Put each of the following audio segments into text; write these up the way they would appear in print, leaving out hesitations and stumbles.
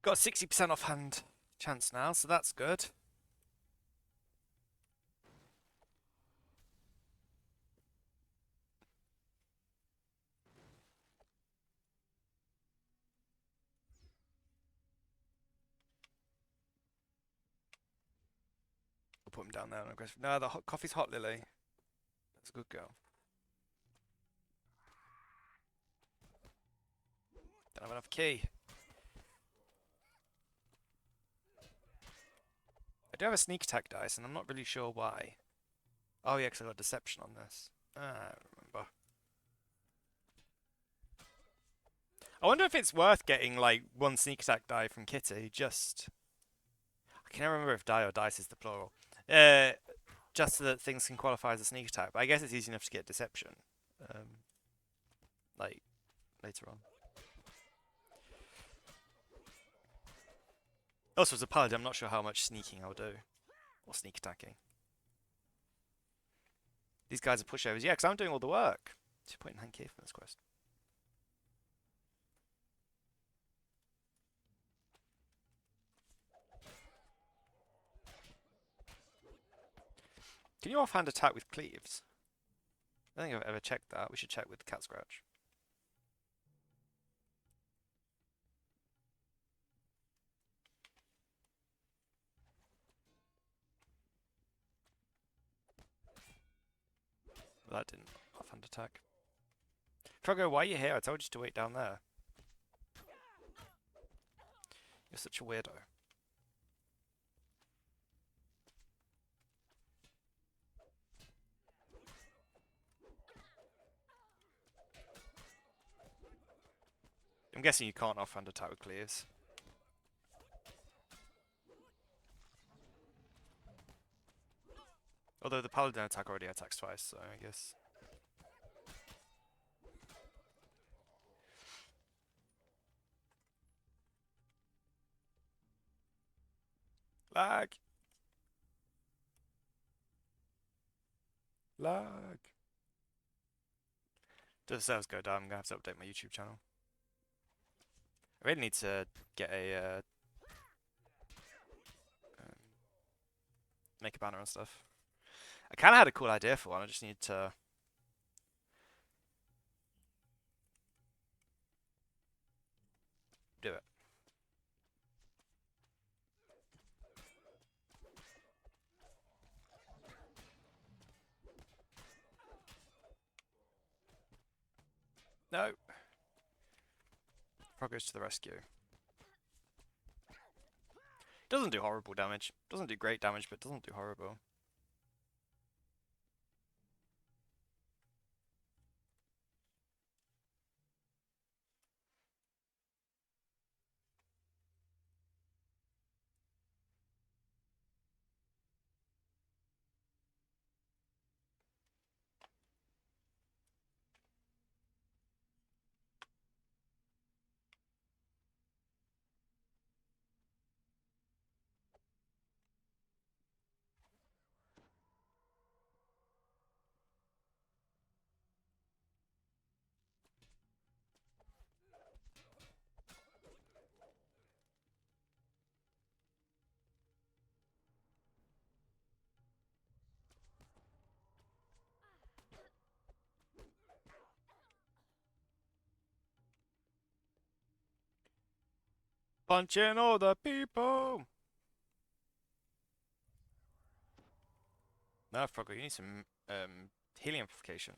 Got a 60% offhand chance now, so that's good. I'll put him down there on aggressive. No, the coffee's hot, Lily. That's a good girl. Don't have enough key. I do have a sneak attack dice, and I'm not really sure why. Oh yeah, because I got deception on this. I remember. I wonder if it's worth getting like one sneak attack die from Kitty. Just I can never remember if die or dice is the plural. Just so that things can qualify as a sneak attack. But I guess it's easy enough to get deception. Like later on. Also, as a paladin, I'm not sure how much sneaking I'll do. Or sneak attacking. These guys are pushovers. Yeah, because I'm doing all the work. 2.9k from this quest. Can you offhand attack with cleaves? I don't think I've ever checked that. We should check with Cat Scratch. Well, that didn't offhand attack. Froggo, why are you here? I told you to wait down there. You're such a weirdo. I'm guessing you can't offhand attack with cleaves. Although the paladin attack already attacks twice, so I guess. Lag! Lag! Do the servers go down, I'm going to have to update my YouTube channel. I really need to get a... make a banner and stuff. I kind of had a cool idea for one, I just need to... do it. No! Frog goes to the rescue. Doesn't do horrible damage. Doesn't do great damage, but doesn't do horrible. Punching all the people! No, Froggo, you need some healing amplification.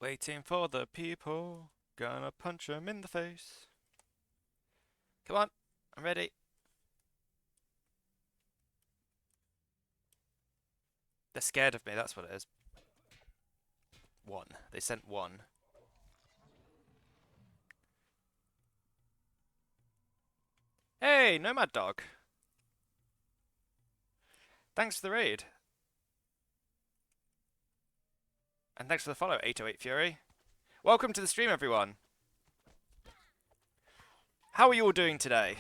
Waiting for the people, gonna punch them in the face. Come on, I'm ready. They're scared of me, that's what it is. One. They sent one. Hey, Nomad Dog. Thanks for the raid. And thanks for the follow, 808 Fury. Welcome to the stream, everyone. How are you all doing today?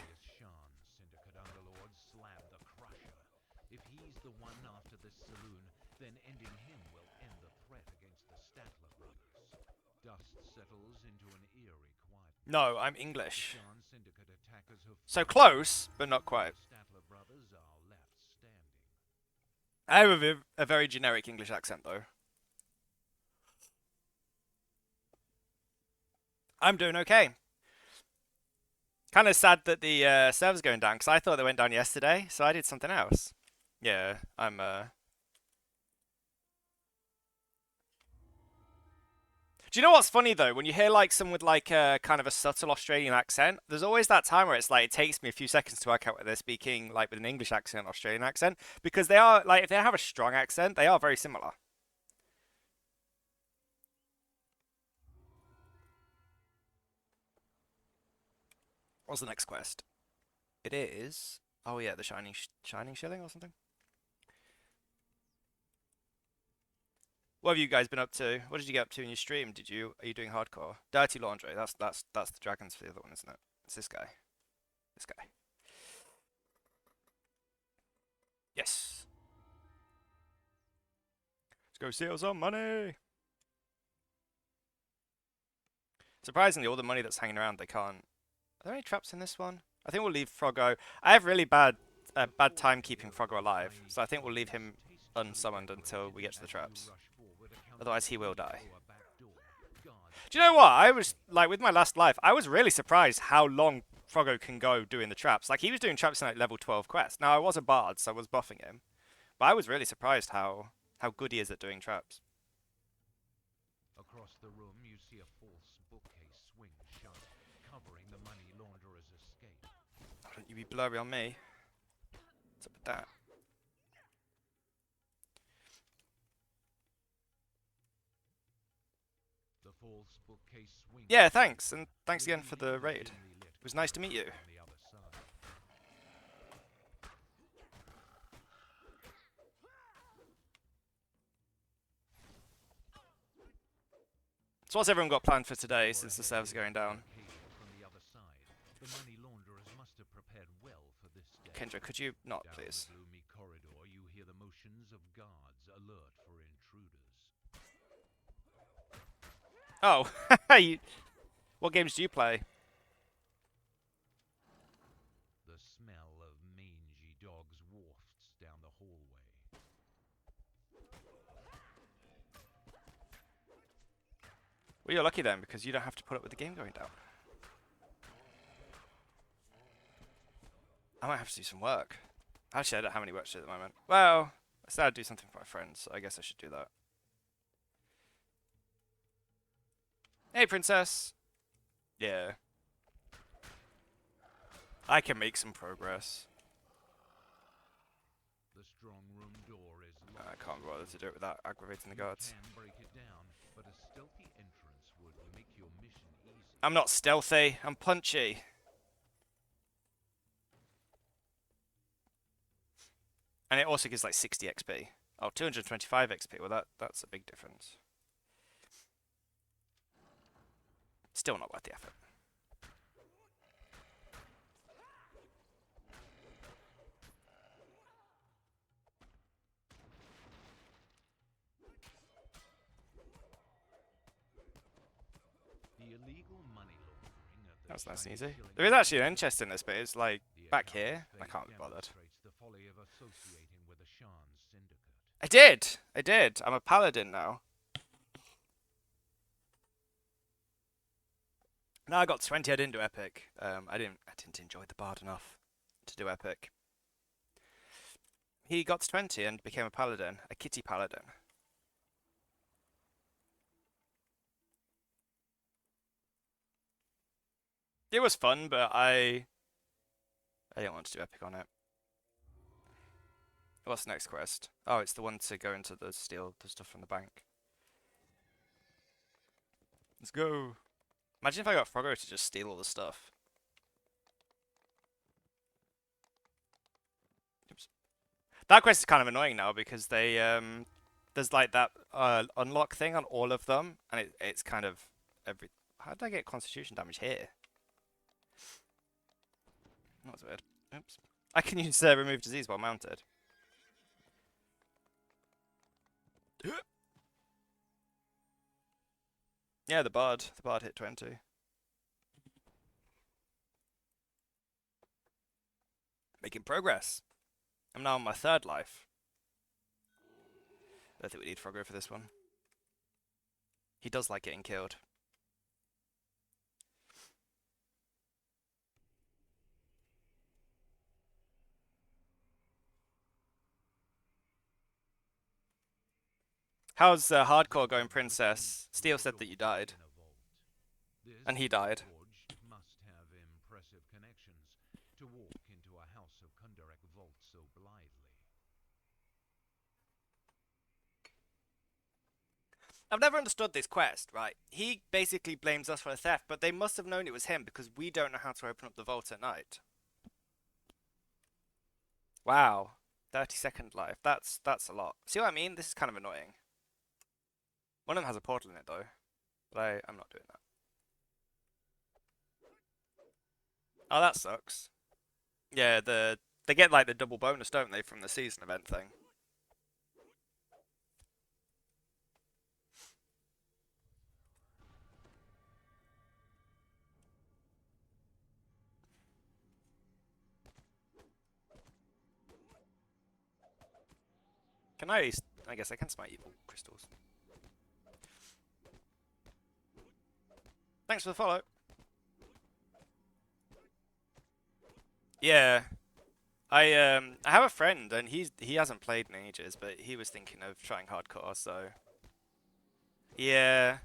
If he's the one after this saloon, then ending him will end the threat against the Statler brothers. Dust settles into an eerie quietness. No, I'm The English. Shan Syndicate attackers have So fallen, close, but not and quite. the Statler brothers are left standing. I have a very generic English accent, though. I'm doing okay. Kind of sad that the server's going down, because I thought they went down yesterday, so I did something else. Yeah, I'm. Do you know what's funny though? When you hear like someone with like a kind of a subtle Australian accent, there's always that time where it's like it takes me a few seconds to work out whether they're speaking like with an English accent or Australian accent, because they are like if they have a strong accent, they are very similar. What's the next quest? It is. Oh yeah, the shining shilling or something. What have you guys been up to? What did you get up to in your stream? Are you doing hardcore? Dirty laundry. That's the dragons for the other one, isn't it? It's this guy. This guy. Yes. Let's go steal some money. Surprisingly, all the money that's hanging around, they can't. Are there any traps in this one? I think we'll leave Froggo. I have really bad time keeping Froggo alive, so I think we'll leave him unsummoned until we get to the traps. Otherwise, he will die. Do you know what? I was, like, with my last life, I was really surprised how long Froggo can go doing the traps. Like, he was doing traps in, like, level 12 quests. Now, I was a bard, so I was buffing him. But I was really surprised how good he is at doing traps. Across the room, you see a false bookcase swing shut, covering the money launderer's escape. Oh, don't you be blurry on me. What's up with that? The false bookcase swing. Yeah, thanks, and thanks again for the raid. It was nice to meet you. On the other side. So what's everyone got planned for today since the server's going down? From the other side, the money launderers must have prepared well for this day. Kendra, could you not, Down please? the gloomy corridor, you hear the motions of guards alert for intruders. Oh, what games do you play? The smell of mangy dogs wafts down the hallway. Well, you're lucky then, because you don't have to put up with the game going down. I might have to do some work. Actually, I don't have any work to do at the moment. Well, I said I'd do something for my friends, so I guess I should do that. Hey, princess! Yeah. I can make some progress. The strong room door is locked. I can't bother to do it without aggravating the guards. You can break it down, but a stealthy entrance would make your mission easy. I'm not stealthy, I'm punchy. And it also gives like 60 XP. Oh, 225 XP, well that's a big difference. Still not worth the effort. The illegal money laundering of the That was nice and Chinese easy. shilling There is actually an interest in this bit. It's like The back account's here. I fate can't be bothered. demonstrates the folly of associating with the Shan Syndicate. I did. I did. I'm a paladin now. No, I got 20. I didn't do epic. I didn't enjoy the bard enough to do epic. He got to 20 and became a paladin, a kitty paladin. It was fun, but I didn't want to do epic on it. What's the next quest? Oh, it's the one to go into the steal the stuff from the bank. Let's go. Imagine if I got Froggo to just steal all the stuff. Oops. That quest is kind of annoying now because they there's like that unlock thing on all of them, and it's kind of every. How did I get constitution damage here? That was weird. Oops. I can use remove disease while mounted. Yeah, the bard. The bard hit 20. Making progress. I'm now on my third life. I don't think we need Froggo for this one. He does like getting killed. How's hardcore going, Princess? Steel said that you died. And he died. Must have impressive connections to walk into a house of Kundarek vault so blithely. I've never understood this quest, right? He basically blames us for the theft, but they must have known it was him because we don't know how to open up the vault at night. Wow. 30-second life. That's a lot. See what I mean? This is kind of annoying. One of them has a portal in it though. But I'm not doing that. Oh, that sucks. Yeah, they get like the double bonus, don't they, from the season event thing? Can I? I guess I can smite evil crystals. Thanks for the follow. Yeah, I have a friend and he hasn't played in ages, but he was thinking of trying hardcore. So yeah,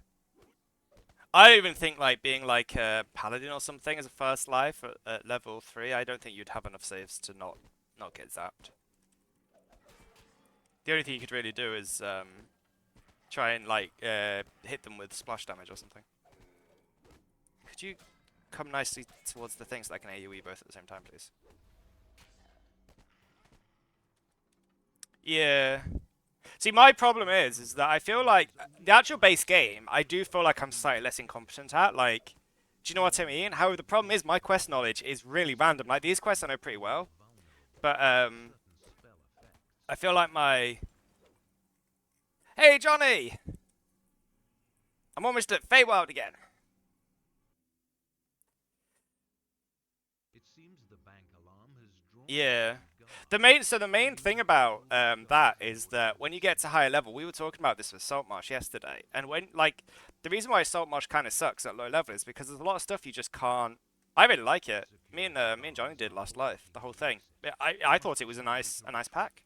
I even think like being like a paladin or something as a first life at level 3. I don't think you'd have enough saves to not get zapped. The only thing you could really do is try and like hit them with splash damage or something. Could you come nicely towards the thing so that I can AoE both at the same time, please? Yeah. See, my problem is that I feel like the actual base game, I do feel like I'm slightly less incompetent at. Like, do you know what I mean? However, the problem is my quest knowledge is really random. Like, these quests I know pretty well, but I feel like my... Hey, Johnny! I'm almost at Feywild again. It seems the bank alarm has drawn Yeah. the The main thing about that is that when you get to higher level, we were talking about this with Saltmarsh yesterday, and when like the reason why Saltmarsh kind of sucks at low level is because there's a lot of stuff you just can't. I really like it. Me and Johnny did last life, the whole thing. I thought it was a nice pack.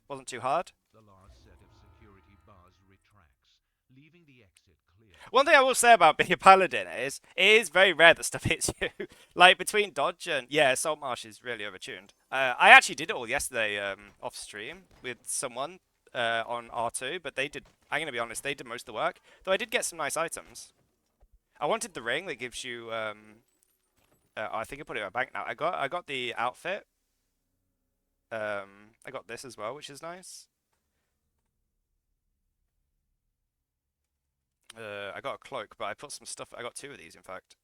Wasn't too hard. The last set of security bars retracts, leaving the exit clear. One thing I will say about being a paladin is it is very rare that stuff hits you. Like between dodge and yeah, Saltmarsh is really overtuned. I actually did it all yesterday off stream with someone on R2, but they did. I'm gonna be honest, they did most of the work. Though I did get some nice items. I wanted the ring that gives you. I think I put it in my bank now. I got the outfit. I got this as well, which is nice. I got a cloak, but I put some stuff. I got two of these, in fact.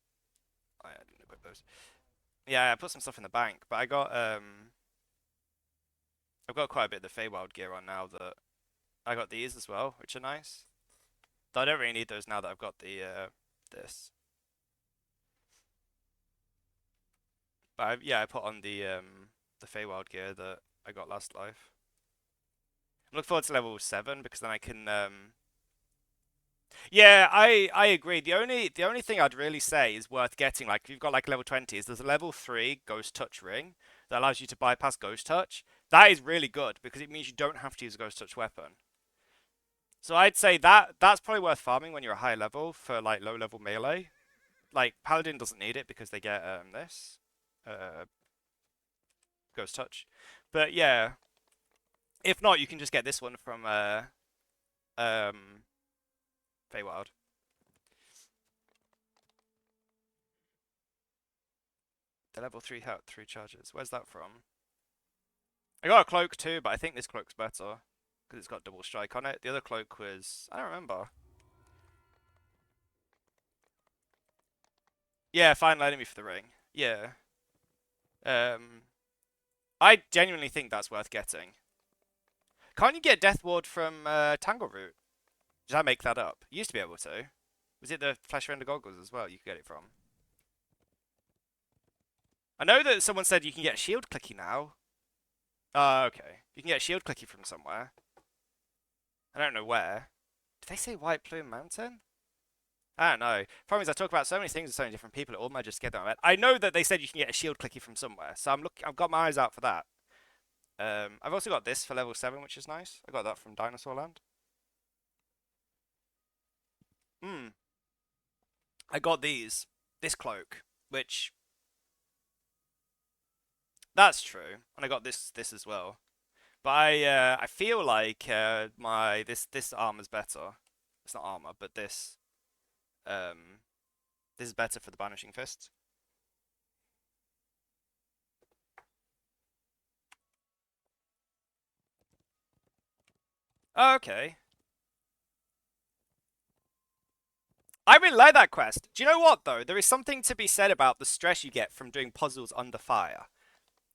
I didn't equip those. Yeah, I put some stuff in the bank, but I've got quite a bit of the Feywild gear on now that I got these as well, which are nice. Though I don't really need those now that I've got the this. But yeah, I put on the Feywild gear that I got last life. I'm looking forward to level 7 because then I can yeah, I agree. The only thing I'd really say is worth getting, like if you've got like level 20, is there's a level 3 Ghost Touch ring that allows you to bypass Ghost Touch. That is really good because it means you don't have to use a Ghost Touch weapon. So I'd say that's probably worth farming when you're a high level for like low level melee. Like Paladin doesn't need it because they get this uh Ghost Touch. But yeah, if not, you can just get this one from um Feywild. The level 3 hat, 3 charges. Where's that from? I got a cloak too, but I think this cloak's better because it's got double strike on it. The other cloak was I don't remember. Yeah, fine letting me for the ring. Yeah. Um, I genuinely think that's worth getting. Can't you get Death Ward from Tangle Root? Did I make that up? You used to be able to. Was it the Flash Render goggles as well you could get it from? I know that someone said you can get a shield clicky now. Oh, okay. You can get a shield clicky from somewhere. I don't know where. Did they say White Plume Mountain? I don't know. Problem is, I talk about so many things with so many different people, it all merges together. I know that they said you can get a shield clicky from somewhere, so I've got my eyes out for that. I've also got this for level 7, which is nice. I got that from Dinosaur Land. Hmm. I got this cloak, which that's true, and I got this as well. But I feel like my this armor's better. It's not armor, but um this is better for the Banishing Fists. Oh, okay. I really like that quest. Do you know what though? There is something to be said about the stress you get from doing puzzles under fire.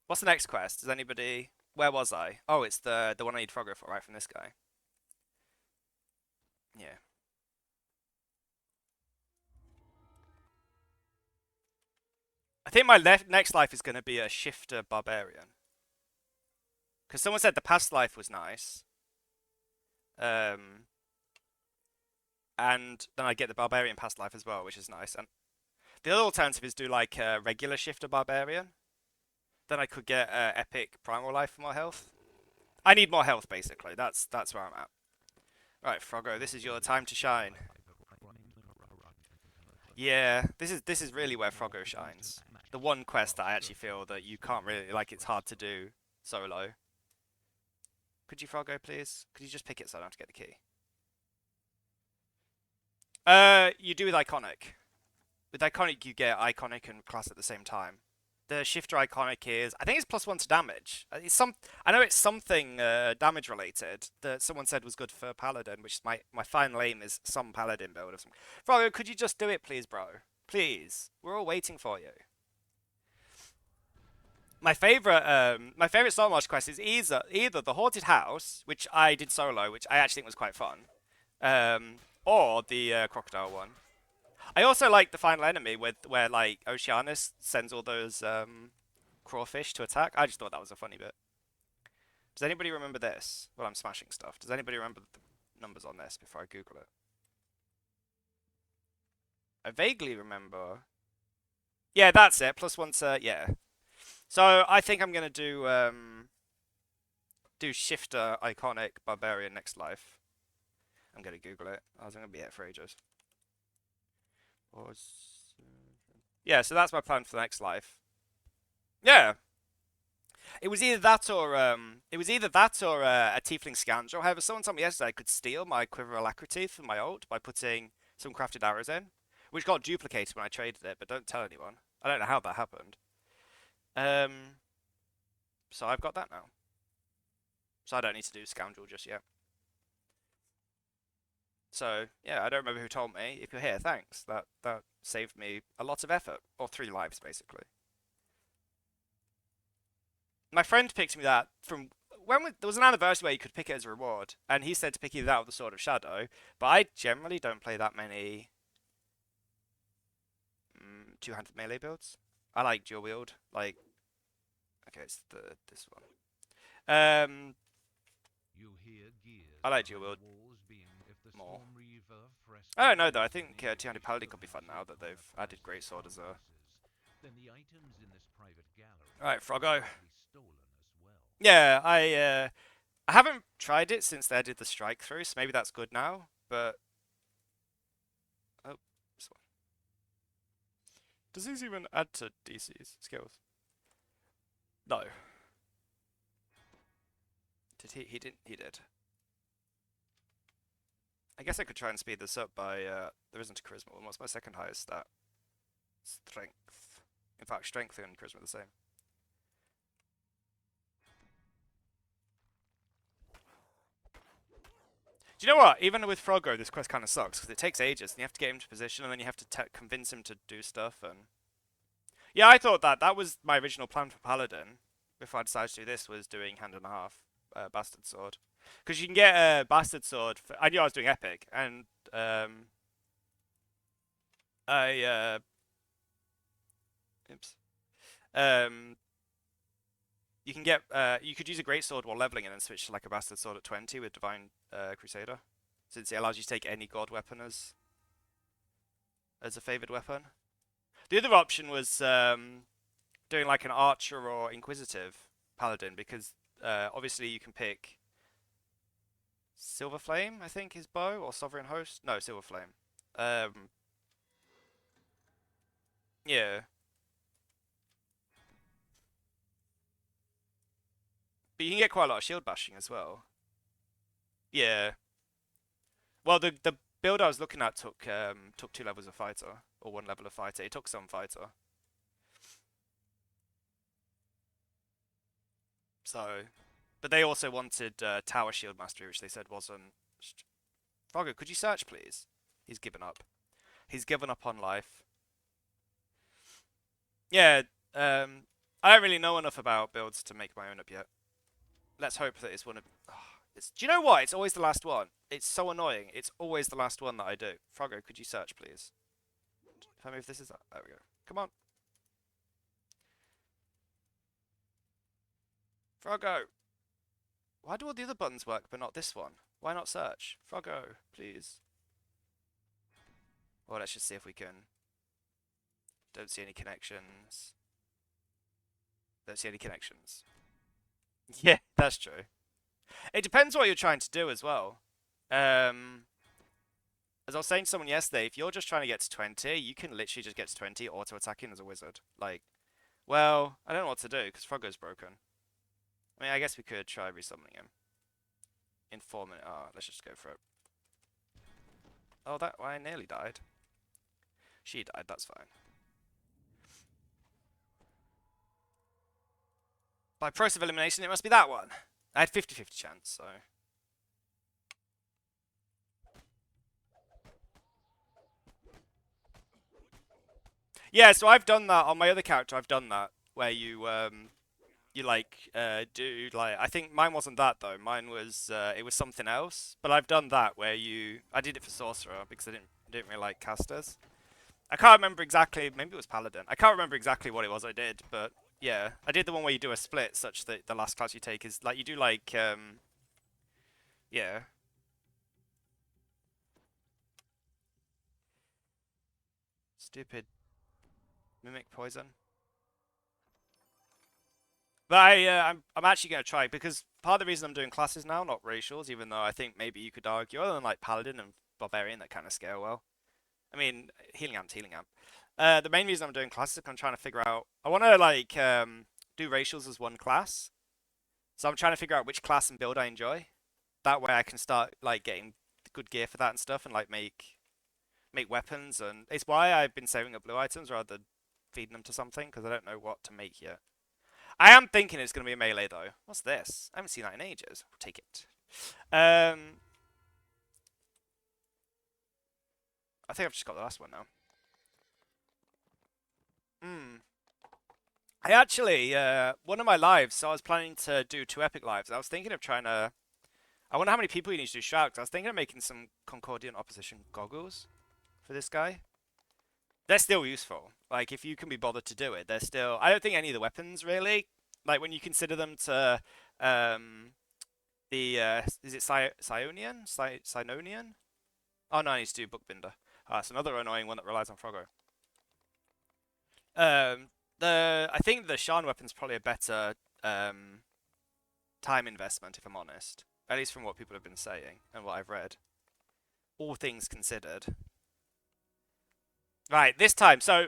What's the next quest? Does anybody? Where was I? Oh, it's the one I need Frogger for, right? From this guy. Yeah. I think my next life is going to be a shifter barbarian. Because someone said the past life was nice. Um, and then I get the barbarian past life as well, which is nice. And the other alternative is do like a regular shifter barbarian. Then I could get epic primal life for more health. I need more health, basically. That's where I'm at. Right, Froggo, this is your time to shine. Yeah, this is really where Froggo shines. The one quest that I actually feel that you can't really like. It's hard to do solo. Could you Froggo, please? Could you just pick it so I don't have to get the key? You do with Iconic. With Iconic, you get Iconic and class at the same time. The shifter Iconic is, I think it's +1 to damage. I know it's something damage related that someone said was good for Paladin, which is my final aim is some Paladin build or something. Froggo, could you just do it, please, bro? Please, we're all waiting for you. My favorite solo march quest is either the Haunted House, which I did solo, which I actually think was quite fun, or the Crocodile one. I also like the final enemy where like Oceanus sends all those crawfish to attack. I just thought that was a funny bit. Does anybody remember this? Well, I'm smashing stuff. Does anybody remember the numbers on this before I Google it? I vaguely remember. Yeah, that's it. +1 to yeah. So I think I'm gonna do Shifter Iconic Barbarian next life. I'm gonna Google it. I was gonna be here for ages. Yeah, so that's my plan for the next life. Yeah, it was either that or a Tiefling Scoundrel. However, someone told me yesterday I could steal my Quiver Alacrity for my ult by putting some crafted arrows in, which got duplicated when I traded it. But don't tell anyone. I don't know how that happened. Um, so I've got that now. So I don't need to do Scoundrel just yet. So yeah, I don't remember who told me. If you're here, thanks. That saved me a lot of effort, or 3 lives basically. My friend picked me that from there was an anniversary where you could pick it as a reward, and he said to pick either that or the Sword of Shadow. But I generally don't play that many two-handed melee builds. I like dual wield. Like, okay, it's this one. I like dual wield more. I don't know though. I think two-handed paladin could be fun now that they've added great sword as a. Alright, Froggo. Yeah, I haven't tried it since they did the strike through, so maybe that's good now. But oh, this one. Does these even add to DC's skills? No. Did he? He didn't. He did. I guess I could try and speed this up by there isn't a charisma one. What's my second highest stat? Strength. In fact, strength and charisma are the same. Do you know what? Even with Froggo, this quest kind of sucks because it takes ages, and you have to get him to position, and then you have to convince him to do stuff. And yeah, I thought that was my original plan for Paladin. Before I decided to do this, was doing hand and a half bastard sword, because you can get a bastard sword. I knew I was doing epic, and I oops. Um, you can get you could use a great sword while leveling and then switch to like a bastard sword at 20 with Divine Crusader, since it allows you to take any god weapon as a favored weapon. The other option was doing like an archer or inquisitive paladin because obviously you can pick Silver Flame, I think, his bow or Sovereign Host. No, Silver Flame. Um, yeah, but you can get quite a lot of shield bashing as well. Yeah. Well, the build I was looking at took 2 levels of fighter or 1 level of fighter. It took some fighter. So, but they also wanted Tower Shield Mastery, which they said wasn't. Frogger, could you search, please? He's given up. He's given up on life. Yeah, I don't really know enough about builds to make my own up yet. Let's hope that it's one of. Oh, do you know what? It's always the last one. It's so annoying. It's always the last one that I do. Froggo, could you search, please? Tell me if this is. There we go. Come on. Froggo! Why do all the other buttons work but not this one? Why not search? Froggo, please. Well, let's just see if we can. Don't see any connections. Don't see any connections. Yeah, that's true. It depends what you're trying to do as well. Um, as I was saying to someone yesterday, if you're just trying to get to 20, you can literally just get to 20 auto-attacking as a wizard. Like, well, I don't know what to do because Froggo's broken. I mean, I guess we could try resummoning him. In 4 minutes. Oh, let's just go for it. Oh, that I nearly died. She died, that's fine. By process of elimination, it must be that one. I had 50-50 chance, so. Yeah, so I've done that on my other character. I've done that where you like do like I think mine wasn't that though. Mine was it was something else. But I've done that where I did it for sorcerer because I didn't really like casters. I can't remember exactly. Maybe it was paladin. I can't remember exactly what it was I did, but yeah, I did the one where you do a split such that the last class you take is like you do like yeah. Stupid mimic poison. But I'm actually gonna try because part of the reason I'm doing classes now, not racials, even though I think maybe you could argue other than like paladin and barbarian that kind of scale well. I mean, healing amp's healing amp. The main reason I'm doing classes is I'm trying to figure out. I want to like do racials as one class, so I'm trying to figure out which class and build I enjoy. That way, I can start like getting good gear for that and stuff, and like make weapons. And it's why I've been saving up blue items rather than feeding them to something because I don't know what to make yet. I am thinking it's going to be a melee though. What's this? I haven't seen that in ages. We'll take it. I think I've just got the last one now. Hmm. I actually, one of my lives, so I was planning to do 2 epic lives. I was thinking of trying to. I wonder how many people you need to do Shrouds. I was thinking of making some Concordian Opposition goggles for this guy. They're still useful. Like, if you can be bothered to do it, they're still. I don't think any of the weapons really. Like, when you consider them to. The. Is it Sionian? Sinonian? Oh, no, I need to do Bookbinder. It's another annoying one that relies on Froggo. Um, I think the Shan weapon's probably a better time investment, if I'm honest. At least from what people have been saying and what I've read. All things considered. Right, this time. So,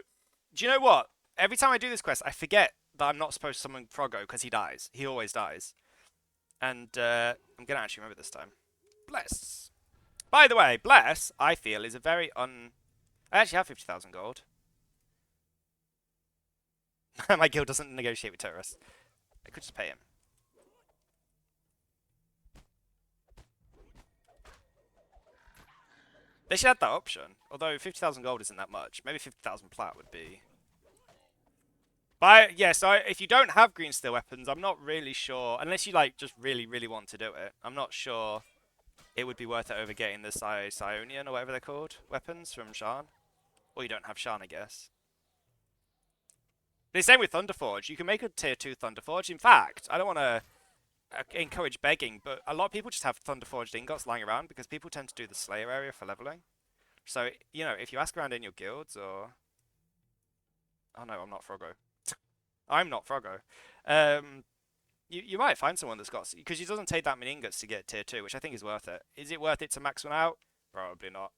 do you know what? Every time I do this quest, I forget that I'm not supposed to summon Froggo because he dies. He always dies. And I'm going to actually remember this time. Bless. By the way, Bless, I feel, is a very I actually have 50,000 gold. My guild doesn't negotiate with terrorists. I could just pay him. They should add that option. Although 50,000 gold isn't that much. Maybe 50,000 plat would be. But yeah, so if you don't have green steel weapons, I'm not really sure. Unless you like just really, really want to do it, I'm not sure it would be worth it over getting the Sionian or whatever they're called weapons from Shan. Or you don't have Shan, I guess. The same with Thunderforge. You can make a tier 2 Thunderforge. In fact, I don't want to encourage begging, but a lot of people just have Thunderforged ingots lying around because people tend to do the Slayer area for leveling. So, you know, if you ask around in your guilds or... Oh no, I'm not Froggo. I'm not Froggo. You might find someone that's got... Because it doesn't take that many ingots to get tier 2, which I think is worth it. Is it worth it to max one out? Probably not.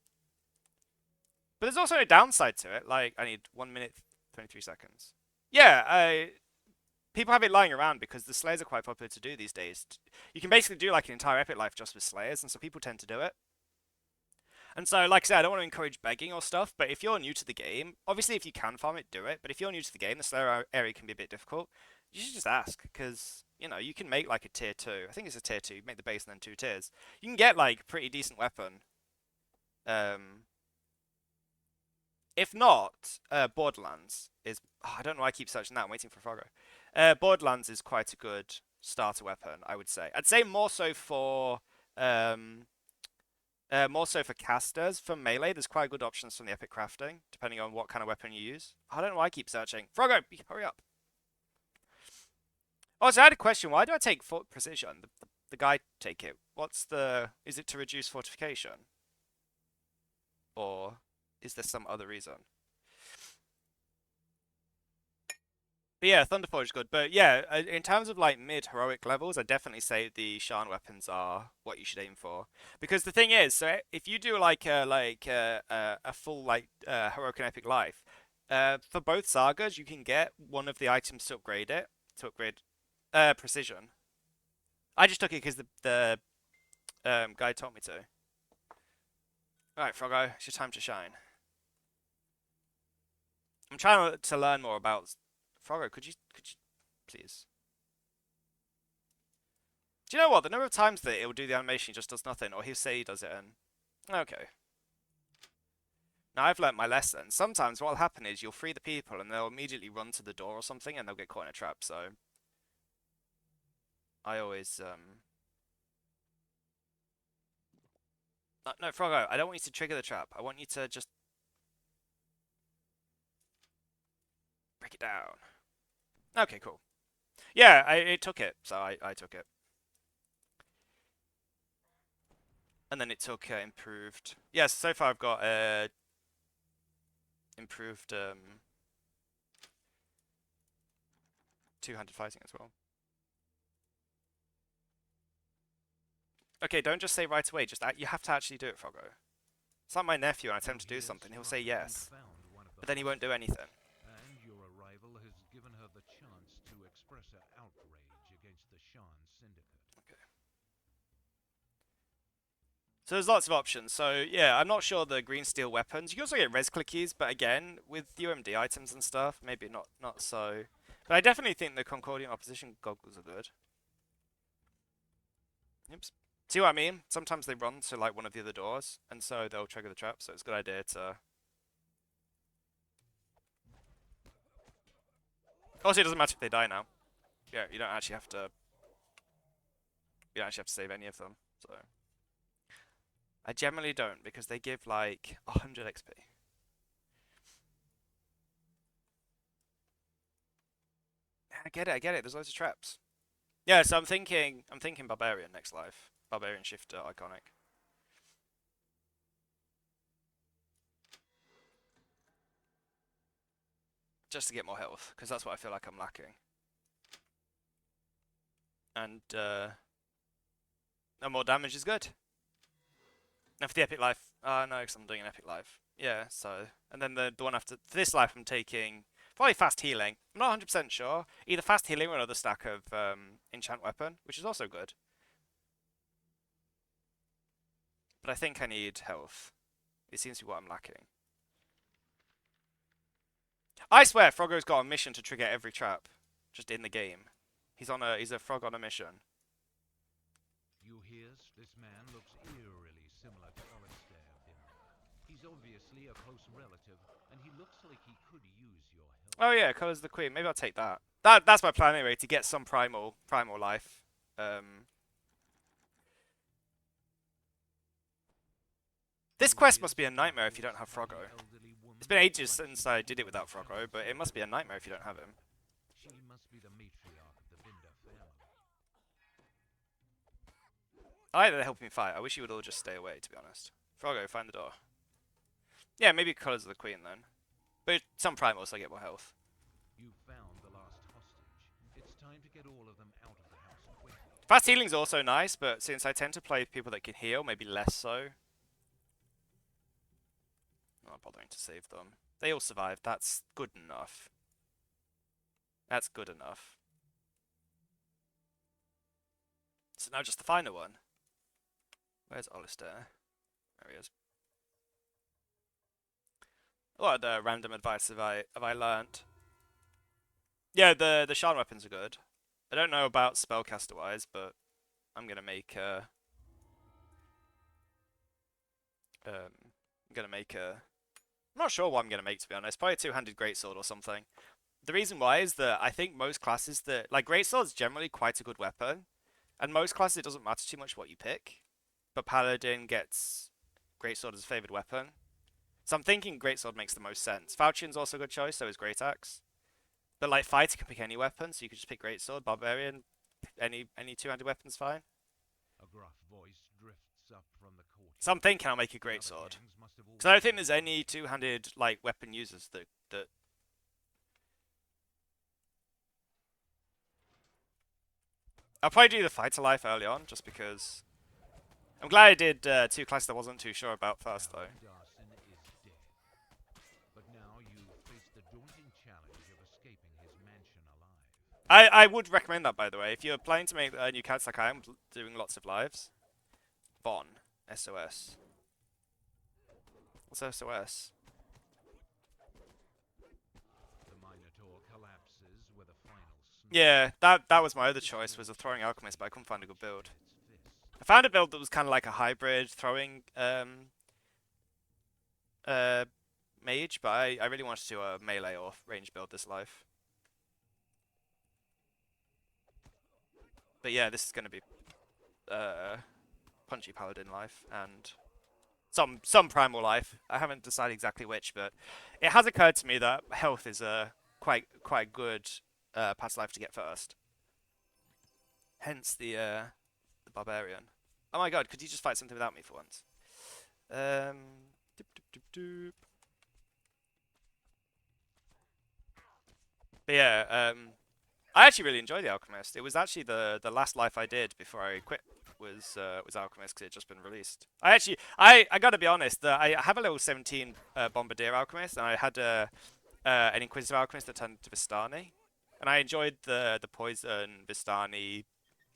But there's also a downside to it. Like, I need 1 minute, 23 seconds. Yeah, people have it lying around because the Slayers are quite popular to do these days. You can basically do like an entire epic life just with Slayers, and so people tend to do it. And so, like I said, I don't want to encourage begging or stuff, but if you're new to the game, obviously if you can farm it, do it. But if you're new to the game, the Slayer area can be a bit difficult. You should just ask, because, you know, you can make like a tier 2. I think it's a tier 2. You make the base and then 2 tiers. You can get like a pretty decent weapon. If not, Borderlands is... Oh, I don't know why I keep searching that. I'm waiting for Froggo. Borderlands is quite a good starter weapon, I would say. I'd say more so for... more so for casters. For melee, there's quite good options from the epic crafting, depending on what kind of weapon you use. I don't know why I keep searching. Froggo, hurry up. Oh, so I had a question. Why do I take precision? The guy take it. What's the... Is it to reduce fortification? Or is there some other reason? But yeah, Thunderforge is good. But yeah, in terms of like mid-heroic levels, I definitely say the Shan weapons are what you should aim for. Because the thing is, so if you do like a full like heroic and epic life, for both sagas, you can get one of the items to upgrade it, to upgrade precision. I just took it because the guy told me to. Alright, Froggo, it's your time to shine. I'm trying to learn more about... Froggo, could you please? Do you know what? The number of times that it will do the animation, he just does nothing, or he'll say he does it and... Okay. Now I've learnt my lesson. Sometimes what will happen is you'll free the people and they'll immediately run to the door or something and they'll get caught in a trap, so... I always, No, Froggo, I don't want you to trigger the trap. I want you to just... break it down. Okay, cool. Yeah, it took it, so I took it. And then it took improved. Yes, so far I've got improved two-handed fighting as well. Okay, don't just say right away. Just you have to actually do it, Froggo. It's like my nephew, and I tell him to do something, he'll say yes, but then he won't do anything. And your arrival has given her the chance to express her outrage against the Shan Syndicate. Okay. So there's lots of options. So yeah, I'm not sure the green steel weapons. You can also get res clickies, but again, with UMD items and stuff, maybe not so. But I definitely think the Concordian opposition goggles are good. Oops. See what I mean? Sometimes they run to like one of the other doors, and so they'll trigger the trap. So it's a good idea to... Also, it doesn't matter if they die now. Yeah, you don't actually have to... You don't actually have to save any of them, so... I generally don't, because they give like 100 XP. I get it, there's loads of traps. Yeah, so I'm thinking Barbarian next life. Barbarian Shifter, iconic. Just to get more health, because that's what I feel like I'm lacking. And more damage is good. And for the epic life, no, because I'm doing an epic life. Yeah, so, and then the one after, for this life I'm taking probably fast healing. I'm not 100% sure. Either fast healing or another stack of enchant weapon, which is also good. But I think I need health. It seems to be what I'm lacking. I swear, Froggo's got a mission to trigger every trap, just in the game. He's a frog on a mission. You hear? This man looks eerily similar to Alistair Bimmer. He's obviously a close relative, and he looks like he could use your help. Oh yeah, Colour's the Queen. Maybe I'll take that. That's my plan anyway, to get some primal life. This quest must be a nightmare if you don't have Froggo. Elderly woman It's been ages since I did it without Froggo, but it must be a nightmare if you don't have him. She must be the matriarch of the Binder family. I like that they're helping me fight. I wish you would all just stay away, to be honest. Froggo, find the door. Yeah, maybe Colours of the Queen then. But some primals, I get more health. You found the last hostage. It's time to get all of them out of the house quickly. Fast healing's also nice, but since I tend to play people that can heal, maybe less so. I'm not bothering to save them. They all survived. That's good enough. That's good enough. So now just the final one. Where's Alistair? There he is. What random advice have I learnt? Yeah, the shard weapons are good. I don't know about spellcaster wise, but I'm gonna make a. I'm gonna make a. I'm not sure what I'm gonna make, to be honest. Probably a two-handed greatsword or something. The reason why is that I think most classes that like greatsword's generally quite a good weapon, and most classes it doesn't matter too much what you pick. But paladin gets greatsword as a favored weapon. So I'm thinking greatsword makes the most sense. Falchion's also a good choice, so is great axe. But like fighter can pick any weapon, so you could just pick greatsword, barbarian, any two-handed weapon's fine. A gruff voice drifts up from the court. So I'm thinking I'll make a greatsword. Because I don't think there's any two-handed like weapon users that. I'll probably do the fighter life early on, just because. I'm glad I did two classes I wasn't too sure about first, though. Darson is dead. But now you face the daunting challenge of escaping his mansion alive. I would recommend that, by the way. If you're planning to make new characters like I am, doing lots of lives. Von. SOS. What's SOS? The Minotaur collapses with a final snap. Yeah, that was my other choice, was a throwing alchemist, but I couldn't find a good build. I found a build that was kind of like a hybrid throwing mage, but I really wanted to do a melee or range build this life. But yeah, this is going to be punchy paladin life and some primal life. I haven't decided exactly which, but it has occurred to me that health is a quite good past life to get first. Hence the barbarian. Oh my god, could you just fight something without me for once? Doop, doop, doop, doop. But yeah, I actually really enjoyed the Alchemist. It was actually the last life I did before I quit was Alchemist because it had just been released. I gotta be honest, I have a level 17 Bombardier Alchemist, and I had an Inquisitive Alchemist that turned to Vistani, and I enjoyed the Poison Vistani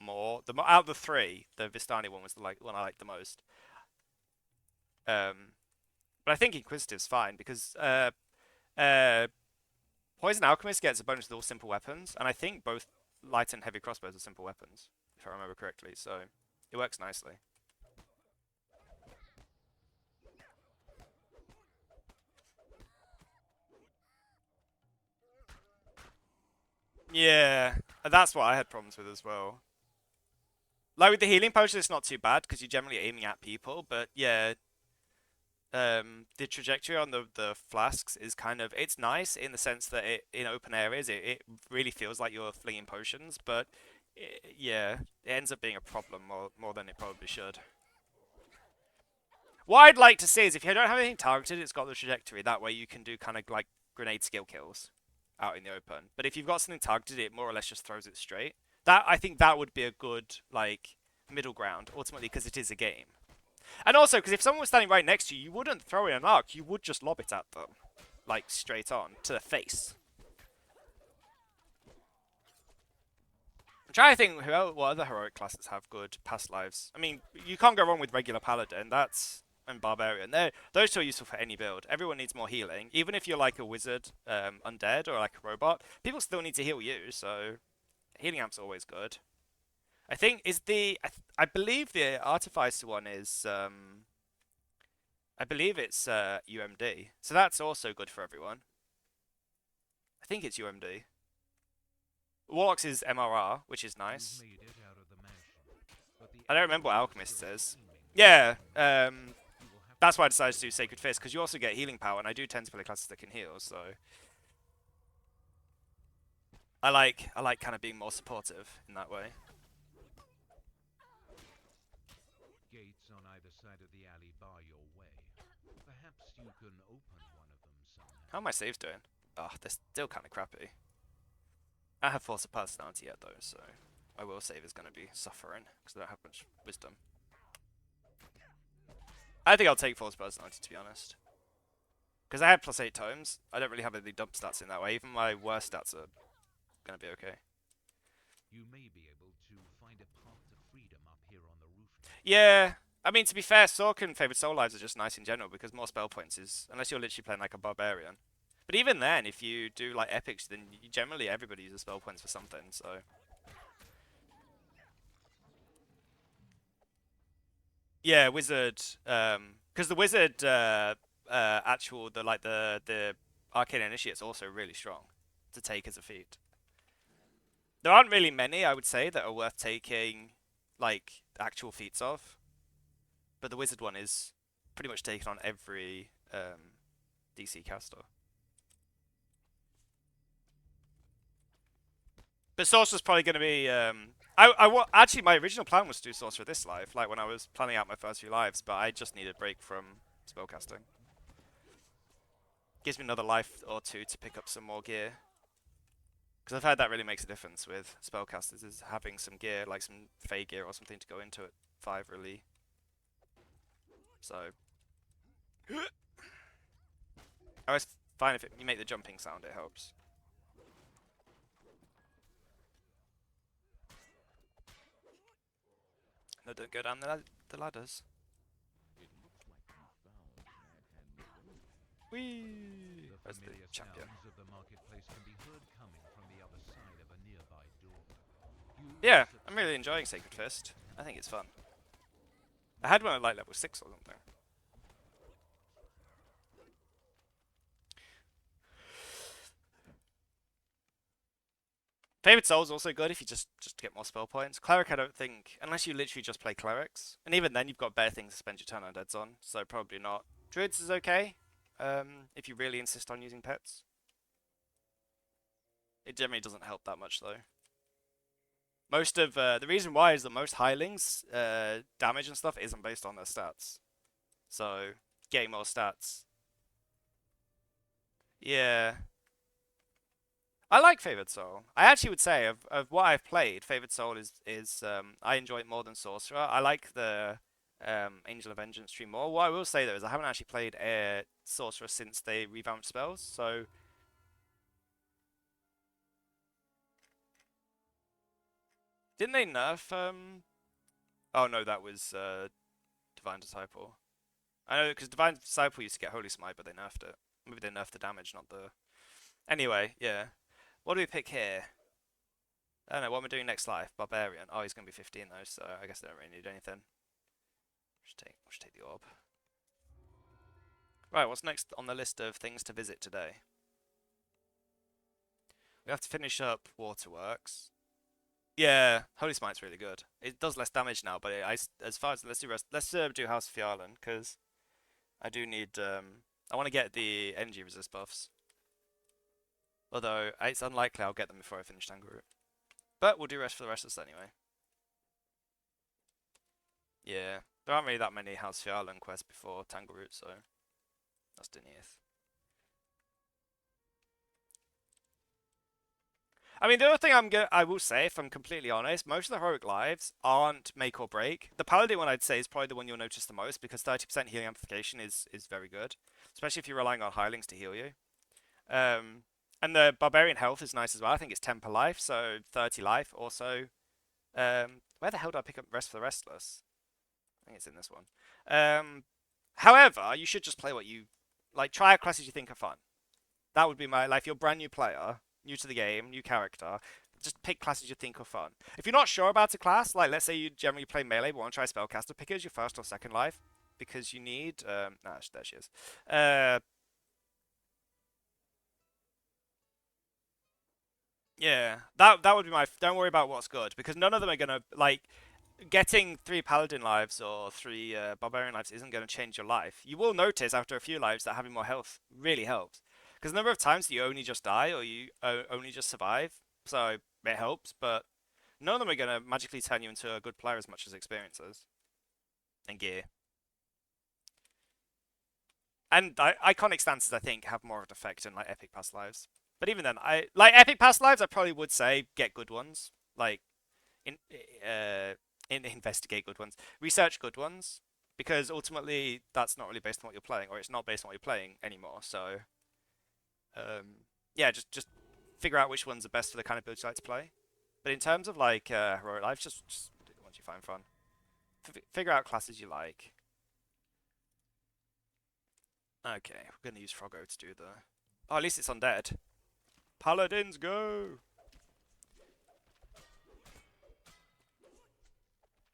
more. Out of the three, the Vistani one was the one I liked the most. But I think Inquisitive's fine because Poison Alchemist gets a bonus with all simple weapons, and I think both light and heavy crossbows are simple weapons, if I remember correctly, so it works nicely. Yeah, that's what I had problems with as well. Like with the healing potion, it's not too bad because you're generally aiming at people, but yeah, the trajectory on the flasks is kind of, it's nice in the sense that in open areas it really feels like you're flinging potions, but yeah, it ends up being a problem more than it probably should. What I'd like to see is if you don't have anything targeted, it's got the trajectory. That way you can do kind of like grenade skill kills out in the open. But if you've got something targeted, it more or less just throws it straight. I think that would be a good like middle ground ultimately because it is a game. And also because if someone was standing right next to you, you wouldn't throw in an arc. You would just lob it at them, like straight on to the face. I'm trying to think what other heroic classes have good past lives. I mean, you can't go wrong with regular paladin. And barbarian. Those two are useful for any build. Everyone needs more healing. Even if you're like a wizard, undead, or like a robot, people still need to heal you, so healing amp's always good. I think I believe the artificer one is I believe it's UMD. So that's also good for everyone. I think it's UMD. Warlocks is MRR, which is nice. I don't remember what Alchemist says. Yeah, That's why I decided to do Sacred Fist, because you also get healing power, and I do tend to play classes that can heal, so I like kind of being more supportive in that way. Gates on either side of the alley bar your way. Perhaps you can open one of them somehow. How are my saves doing? Oh, they're still kind of crappy. I have Force of Personality yet, though, so my will save is going to be suffering, because I don't have much wisdom. I think I'll take Force of Personality, to be honest. Because I have +8 tomes, I don't really have any dump stats in that way. Even my worst stats are going to be okay. You may be able to find a path to freedom up here on the rooftop. Yeah, I mean, to be fair, Sork and Favored Soul Lives are just nice in general, because more spell points is, unless you're literally playing like a Barbarian. But even then, if you do like Epics, then generally everybody uses spell points for something, so... Yeah, Wizard, because the Wizard, actual, the Arcane Initiate's also really strong to take as a feat. There aren't really many, I would say, that are worth taking, like, actual feats of. But the Wizard one is pretty much taken on every DC caster. But Sorcerer's probably going to be... actually, my original plan was to do Sorcerer this live, like when I was planning out my first few lives, but I just needed a break from spellcasting. Gives me another life or two to pick up some more gear. Because I've heard that really makes a difference with spellcasters, is having some gear, like some Fey gear or something to go into it 5 really. So... I always find if you make the jumping sound, it helps. No, don't go down the ladders. Whee! The That's the familiar champion. sounds of the marketplace can be heard coming from the other side of a nearby door. Yeah, I'm really enjoying Sacred Fist. I think it's fun. I had one at like level 6 or something. Favorite Soul's also good if you just get more spell points. Cleric, I don't think, unless you literally just play clerics, and even then you've got better things to spend your turn on deads on, so probably not. Druids is okay, if you really insist on using pets. It generally doesn't help that much though. Most of the reason why is that most Hirelings damage and stuff isn't based on their stats, so getting more stats. Yeah. I like Favored Soul. I actually would say of what I've played, Favored Soul is I enjoy it more than Sorcerer. I like the Angel of Vengeance tree more. What I will say though is I haven't actually played Sorcerer since they revamped spells, so didn't they nerf oh no, that was Divine Disciple. I know because Divine Disciple used to get Holy Smite, but they nerfed it. Maybe they nerfed the damage, not the... Anyway, yeah. What do we pick here? I don't know, what am I doing next life? Barbarian. Oh, he's going to be 15 though, so I guess I don't really need anything. Just take the orb. Right, what's next on the list of things to visit today? We have to finish up Waterworks. Yeah, Holy Smite's really good. It does less damage now, but as far as let's do House of Fjarlan because I do need I want to get the energy resist buffs. Although it's unlikely I'll get them before I finish Tangle. But we'll do rest for the rest of us anyway. Yeah, there aren't really that many House Fjarlan quests before Tangleroot, so that's Denith. I mean, the other thing I will say, if I'm completely honest, most of the heroic lives aren't make or break. The Paladin one I'd say is probably the one you'll notice the most because 30% healing amplification is very good, especially if you're relying on Hirelings to heal you. And the Barbarian health is nice as well. I think it's 10 per life, so 30 life. Also, where the hell do I pick up Rest for the Restless? I think it's in this one. However, you should just play what you like. Try out classes you think are fun. That would be my like. If you're a brand new player, new to the game, new character, just pick classes you think are fun. If you're not sure about a class, like let's say you generally play melee but want to try spellcaster, pick it as your first or second life because you need. Nah, there she is. Yeah, that would be my. Don't worry about what's good because none of them are gonna like. getting 3 paladin lives or 3 barbarian lives isn't going to change your life. You will notice after a few lives that having more health really helps. Because the number of times that you only just die or you only just survive, so it helps, but none of them are going to magically turn you into a good player as much as experiences and gear. And iconic stances, I think, have more of an effect in like epic past lives. But even then, I like epic past lives. I probably would say get good ones, like in uh, investigate good ones, research good ones, because ultimately that's not really based on what you're playing, or it's not based on what you're playing anymore. So, yeah, just figure out which ones are best for the kind of builds you like to play. But in terms of like heroic life, just do the ones you find fun. Figure out classes you like. Okay, we're gonna use Froggo to do the. Oh, at least it's undead. Paladins go!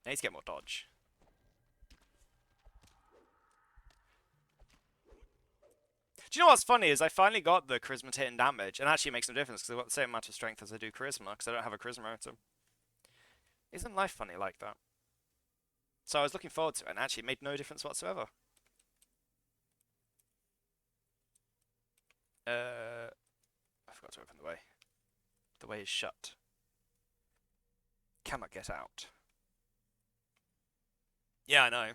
I need to get more dodge. Do you know what's funny is I finally got the charisma to hit and damage, and actually it makes no difference because I've got the same amount of strength as I do charisma because I don't have a charisma item. Isn't life funny like that? So I was looking forward to it, and actually it made no difference whatsoever. I forgot to open the way. The way is shut. Cannot get out. Yeah, I know.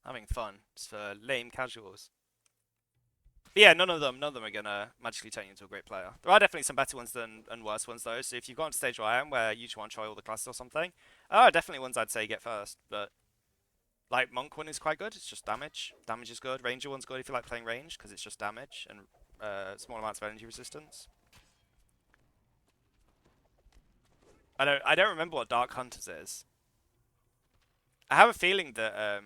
Having fun. It's for lame casuals. But yeah, none of them are gonna magically turn you into a great player. There are definitely some better ones than and worse ones though. So if you've gotten to stage where I am, where you just want to try all the classes or something, definitely ones I'd say get first. But like monk one is quite good. It's just damage. Damage is good. Ranger one's good if you like playing range because it's just damage and small amounts of energy resistance. I don't remember what Dark Hunters is. I have a feeling that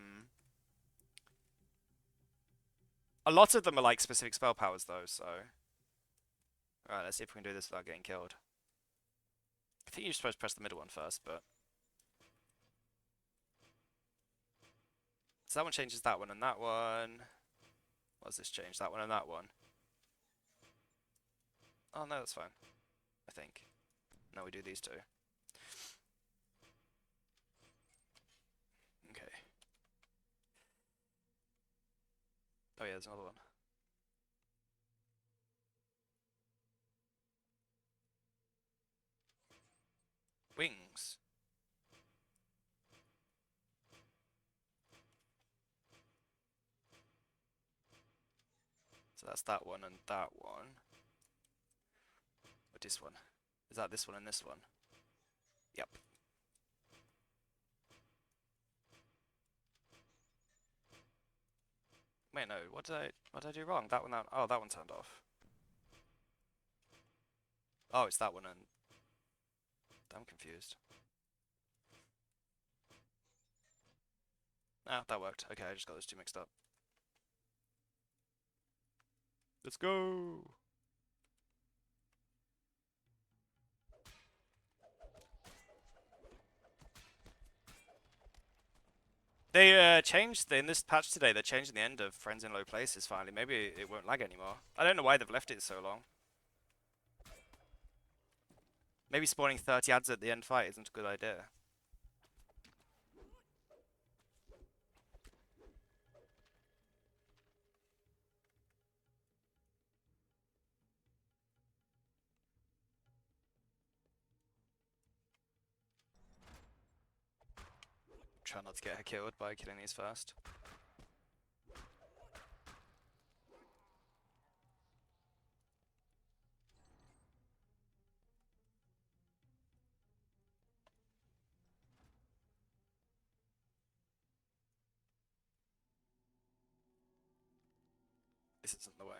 a lot of them are like specific spell powers though. So alright, let's see if we can do this without getting killed. I think you're supposed to press the middle one first, but so that one changes that one and that one. What does this change? That one and that one. Oh no, that's fine. I think. No, we do these two. Okay. Oh yeah, there's another one. Wings. So that's that one and that one. What this one? Is that this one and this one? Yep. Wait, no. What did I do wrong? That one. Oh, that one turned off. Oh, it's that one and. I'm confused. Ah, that worked. Okay, I just got those two mixed up. Let's go. They changed in this patch today. They're changing the end of friends in low places. Finally, maybe it won't lag anymore. I don't know why they've left it so long. Maybe spawning 30 ads at the end fight isn't a good idea. Try not to get her killed by killing these first. This isn't the way.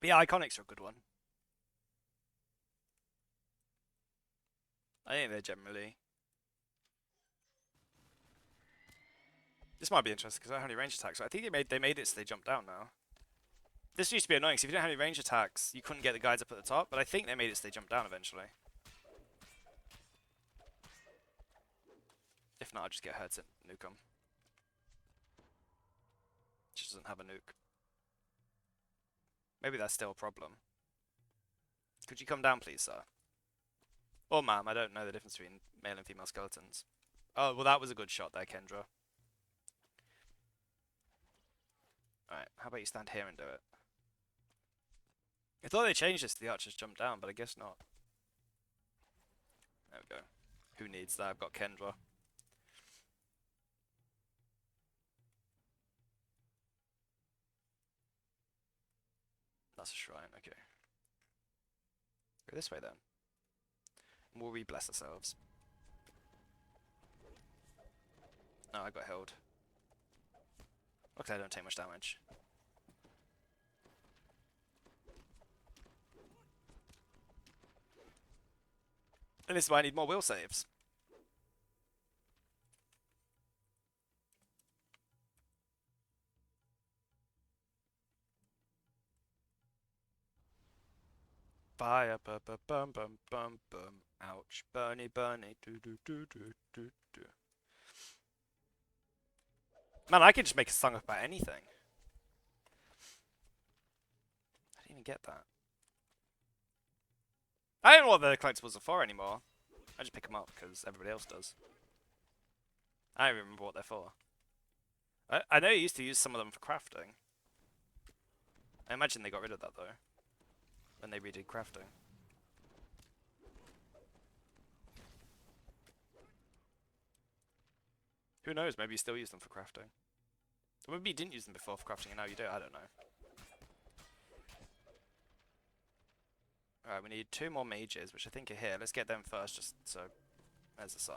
But yeah, iconics are a good one. I think they're generally. This might be interesting because I don't have any range attacks. So I think they made it so they jump down now. This used to be annoying, so if you didn't have any range attacks, you couldn't get the guides up at the top, but I think they made it so they jump down eventually. If not, I'll just get her to nuke them. Just doesn't have a nuke. Maybe that's still a problem. Could you come down, please, sir? Or ma'am, I don't know the difference between male and female skeletons. Oh, well, that was a good shot there, Kendra. Alright, how about you stand here and do it? I thought they changed this to the archers jump down, but I guess not. There we go. Who needs that? I've got Kendra. That's a shrine, okay. Go this way then. We'll re-bless ourselves. No, I got held. Okay, I don't take much damage. And this is why I need more will saves. Fire, bum bum bum bum bum bum. Ouch, Bernie, Bernie, do do do do do do. Man, I could just make a song about anything. I didn't even get that. I don't know what the collectibles are for anymore. I just pick them up because everybody else does. I don't even remember what they're for. I know you used to use some of them for crafting. I imagine they got rid of that though. When they redid crafting. Who knows, maybe you still use them for crafting. Or maybe you didn't use them before for crafting and now you do, I don't know. Alright, we need 2 more mages, which I think are here. Let's get them first, just so... There's the sun.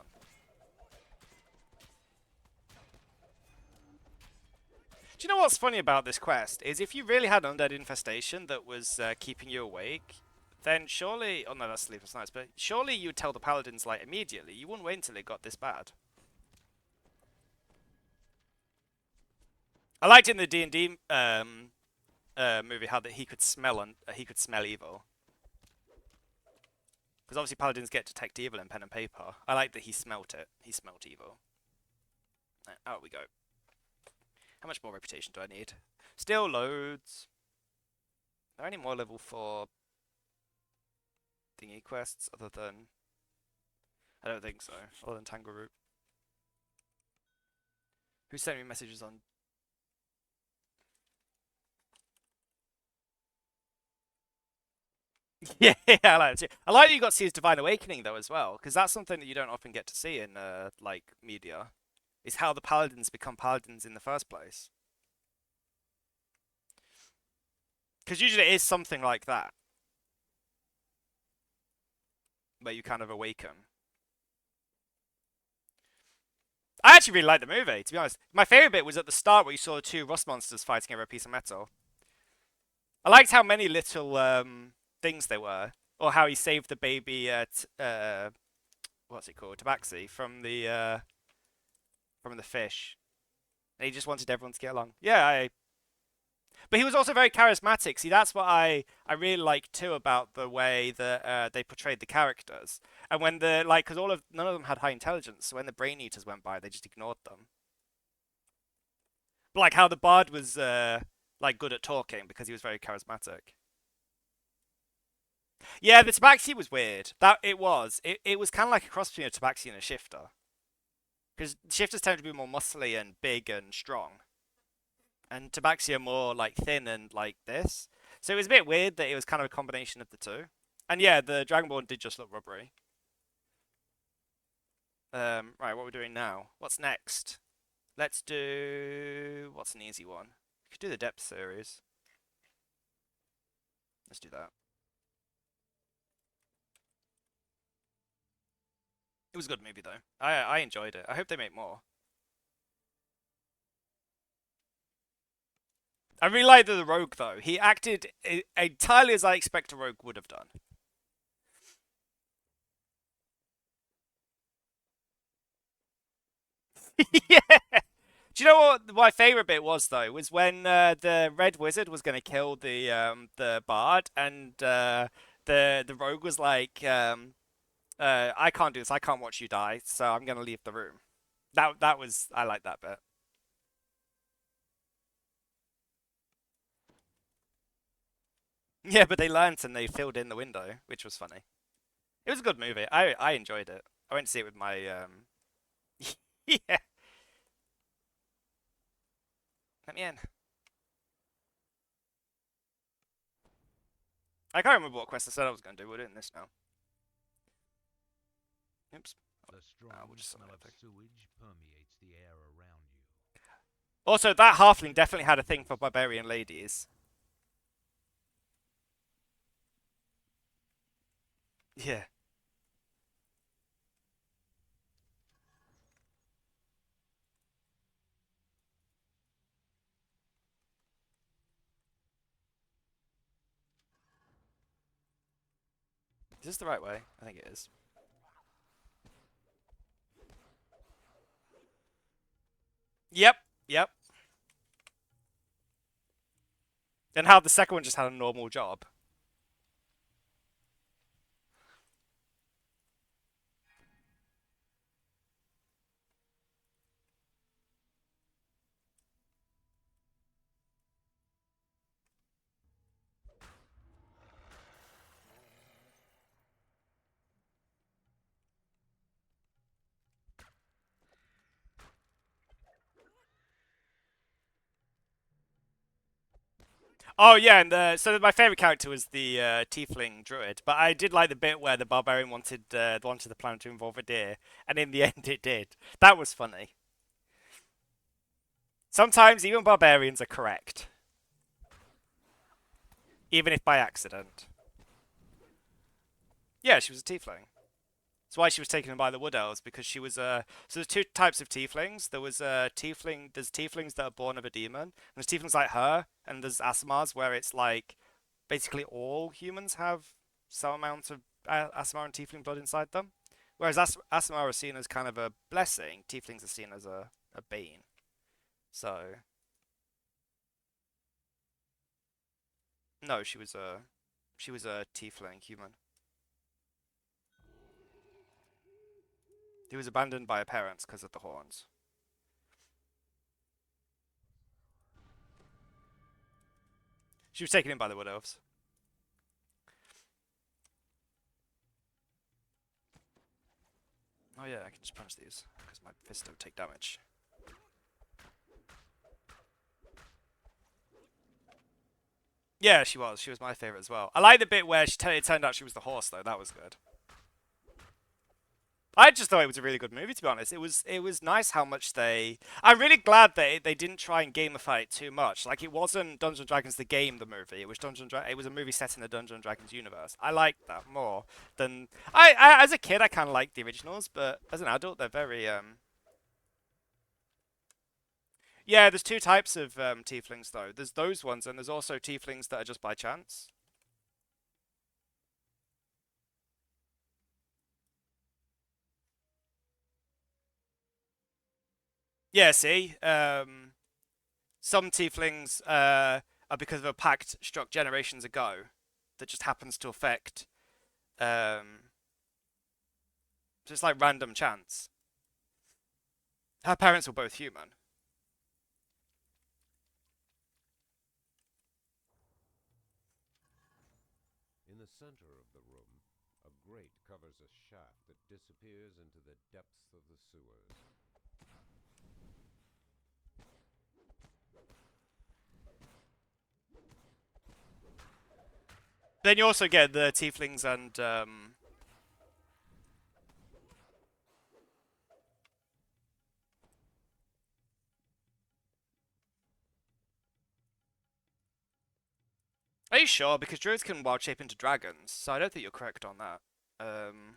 Do you know what's funny about this quest? Is if you really had an undead infestation that was keeping you awake, then surely... Oh no, that's sleepless nights, but surely you would tell the paladins, like, immediately. You wouldn't wait until it got this bad. I liked in the D&D movie how that he could smell evil. Because obviously paladins get detect evil in pen and paper. I like that he smelt it. He smelt evil. Right, out we go. How much more reputation do I need? Still loads. Are there any more level 4 thingy quests other than... I don't think so. Other than Tangle Root. Who sent me messages on... Yeah, I like it too. I like that you got to see his Divine Awakening though as well, because that's something that you don't often get to see in like media. Is how the paladins become paladins in the first place. Because usually it is something like that, where you kind of awaken. I actually really liked the movie, to be honest. My favourite bit was at the start where you saw the 2 rust monsters fighting over a piece of metal. I liked how many little things there were, or how he saved the baby what's it called, tabaxi from the fish, and he just wanted everyone to get along. Yeah, but he was also very charismatic. See, that's what I really like too about the way that they portrayed the characters. And when the because none of them had high intelligence, so when the brain eaters went by, they just ignored them. But like how the bard was like good at talking because he was very charismatic. Yeah, the tabaxi was weird. That it was. It was kind of like a cross between a tabaxi and a shifter. Because shifters tend to be more muscly and big and strong. And tabaxi are more like thin and like this. So it was a bit weird that it was kind of a combination of the two. And yeah, the Dragonborn did just look rubbery. Right, what we're doing now. What's next? Let's do... What's an easy one? We could do the Depth series. Let's do that. It was a good movie, though. I enjoyed it. I hope they make more. I really liked the rogue, though. He acted entirely as I expect a rogue would have done. Yeah. Do you know what my favorite bit was though? Was when the red wizard was gonna kill the bard, and the rogue was like, "I can't do this. I can't watch you die, so I'm gonna leave the room." That was I like that bit. Yeah, but they learnt and they filled in the window, which was funny. It was a good movie. I enjoyed it. I went to see it with my yeah. Let me in. I can't remember what quest I said I was going to do. We're doing this now. Oops. The We'll strong just smell of something. sewage permeates the air around you. Also, that halfling definitely had a thing for barbarian ladies. Yeah. Is this the right way? I think it is. Yep. Yep. And how the second one just had a normal job. Oh yeah, and so my favorite character was the tiefling druid, but I did like the bit where the barbarian wanted the plan to involve a deer, and in the end it did. That was funny. Sometimes even barbarians are correct, even if by accident. Yeah, she was a tiefling. That's why she was taken by the wood elves, because she was so there's two types of tieflings. There's tieflings that are born of a demon, and there's tieflings like her, and there's Asimars where it's like basically all humans have some amount of Asimar and tiefling blood inside them. Whereas Asimar are seen as kind of a blessing, tieflings are seen as a bane. So no, she was a tiefling human. He was abandoned by her parents because of the horns. She was taken in by the wood elves. Oh yeah, I can just punch these because my fists don't take damage. Yeah, she was. She was my favorite as well. I like the bit where it turned out she was the horse, though. That was good. I just thought it was a really good movie, to be honest. It was nice how much they. I'm really glad they didn't try and gamify it too much. Like it wasn't Dungeons and Dragons the game, the movie. It was It was a movie set in the Dungeons and Dragons universe. I liked that more than I as a kid. I kind of liked the originals, but as an adult, they're very Yeah, there's two types of tieflings though. There's those ones, and there's also tieflings that are just by chance. Yeah, see, some tieflings are because of a pact struck generations ago that just happens to affect. Um, just like random chance. Her parents were both human. In the center of the room, a grate covers a shaft that disappears into the depths of the sewers. Then you also get the tieflings and are you sure? Because druids can wild shape into dragons, so I don't think you're correct on that. Um,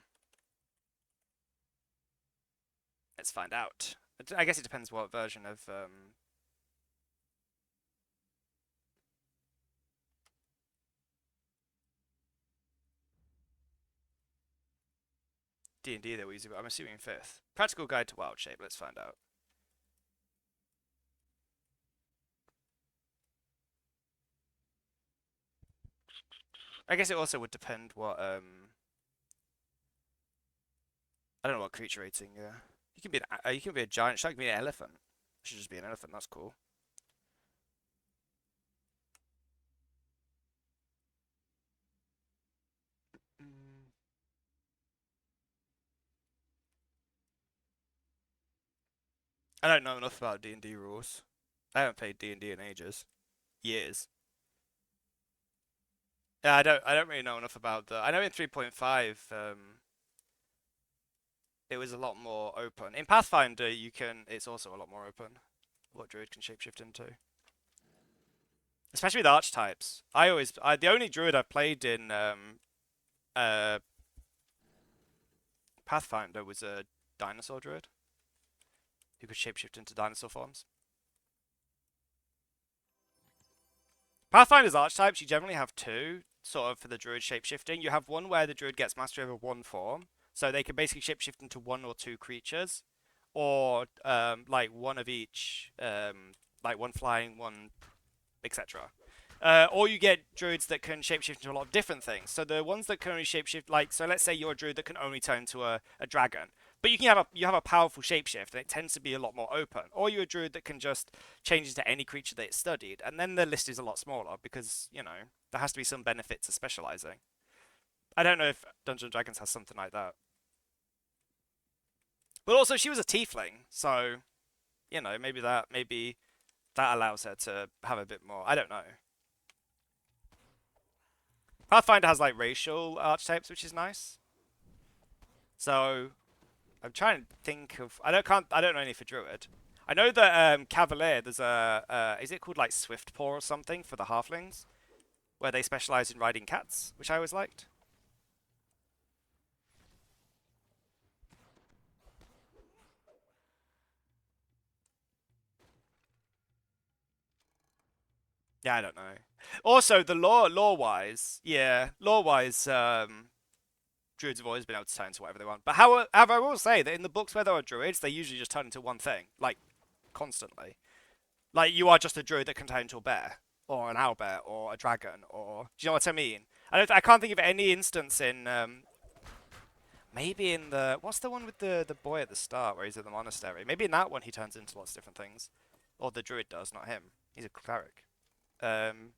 let's find out. I guess it depends what version of D&D they were using, but I'm assuming fifth. Practical Guide to Wild Shape. Let's find out. I guess it also would depend what I don't know what creature rating. Yeah, you can be a giant shark. You can be an elephant. It should just be an elephant. That's cool. Mm. I don't know enough about D&D rules. I haven't played D&D in ages. Years. Yeah, I don't really know enough about the. I know in 3.5, it was a lot more open. In Pathfinder, it's also a lot more open. What druid can shapeshift into, especially with archetypes. The only druid I've played in uh Pathfinder was a dinosaur druid who could shapeshift into dinosaur forms. Pathfinder's archetypes, you generally have two, sort of, for the druid shapeshifting. You have one where the druid gets mastery over one form, so they can basically shapeshift into one or two creatures, or like one of each, like one flying, one etc. Or you get druids that can shapeshift into a lot of different things. So the ones that can only shapeshift, like, so let's say you're a druid that can only turn into a dragon, but you have a powerful shapeshift, and it tends to be a lot more open. Or you're a druid that can just change into any creature that it's studied, and then the list is a lot smaller because there has to be some benefit to specializing. I don't know if Dungeons and Dragons has something like that, but also she was a tiefling, so maybe that allows her to have a bit more. I don't know. Pathfinder has like racial archetypes, which is nice. So I'm trying to think of. I don't know any for druid. I know that Cavalier. There's a. Is it called like Swift Paw or something for the halflings, where they specialize in riding cats, which I always liked. Yeah, I don't know. Also, the lore wise, yeah, lore wise, druids have always been able to turn into whatever they want. But however, I will say that in the books where there are druids, they usually just turn into one thing, like constantly. Like you are just a druid that can turn into a bear, or an owlbear, or a dragon, or do you know what I mean? I can't think of any instance in maybe in the what's the one with the boy at the start where he's at the monastery? Maybe in that one he turns into lots of different things, or the druid does, not him. He's a cleric. Um,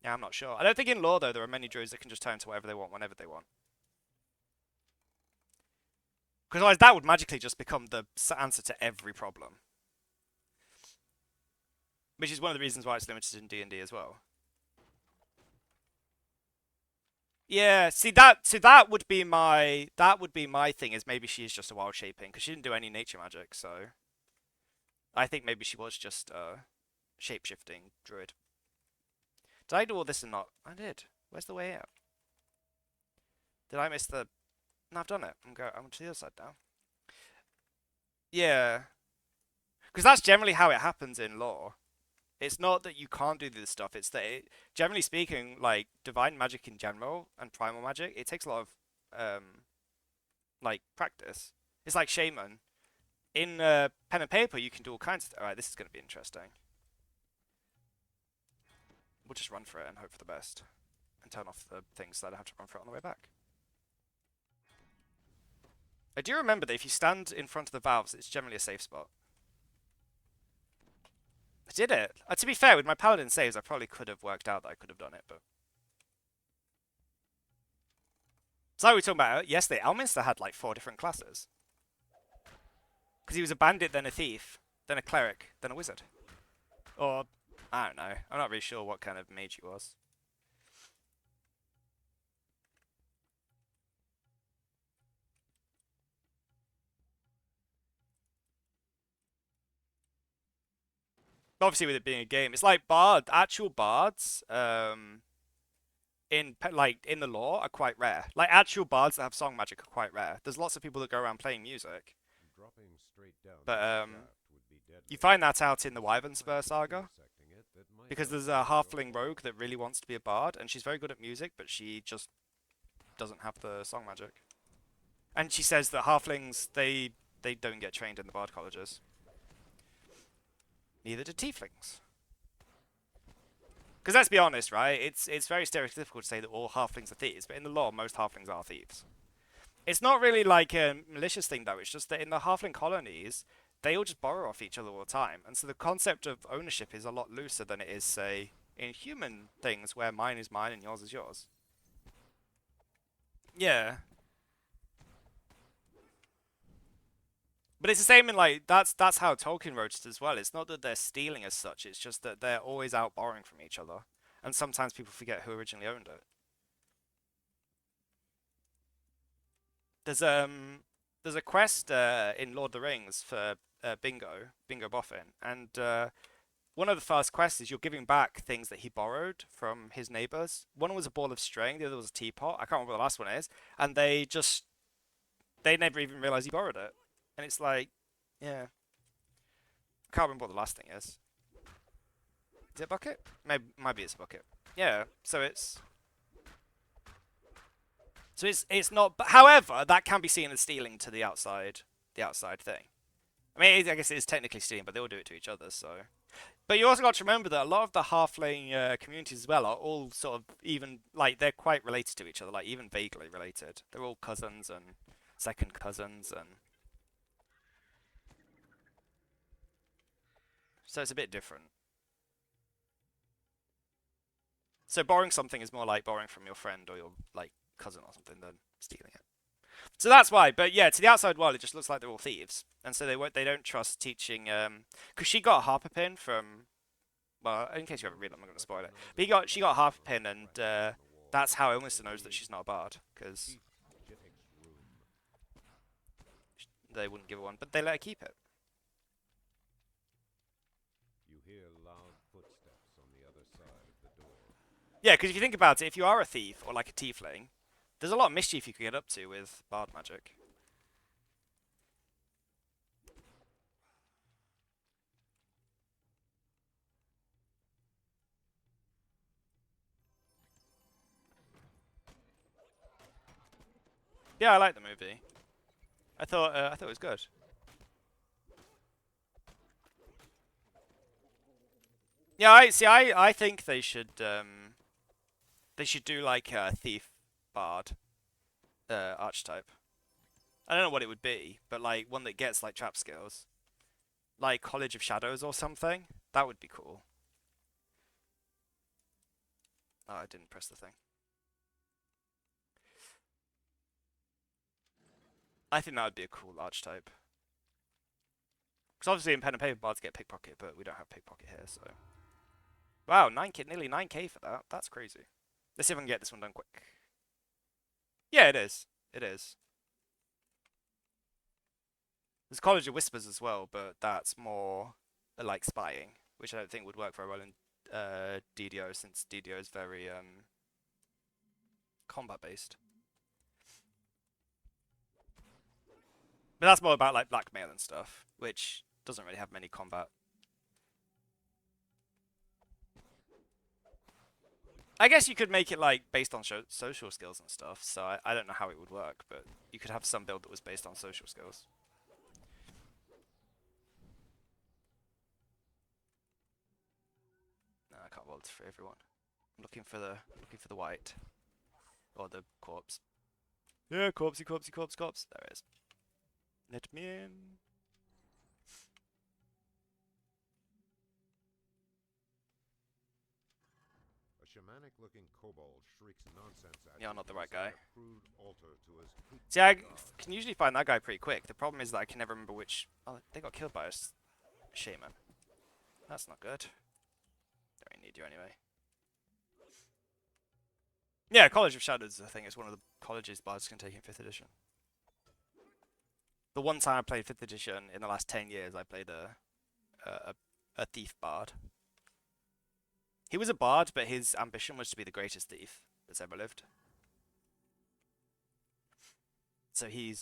yeah, I'm not sure. I don't think in lore though there are many druids that can just turn into whatever they want whenever they want. Because otherwise that would magically just become the answer to every problem. Which is one of the reasons why it's limited in D&D as well. Yeah, see that would be my thing is maybe she is just a wild shaping because she didn't do any nature magic, so I think maybe she was just a shape-shifting druid. Did I do all this or not? I did. Where's the way out? Did I miss the? No, I've done it. I'm to the other side now. Yeah, because that's generally how it happens in lore. It's not that you can't do this stuff. It's that generally speaking, like divine magic in general and primal magic, it takes a lot of like practice. It's like shaman. In pen and paper, you can do all kinds of. Alright, this is going to be interesting. We'll just run for it and hope for the best, and turn off the things so that I have to run for it on the way back. I do remember that if you stand in front of the valves, it's generally a safe spot. I did it. To be fair, with my paladin saves, I probably could have worked out that I could have done it, but. So we were talking about yesterday, Elminster had like 4 different classes. Because he was a bandit, then a thief, then a cleric, then a wizard. Or, I don't know. I'm not really sure what kind of mage he was. Obviously, with it being a game, it's like actual bards, in the lore are quite rare. Like actual bards that have song magic are quite rare. There's lots of people that go around playing music, Dropping straight down but the shaft would be deadly. you find that out in the Wyvern Spur Something saga intersecting it that might because help there's you a with your halfling goal. rogue that really wants to be a bard, and she's very good at music, but she just doesn't have the song magic. And she says that halflings they don't get trained in the bard colleges. Neither do tieflings. Because let's be honest, right? It's very stereotypical to say that all halflings are thieves, but in the lore, most halflings are thieves. It's not really like a malicious thing though. It's just that in the halfling colonies, they all just borrow off each other all the time, and so the concept of ownership is a lot looser than it is, say, in human things where mine is mine and yours is yours. Yeah. But it's the same in like that's how Tolkien wrote it as well. It's not that they're stealing as such, it's just that they're always out borrowing from each other. And sometimes people forget who originally owned it. There's there's a quest in Lord of the Rings for Bingo Boffin, and one of the first quests is you're giving back things that he borrowed from his neighbors. One was a ball of string, the other was a teapot. I can't remember what the last one is, and they never even realized he borrowed it. And it's like, yeah, I can't remember what the last thing is. Is it a bucket? Maybe it's a bucket. Yeah, so it's not. But however, that can be seen as stealing to the outside thing. I mean, I guess it is technically stealing, but they all do it to each other. So, but you also got to remember that a lot of the halfling communities as well are all sort of even like they're quite related to each other, like even vaguely related. They're all cousins and second cousins, and so it's a bit different. So borrowing something is more like borrowing from your friend or your like cousin or something than stealing it. So that's why. But yeah, to the outside world, it just looks like they're all thieves, and so they don't trust teaching. Because she got a harper pin from. Well, in case you haven't read it, I'm not going to spoil it. But she got a harper pin, and that's how Ilmester knows that she's not a bard, because they wouldn't give her one, but they let her keep it. You hear loud footsteps on the other side of the door. Yeah, because if you think about it, if you are a thief or like a tiefling, there's a lot of mischief you could get up to with bard magic. Yeah, I like the movie. I thought it was good. Yeah, I think they should do like a thief bard archetype. I don't know what it would be, but like one that gets like trap skills, like College of Shadows or something. That would be cool. Oh, I didn't press the thing. I think that would be a cool archetype. Because obviously in pen and paper bards get pickpocket, but we don't have pickpocket here, so. Wow, 9k, nearly 9k for that. That's crazy. Let's see if I can get this one done quick. Yeah, it is. It is. There's College of Whispers as well, but that's more like spying, which I don't think would work very well in DDO, since DDO is very combat based. But that's more about like blackmail and stuff, which doesn't really have many combat. I guess you could make it like based on social skills and stuff, so I don't know how it would work, but you could have some build that was based on social skills. No, I can't roll for everyone. I'm looking for the white. Or the corpse. Yeah, corpsey, corpsey, corpse, corpse. There it is. Let me in. A shamanic-looking kobold shrieks nonsense at Yeah, you not the from right guy. inside a crude altar to his See, I can usually find that guy pretty quick. The problem is that I can never remember which. Oh, they got killed by a shaman. That's not good. Don't really need you anyway. Yeah, College of Shadows, I think, is one of the colleges bards can take in 5th edition. The one time I played 5th edition in the last 10 years, I played a thief bard. He was a bard, but his ambition was to be the greatest thief that's ever lived. So he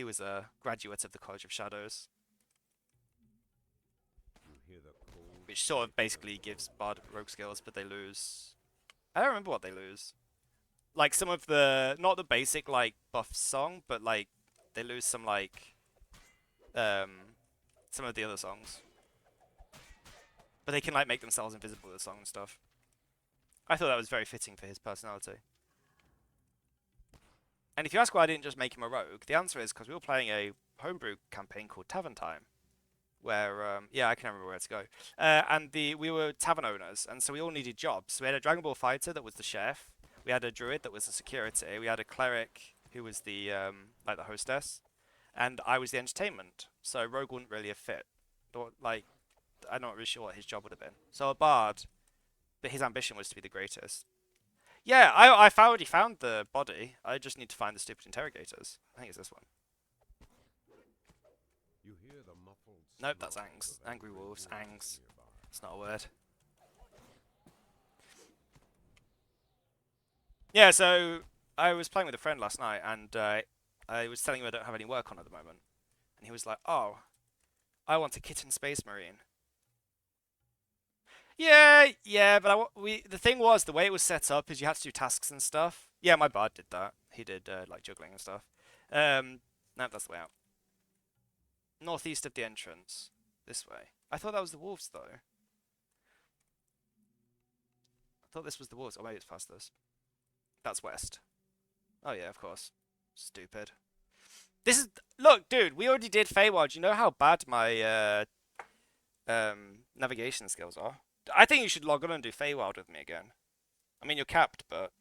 was a graduate of the College of Shadows, which sort of basically gives bard rogue skills, but they lose. I don't remember what they lose. Like some of the not the basic like buff song, but like they lose some like some of the other songs. But they can like make themselves invisible with the song and stuff. I thought that was very fitting for his personality. And if you ask why I didn't just make him a rogue, the answer is because we were playing a homebrew campaign called Tavern Time, where yeah, I can remember where to go. And we were tavern owners, and so we all needed jobs. So we had a Dragon Ball fighter that was the chef. We had a druid that was a security. We had a cleric who was the like the hostess, and I was the entertainment. So rogue wouldn't really have fit. Like I'm not really sure what his job would have been. So a bard, but his ambition was to be the greatest. Yeah, I already found the body. I just need to find the stupid interrogators. I think it's this one. You hear the muffled Nope, that's snarls Angs. of Angry wolves. Angs. nearby. It's not a word. Yeah, so I was playing with a friend last night, and I was telling him I don't have any work on at the moment, and he was like, "Oh, I want a kitten space marine." Yeah, yeah, but the thing was the way it was set up is you had to do tasks and stuff. Yeah, my bard did that. He did like juggling and stuff. No, that's the way out. Northeast of the entrance, this way. I thought that was the wolves though. I thought this was the wolves. Oh, maybe it's past this. That's west. Oh yeah, of course. Stupid. This is look, dude. We already did Feywild. You know how bad my navigation skills are. I think you should log on and do Feywild with me again. I mean, you're capped, but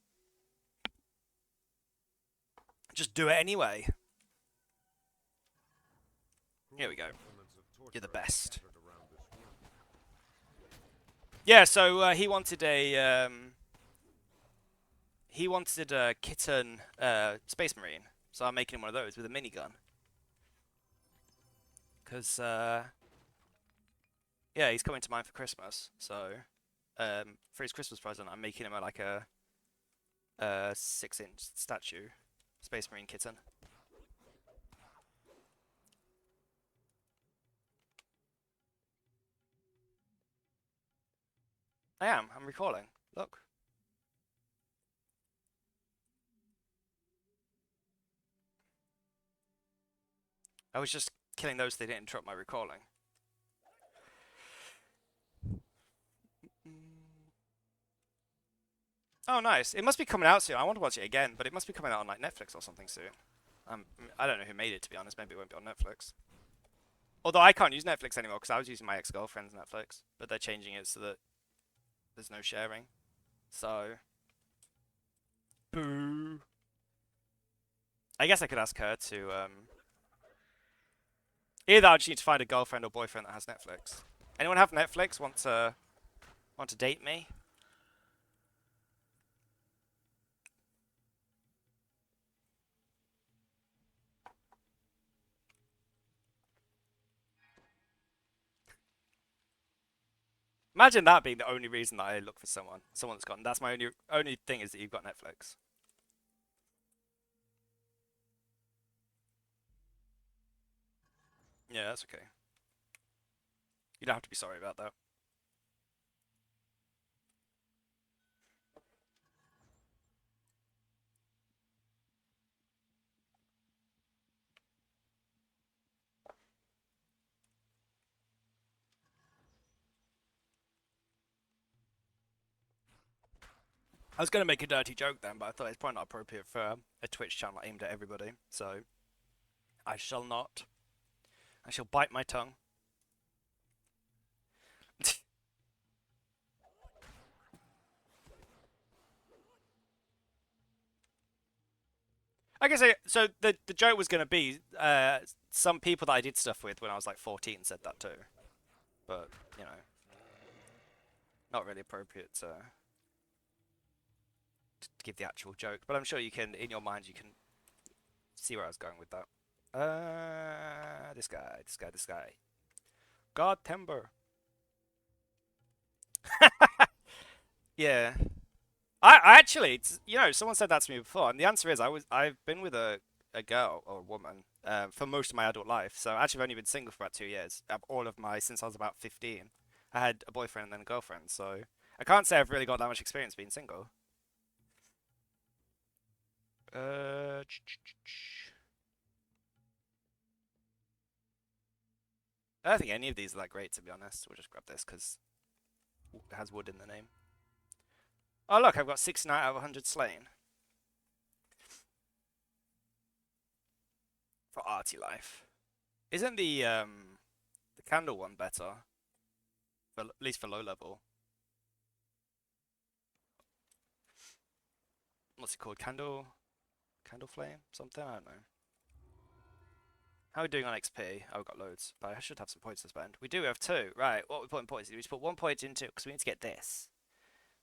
just do it anyway. Here we go. You're the best. Yeah. So he wanted a kitten space marine. So I'm making him one of those with a minigun. Cause yeah, he's coming to mine for Christmas. So for his Christmas present, I'm making him like a 6-inch statue space marine kitten. I'm recalling. Look. I was just killing those so they didn't interrupt my recalling. Oh, nice. It must be coming out soon. I want to watch it again, but it must be coming out on like Netflix or something soon. I don't know who made it, to be honest. Maybe it won't be on Netflix. Although I can't use Netflix anymore because I was using my ex-girlfriend's Netflix, but they're changing it so that there's no sharing. So, boo. I guess I could ask her to either I just need to find a girlfriend or boyfriend that has Netflix. Anyone have Netflix? Want to date me? Imagine that being the only reason that I look for someone. Someone that's got. That's my only thing is that you've got Netflix. Yeah, that's okay. You don't have to be sorry about that. I was going to make a dirty joke then, but I thought it's probably not appropriate for a Twitch channel aimed at everybody. So, I shall not. I shall bite my tongue. I guess so. The joke was going to be some people that I did stuff with when I was like 14 said that too, but you know, not really appropriate to give the actual joke. But I'm sure you can, in your mind, you can see where I was going with that. This guy. God Timber. Yeah. I actually, you know, someone said that to me before, and the answer is I've been with a girl or a woman for most of my adult life. So actually, I've only been single for about 2 years. All of my since I was about 15, I had a boyfriend and then a girlfriend. So I can't say I've really got that much experience being single. I don't think any of these are that great, to be honest. We'll just grab this because it has wood in the name. Oh look, I've got 69 out of 100 slain. For arty life. Isn't the candle one better? For, at least for low level. What's it called? Candle flame? Something? I don't know. How are we doing on XP? Oh, we've got loads, but I should have some points to spend. We do have 2. Right, what are we putting points? We just put 1 point into, because we need to get this.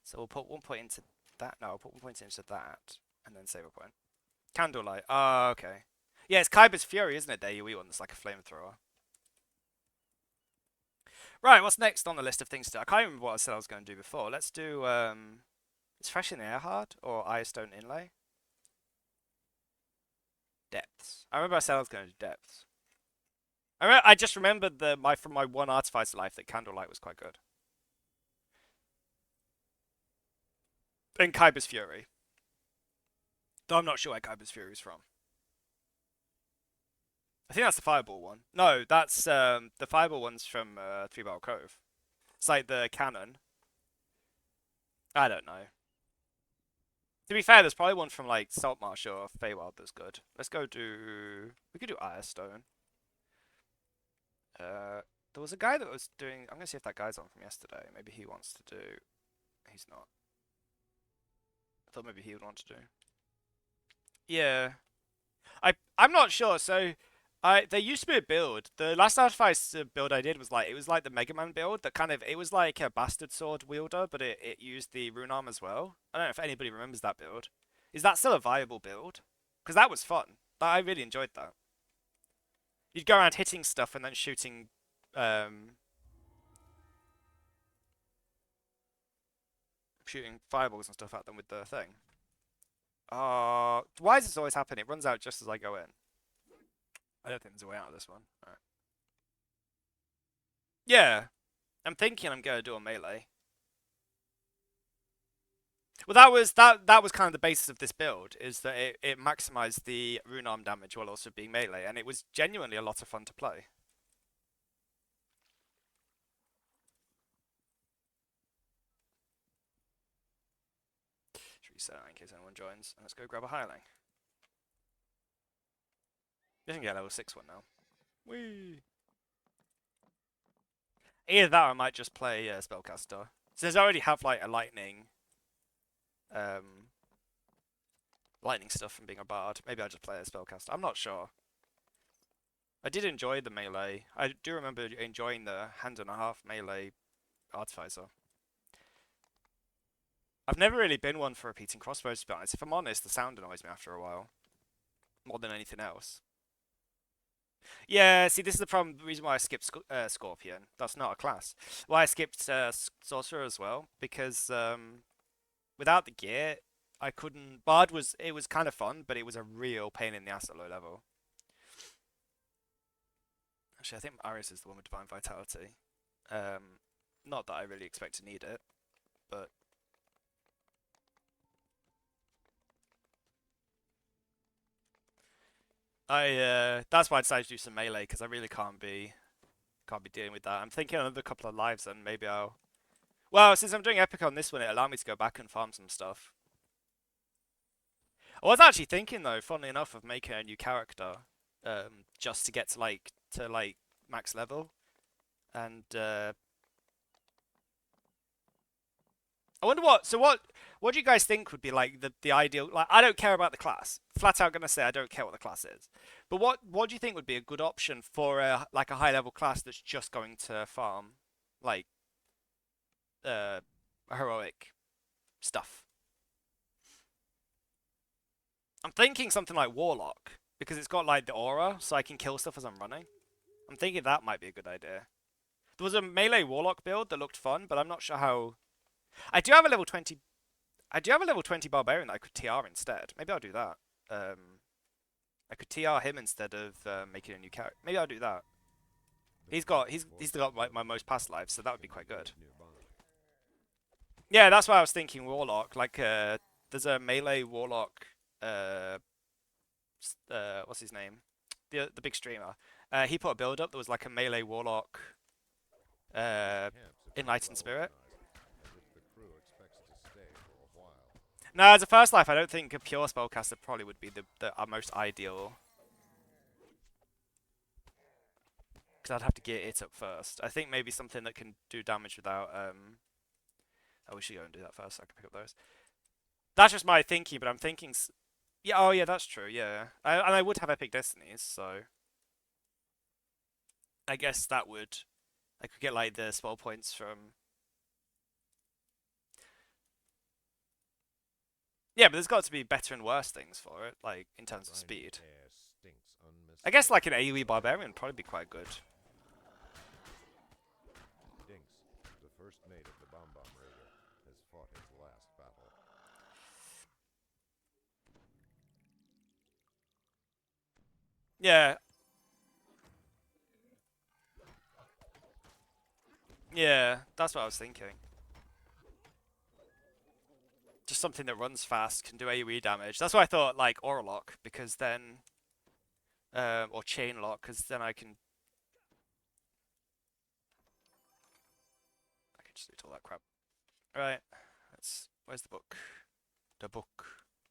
So we'll put 1 point into that. No, we'll put 1 point into that, and then save a point. Candlelight. Oh, okay. Yeah, it's Kyber's Fury, isn't it? The AoE one that's like a flamethrower. Right, what's next on the list of things to do? I can't remember what I said I was going to do before. Let's do, is Fresh in the Air hard, or Irestone Inlay? Depths. I remember I said I was going to do Depths. I just remembered from my one Artificer life that Candlelight was quite good. And Kyber's Fury. Though I'm not sure where Kyber's Fury is from. I think that's the Fireball one. No, that's the Fireball one's from Three Barrel Cove. It's like the cannon. I don't know. To be fair, there's probably one from like Saltmarsh or Feywild that's good. Let's go do. We could do Irestone. There was a guy that was doing. I'm gonna see if that guy's on from yesterday. Maybe he wants to do. He's not. I thought maybe he would want to do. Yeah. I'm not sure. So, there used to be a build. The last Artificer build I did was like the Mega Man build that it was like a bastard sword wielder, but it used the rune arm as well. I don't know if anybody remembers that build. Is that still a viable build? Because that was fun. I really enjoyed that. You'd go around hitting stuff and then shooting, shooting fireballs and stuff at them with the thing. Why does this always happen? It runs out just as I go in. I don't think there's a way out of this one. Alright. Yeah. I'm thinking I'm going to do a melee. Well, that was kind of the basis of this build, is that it maximized the rune arm damage while also being melee, and it was genuinely a lot of fun to play. Should reset that in case anyone joins, and let's go grab a hireling. You can get level 6 one now. Whee! Either that or I might just play Spellcaster. Since I already have like a lightning stuff from being a bard, maybe I'll just play a Spellcaster. I'm not sure. I did enjoy the melee. I do remember enjoying the hand and a half melee Artificer. I've never really been one for repeating crossbows, to be honest. If I'm honest, the sound annoys me after a while. More than anything else. Yeah, see, this is the problem. The reason why I skipped Scorpion. That's not a class. Why I skipped Sorcerer as well, because without the gear, I couldn't. Bard was kind of fun, but it was a real pain in the ass at low level. Actually, I think Ares is the one with Divine Vitality. Not that I really expect to need it, but. That's why I decided to do some melee, because I really can't be dealing with that. I'm thinking another couple of lives, and maybe I'll. Well, since I'm doing epic on this one, it'll allow me to go back and farm some stuff. I was actually thinking though, funnily enough, of making a new character, just to get to max level, and I wonder what. So what do you guys think would be like the ideal? Like, I don't care about the class. Flat out gonna say I don't care what the class is. But what do you think would be a good option for a high level class that's just going to farm like heroic stuff? I'm thinking something like Warlock, because it's got like the aura, so I can kill stuff as I'm running. I'm thinking that might be a good idea. There was a melee Warlock build that looked fun, but I'm not sure how. I do have a level 20 barbarian that I could TR instead. Maybe I'll do that. I could TR him instead of making a new character. Maybe I'll do that. He's got like my most past lives, so that would be quite good. Yeah, that's why I was thinking Warlock. Like, there's a melee Warlock. What's his name? The big streamer. He put a build up that was like a melee Warlock. Enlightened Spirit. No, as a first life, I don't think a pure spellcaster probably would be our most ideal. Because I'd have to get it up first. I think maybe something that can do damage without. Oh, we should go and do that first so I can pick up those. That's just my thinking, but I'm thinking. Yeah, oh yeah, that's true. Yeah, and I would have epic destinies, so I guess that would. I could get like the spell points from. Yeah, but there's got to be better and worse things for it, like in terms of Briny speed. air stinks I guess like an unmistakably AoE of barbarian would ammonia. probably be quite good. Dinks, the first mate of the Bomb Raider, has fought his last battle. Yeah, yeah, that's what I was thinking. Just something that runs fast, can do AoE damage. That's why I thought like Aura Lock, because then, or Chain Lock, because then I can just do all that crap. Right, where's the book? The book.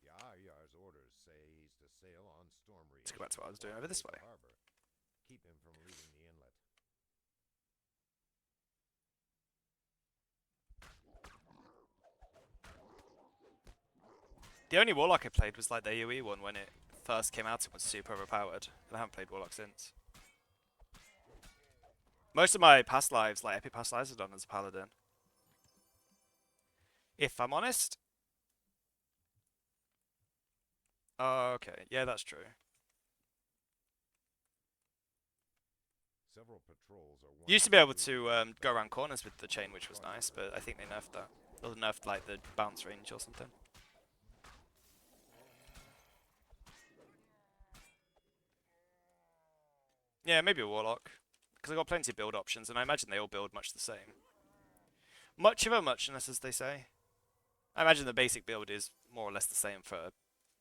Yar-Yar's orders say he's to sail on storm reach. Let's go back to what I was doing over this way. Harbor. Keep him from leaving the inlet. The only Warlock I played was like the AoE one when it first came out and was super overpowered, and I haven't played Warlock since. Most of my past lives, like epic past lives, are done as a paladin. If I'm honest. Oh, okay. Yeah, that's true. Several patrols are Used to be able to go around corners with the chain, which was nice, but I think they nerfed that. Or nerfed like the bounce range or something. Yeah, maybe a Warlock. Because I've got plenty of build options, and I imagine they all build much the same. Much of a muchness, as they say. I imagine the basic build is more or less the same for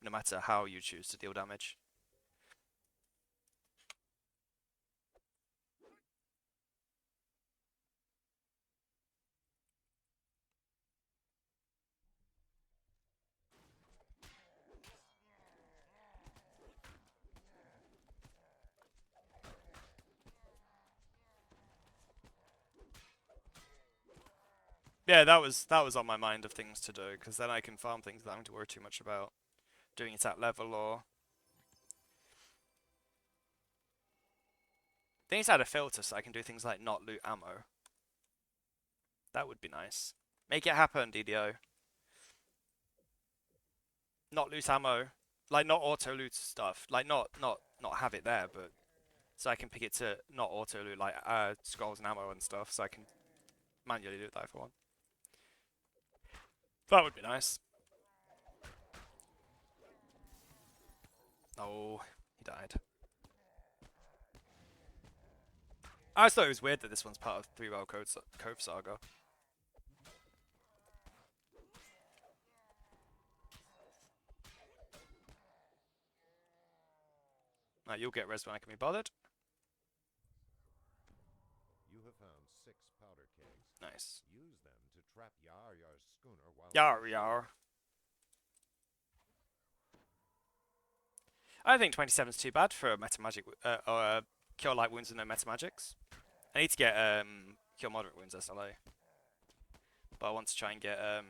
no matter how you choose to deal damage. Yeah, that was on my mind of things to do, because then I can farm things that I don't have to worry too much about doing it at level or. They need to add a filter so I can do things like not loot ammo. That would be nice. Make it happen, DDO. Not loot ammo. Like not auto loot stuff. Like not have it there, but so I can pick it to not auto loot like scrolls and ammo and stuff, so I can manually loot that if I want. That would be nice. Oh, he died. I always thought it was weird that this one's part of Three Well Cove Saga. Right, you'll get res when I can be bothered. You have found 6 powder kegs. Nice. Use them to trap Yar-Yar's schooner while Yar yar. I don't think 27's too bad for a meta magic or cure light wounds and no meta magics. I need to get cure moderate wounds SLA, but I want to try and get I'm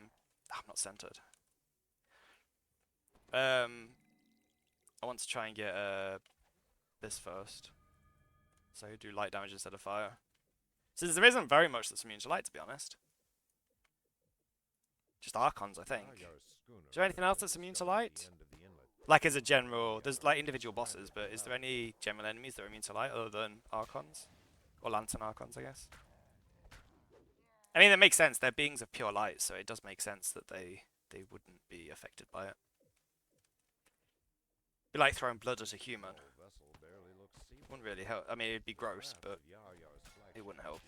not centered. I want to try and get this first, so I do light damage instead of fire. Since there isn't very much that's immune to light, to be honest. Just Archons, I think. Is there anything else that's immune to light? Like as a general, there's like individual bosses, but is there any general enemies that are immune to light other than Archons? Or Lantern Archons, I guess. I mean, that makes sense. They're beings of pure light, so it does make sense that they wouldn't be affected by it. Be like throwing blood at a human. Wouldn't really help. I mean, it'd be gross, but it wouldn't help.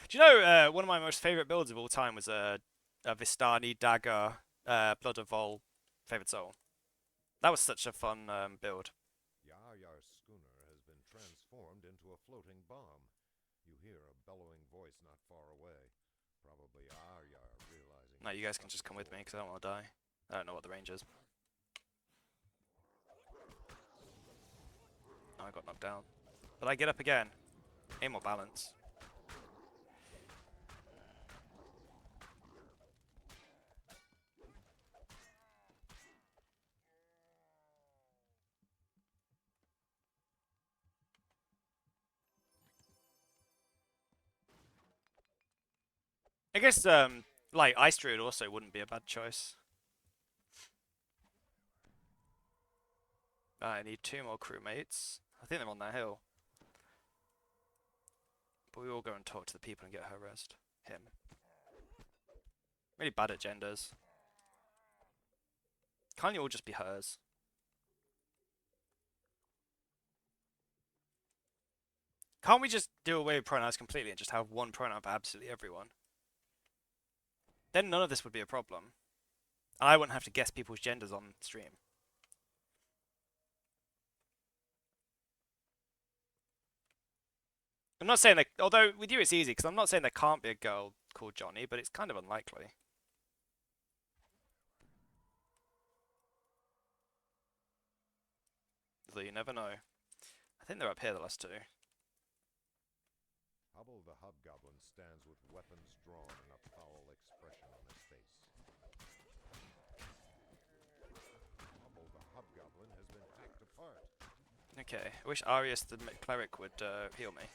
Do you know, one of my most favourite builds of all time was a Vistani Dagger Blood of Vol Favoured Soul. That was such a fun build. Yar-Yar's schooner has been transformed into a floating bomb. You hear a bellowing voice not far away. Probably Yar-Yar realizing... No, you guys can just come with me, because I don't want to die. I don't know what the range is. Oh, I got knocked down. But I get up again. Aim or balance. I guess like Ice Druid also wouldn't be a bad choice. I need 2 more crewmates. I think they're on that hill. But we all go and talk to the people and get her rest. Him. Really bad at genders. Can't you all just be hers? Can't we just do away with pronouns completely and just have one pronoun for absolutely everyone? Then none of this would be a problem. And I wouldn't have to guess people's genders on stream. I'm not saying that, although with you it's easy, because I'm not saying there can't be a girl called Johnny, but it's kind of unlikely. Though you never know. I think they're up here, the last 2. Hubble the Hobgoblin stands with weapons drawn and a foul expression on his face. Hubble the Hobgoblin has been picked apart. Okay, I wish Arius the cleric would heal me.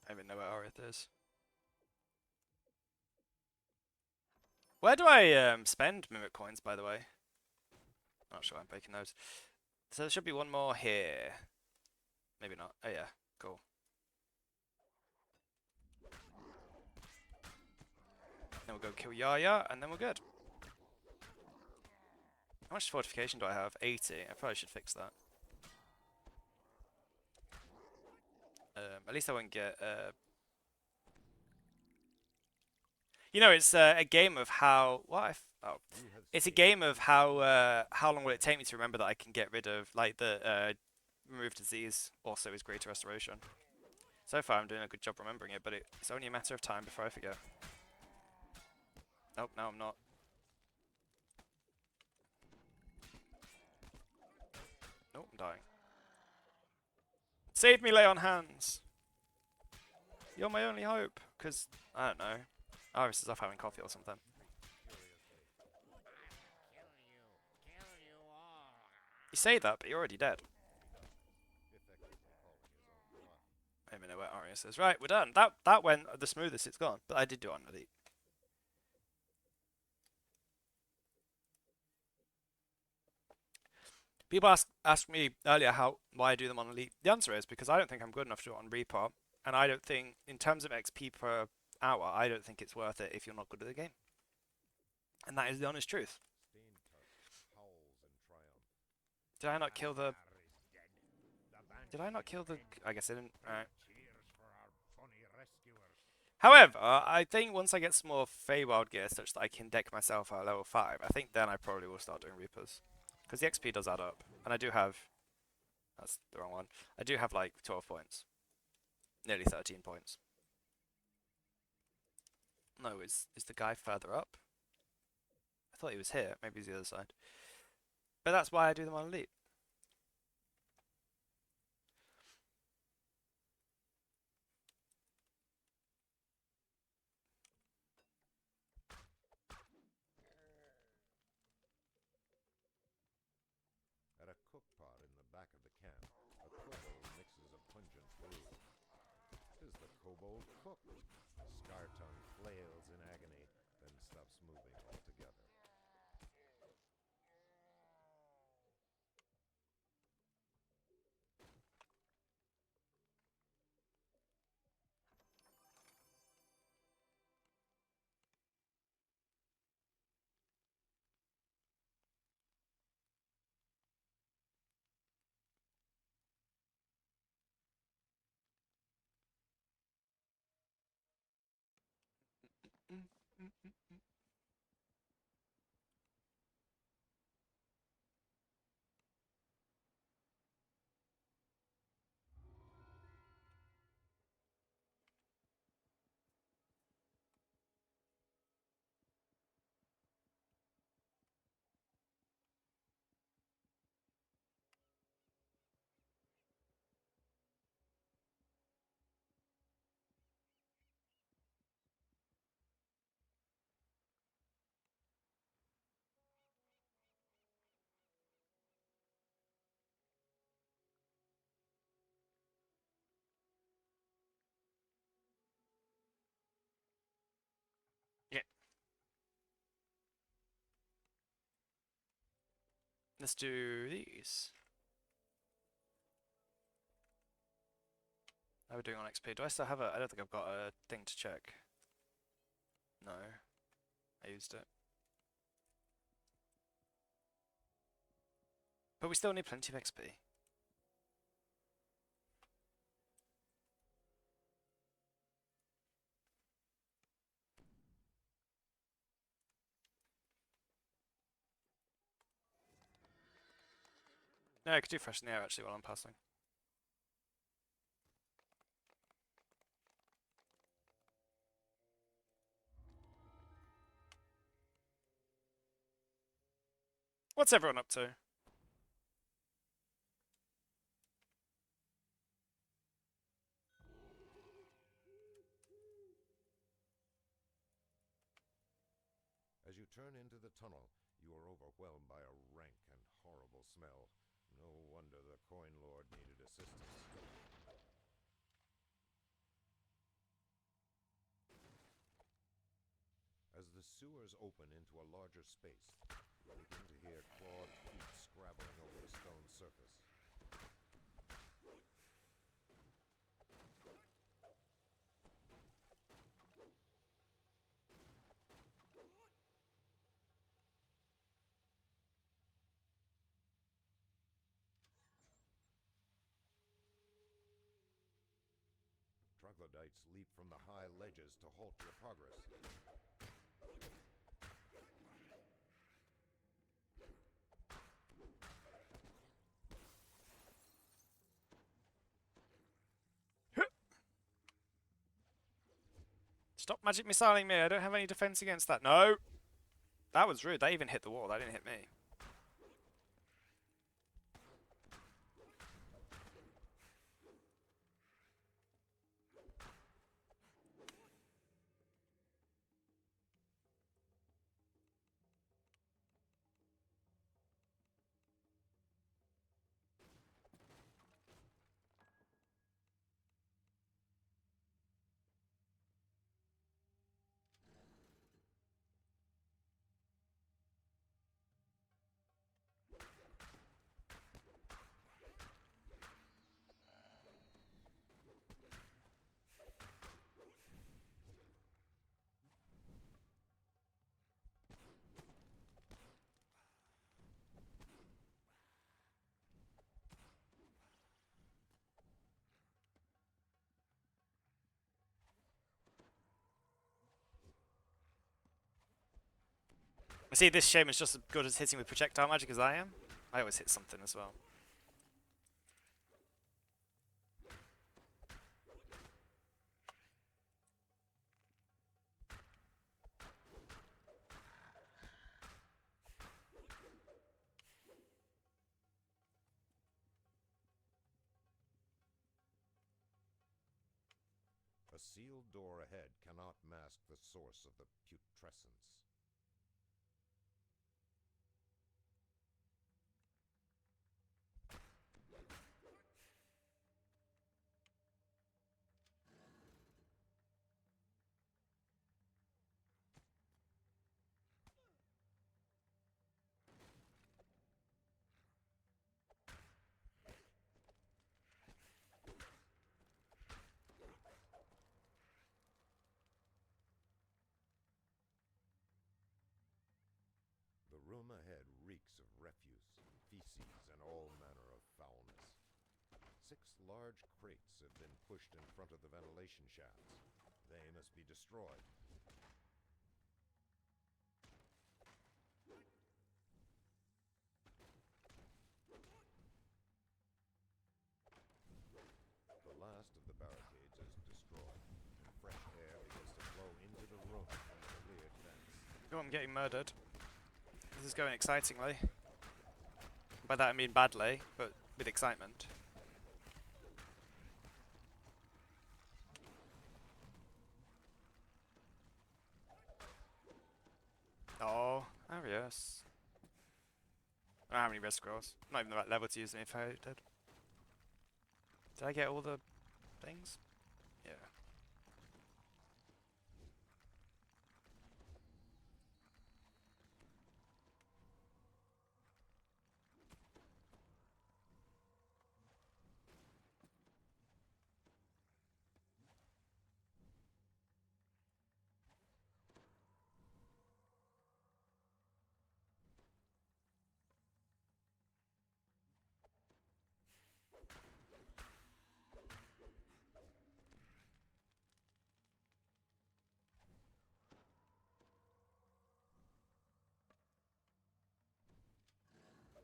I don't even know where Arius is. Where do I spend Mimic coins, by the way? Not sure I'm breaking those. So there should be one more here. Maybe not. Oh yeah, cool. Then we'll go kill Yaya, and then we're good. How much fortification do I have? 80. I probably should fix that. At least I won't get... You know, it's a game of how... What? Oh. It's a game of how long will it take me to remember that I can get rid of, like, the remove disease also is greater restoration. So far I'm doing a good job remembering it, but it's only a matter of time before I forget. Nope, no I'm not. Nope, I'm dying. Save me, lay on hands! You're my only hope, because, I don't know, Iris is off having coffee or something. You say that, but you're already dead. I don't even know where Arius is. Right, we're done. That went the smoothest it's gone, but I did do it on elite. People asked me earlier why I do them on elite. The answer is because I don't think I'm good enough to do it on Reaper, and I don't think, in terms of XP per hour, I don't think it's worth it if you're not good at the game. And that is the honest truth. Did I not kill the... Did I not kill the... I guess I didn't. Alright. However, I think once I get some more Feywild gear such that I can deck myself at level 5, I think then I probably will start doing Reapers. Because the XP does add up. And I do have... That's the wrong one. I do have like 12 points. Nearly 13 points. No, is the guy further up? I thought he was here. Maybe he's the other side. But that's why I do them on elite. At a cook pot in the back of the camp, a kobold mixes a pungent brew. 'Tis the kobold cook. Scar-tongue flails in agony, then stops moving altogether. Let's do these. How are we doing on XP? Do I still have a... I don't think I've got a thing to check. No. I used it. But we still need plenty of XP. No, I could do fresh in the air actually while I'm passing. What's everyone up to? As you turn into the tunnel, you are overwhelmed by a rank and horrible smell. No wonder the Coin Lord needed assistance. As the sewers open into a larger space, you begin to hear clawed feet scrabbling over the stone surface. Troglodytes leap from the high ledges to halt your progress. Stop magic missiling me. I don't have any defense against that. No! That was rude. They even hit the wall. That didn't hit me. I see this shame is just as good as hitting with projectile magic as I am. I always hit something as well. A sealed door ahead cannot mask the source of the putrescence. The room ahead reeks of refuse, feces, and all manner of foulness. 6 large crates have been pushed in front of the ventilation shafts. They must be destroyed. The last of the barricades is destroyed. Fresh air begins to flow into the room from the cleared vents. Oh, I'm getting murdered. This is going excitingly. By that I mean badly, but with excitement. Oh, Arius. I don't know how many red scrolls. Not even the right level to use them if I did. Did I get all the things? Yeah.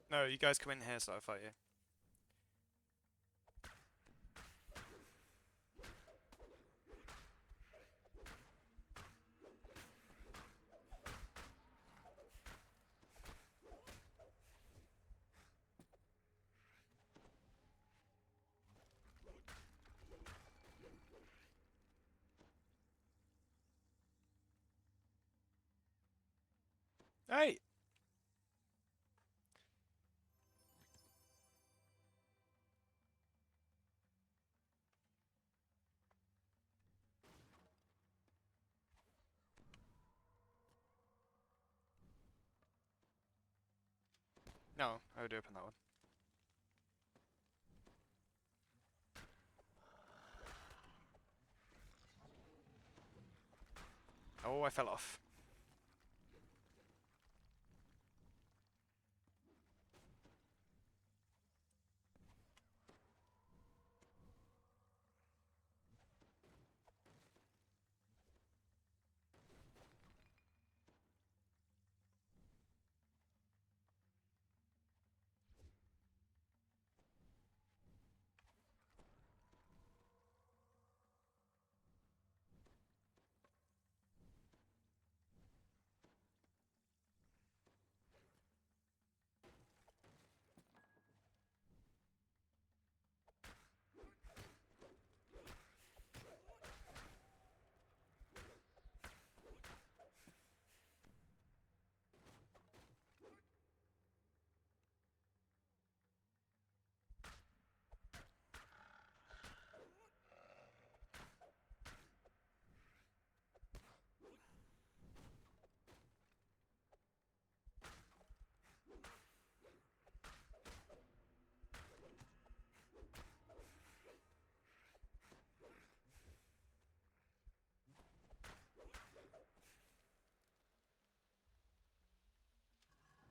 No, you guys come in here so I'll fight you. Hey! No, I would open that one. Oh, I fell off.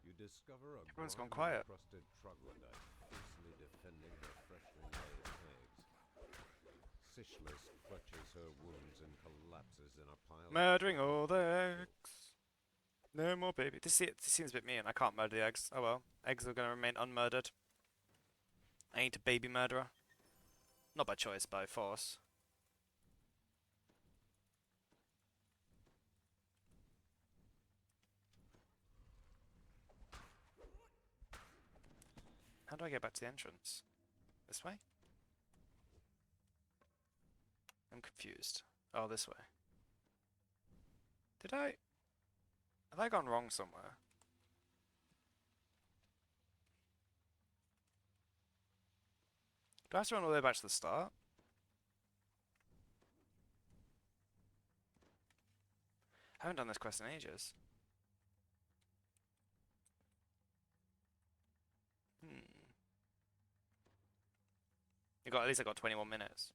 You discover a Everyone's gone grime quiet. encrusted troglodyte fiercely defending her freshly laid eggs. Sishless clutches her wounds and collapses in a pile Murdering of all blood. the eggs. No more baby. This seems a bit mean. I can't murder the eggs. Oh well. Eggs are going to remain unmurdered. I ain't a baby murderer. Not by choice, by force. How do I get back to the entrance? This way? I'm confused. Oh, this way. Did I... Have I gone wrong somewhere? Do I have to run all the way back to the start? I haven't done this quest in ages. Hmm. At least I got 21 minutes.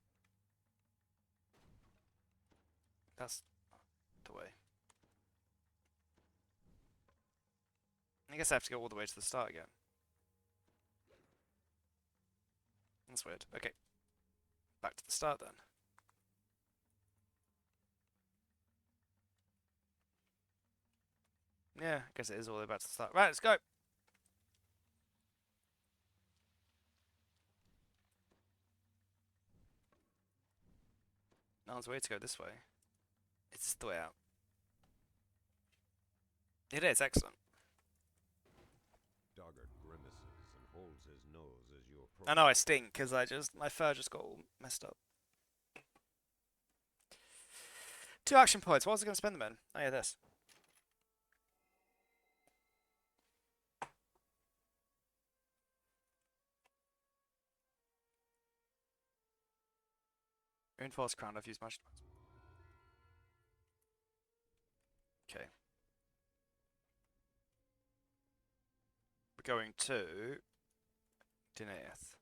That's the way. I guess I have to go all the way to the start again. That's weird. Okay. Back to the start then. Yeah, I guess it is all the way back to the start. Right, let's go! No one's way to go this way. It's the way out. It is, excellent. Dogger grimaces and holds his nose as you approach. I know I stink, because my fur just got all messed up. 2 action points, what was I going to spend them in? Oh yeah, this. Reinforced crown, I've used magic points. Okay. We're going to... Denieth.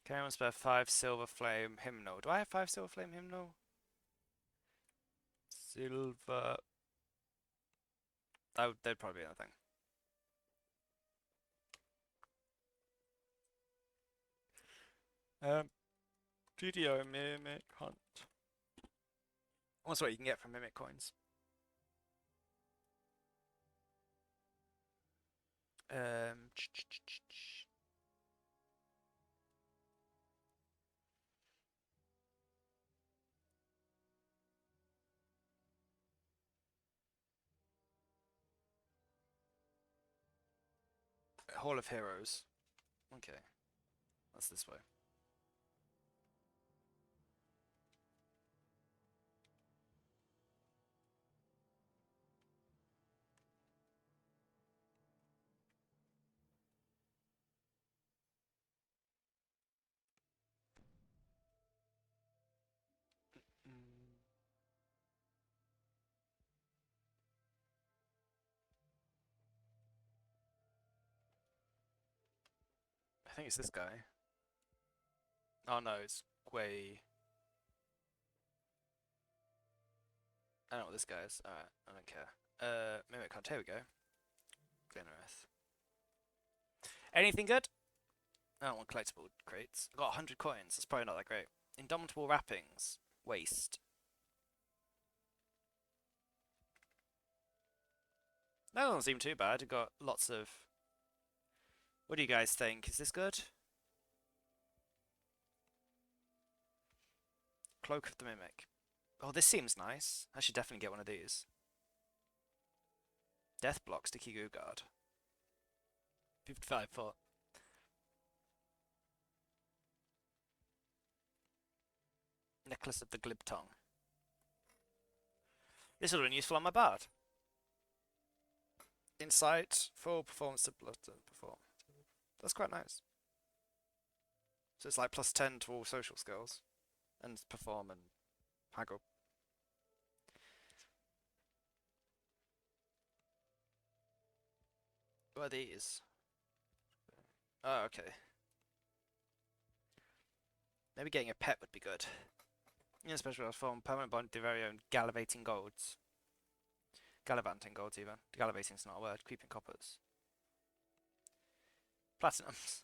Okay, I'm going to spare 5 silver flame hymnal. Do I have 5 silver flame hymnal? Silver... That'd probably be anything. DDO Mimic Hunt. What's what you can get from Mimic coins? Um, Hall of Heroes. Okay, that's this way. Mm, I think it's this guy. Oh no, it's Quay. I don't know what this guy is. Alright, I don't care. Mimic Hunt, here we go. Clean Earth. Anything good? I don't want collectible crates. I got 100 coins. That's probably not that great. Indomitable wrappings. Waste. That doesn't seem too bad. I got lots of. What do you guys think? Is this good? Cloak of the Mimic. Oh, this seems nice. I should definitely get one of these. Death Block, Sticky Goo Guard. 55 foot. Necklace of the Glib Tongue. This would have been useful on my bard. Insight, full performance to perform. That's quite nice. So it's like plus 10 to all social skills. And perform and haggle. What are these? Oh, okay. Maybe getting a pet would be good. In specialized form, permanent bond to very own gallivanting golds. Gallivanting golds even. Gallivanting's not a word. Creeping coppers. Platinums.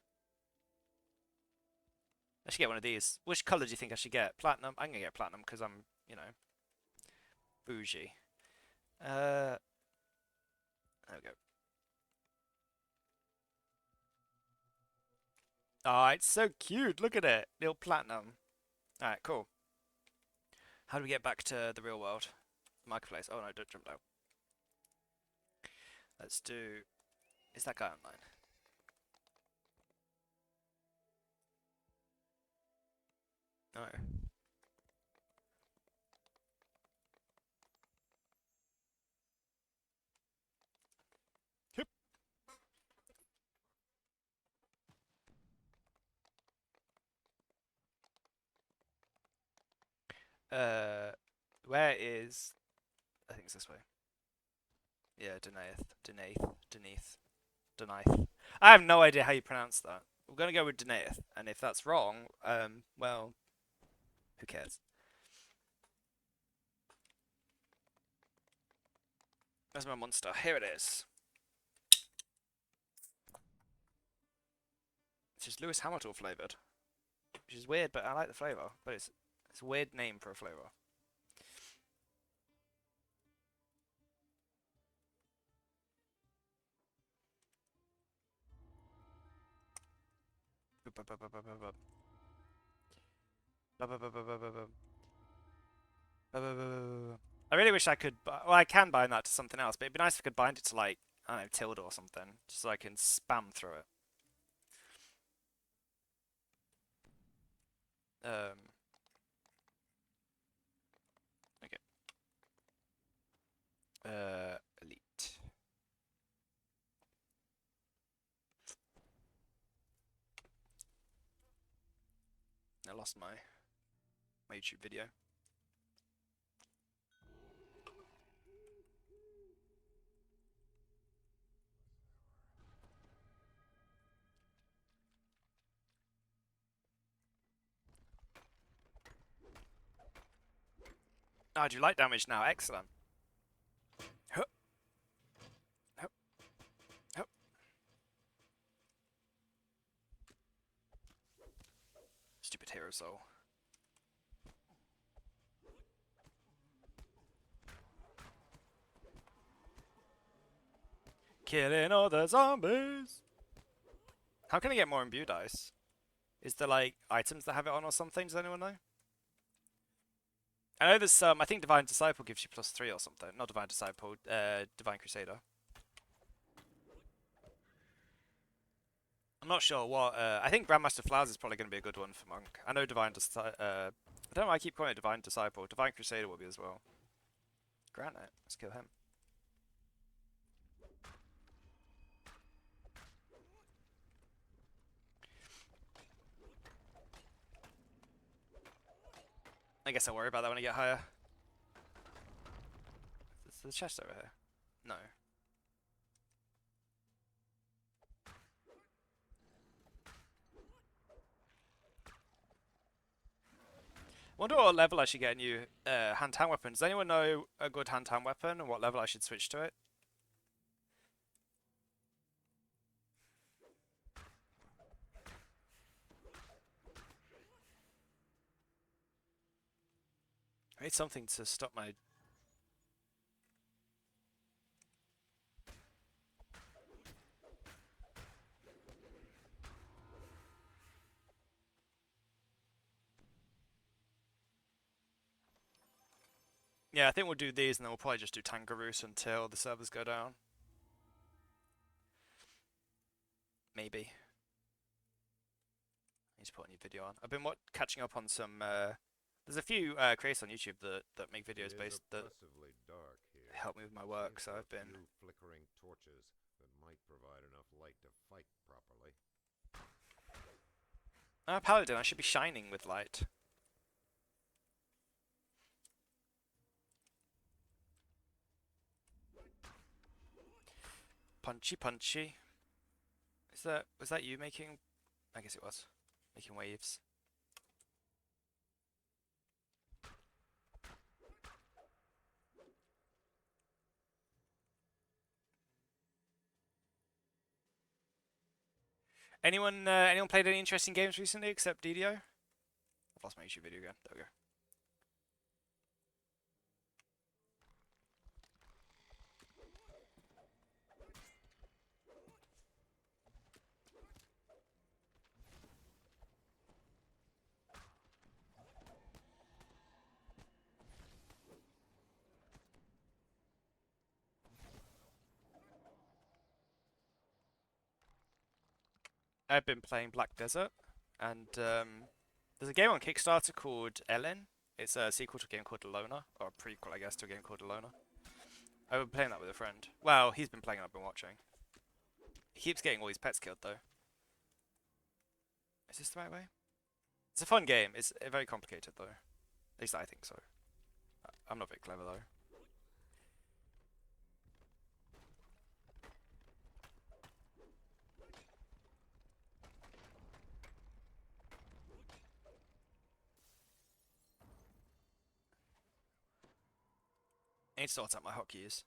I should get one of these. Which colour do you think I should get? Platinum? I'm gonna get platinum because I'm, you know, bougie. There we go. Oh, it's so cute. Look at it. Little platinum. Alright, cool. How do we get back to the real world? Marketplace. Oh no, don't jump down. Let's do... Is that guy online? No. Yep. Where is... I think it's this way. Yeah, Denaith. I have no idea how you pronounce that. We're gonna go with Denaith, and if that's wrong, well, who cares? Where's my monster? Here it is. It's just Lewis Hamilton flavoured, which is weird, but I like the flavour. But it's a weird name for a flavour. I really wish I could. Well, I can bind that to something else, but it'd be nice if I could bind it to like I don't know, Tilda or something, just so I can spam through it. Okay. Elite. I lost my YouTube video. Oh, do you like damage now? Excellent. Hup. Hup. Hup. Stupid hero soul. Killing all the zombies. How can I get more imbue dice? Is there like items that have it on or something? Does anyone know? I know there's some. I think Divine Disciple gives you +3 or something. Not Divine Disciple. Divine Crusader. I'm not sure what. I think Grandmaster Flowers is probably going to be a good one for Monk. I know Divine Disciple. I don't know why I keep calling it Divine Disciple. Divine Crusader will be as well. Grant it. Let's kill him. I guess I'll worry about that when I get higher. Is the chest over here? No. Wonder what level I should get a new hand-to-hand weapon. Does anyone know a good hand-to-hand weapon and what level I should switch to it? I need something to stop my... Yeah, I think we'll do these and then we'll probably just do Tangaroos until the servers go down. Maybe. I need to put a new video on. I've been catching up on some... there's a few creators on YouTube that make videos based that dark here. help me with my work, so I've been... flickering torches that might provide enough light to fight properly. Paladin, I should be shining with light. Punchy, punchy. Was that you making? I guess it was. Making waves. Anyone played any interesting games recently except DDO? I've lost my YouTube video again. There we go. I've been playing Black Desert, and there's a game on Kickstarter called Ellen. It's a sequel to a game called Alona, or a prequel, I guess, to a game called Alona. I've been playing that with a friend. Well, he's been playing and I've been watching. He keeps getting all his pets killed, though. Is this the right way? It's a fun game. It's very complicated, though. At least I think so. I'm not very clever, though. I need to sort out my hotkeys.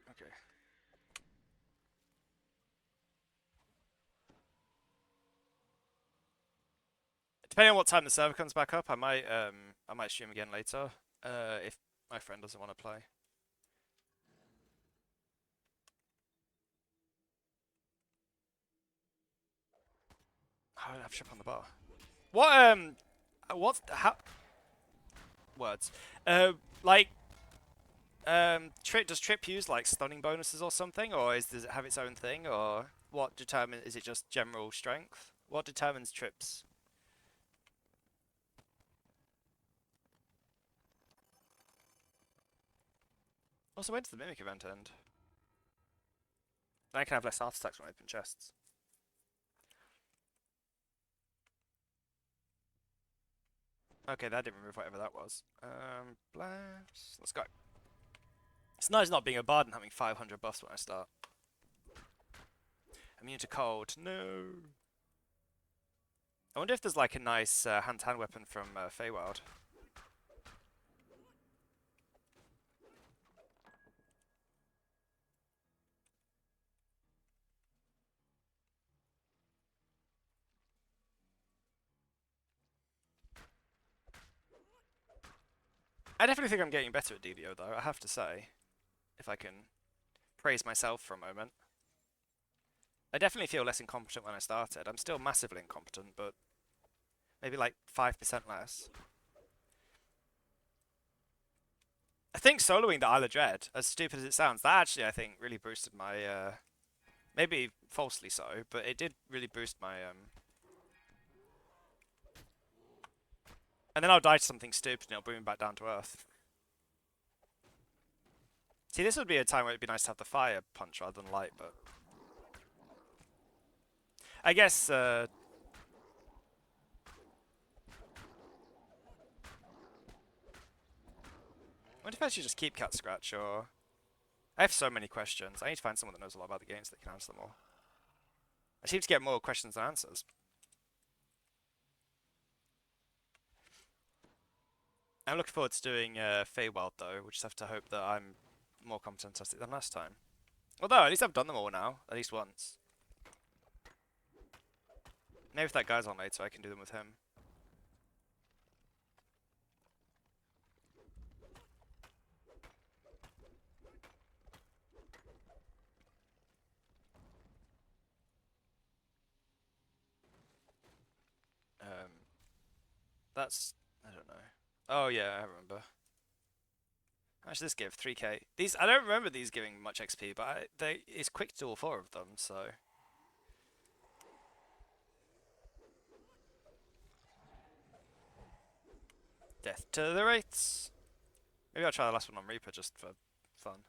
Okay. Depending on what time the server comes back up, I might stream again later. If my friend doesn't want to play. I don't have trip on the bar. How words? Like does Trip use like stunning bonuses or something, or does it have its own thing, or what determines? Is it just general strength? What determines Trip's? Also, when does the Mimic event end? Then I can have less heart attacks when I open chests. Okay, that didn't remove whatever that was. Blast. Let's go. It's nice not being a bard and having 500 buffs when I start. Immune to cold. No. I wonder if there's like a nice hand-to-hand weapon from Feywild. I definitely think I'm getting better at DDO though, I have to say. If I can praise myself for a moment. I definitely feel less incompetent when I started. I'm still massively incompetent, but maybe like 5% less. I think soloing the Isle of Dread, as stupid as it sounds, that actually I think really boosted my, maybe falsely so, but it did really boost my, and then I'll die to something stupid and it'll bring me back down to earth. See, this would be a time where it'd be nice to have the fire punch rather than light, but I guess, I wonder if I should just keep Cat Scratch, or... I have so many questions. I need to find someone that knows a lot about the games that can answer them all. I seem to get more questions than answers. I'm looking forward to doing Feywild though. We'll just have to hope that I'm more competent at it than last time. Although, at least I've done them all now. At least once. Maybe if that guy's on later, I can do them with him. That's... I don't know. Oh yeah, I remember. How much does this give? 3k. These, I don't remember these giving much XP, but it's quick to do all 4 of them, so... Death to the rates! Maybe I'll try the last one on Reaper just for fun.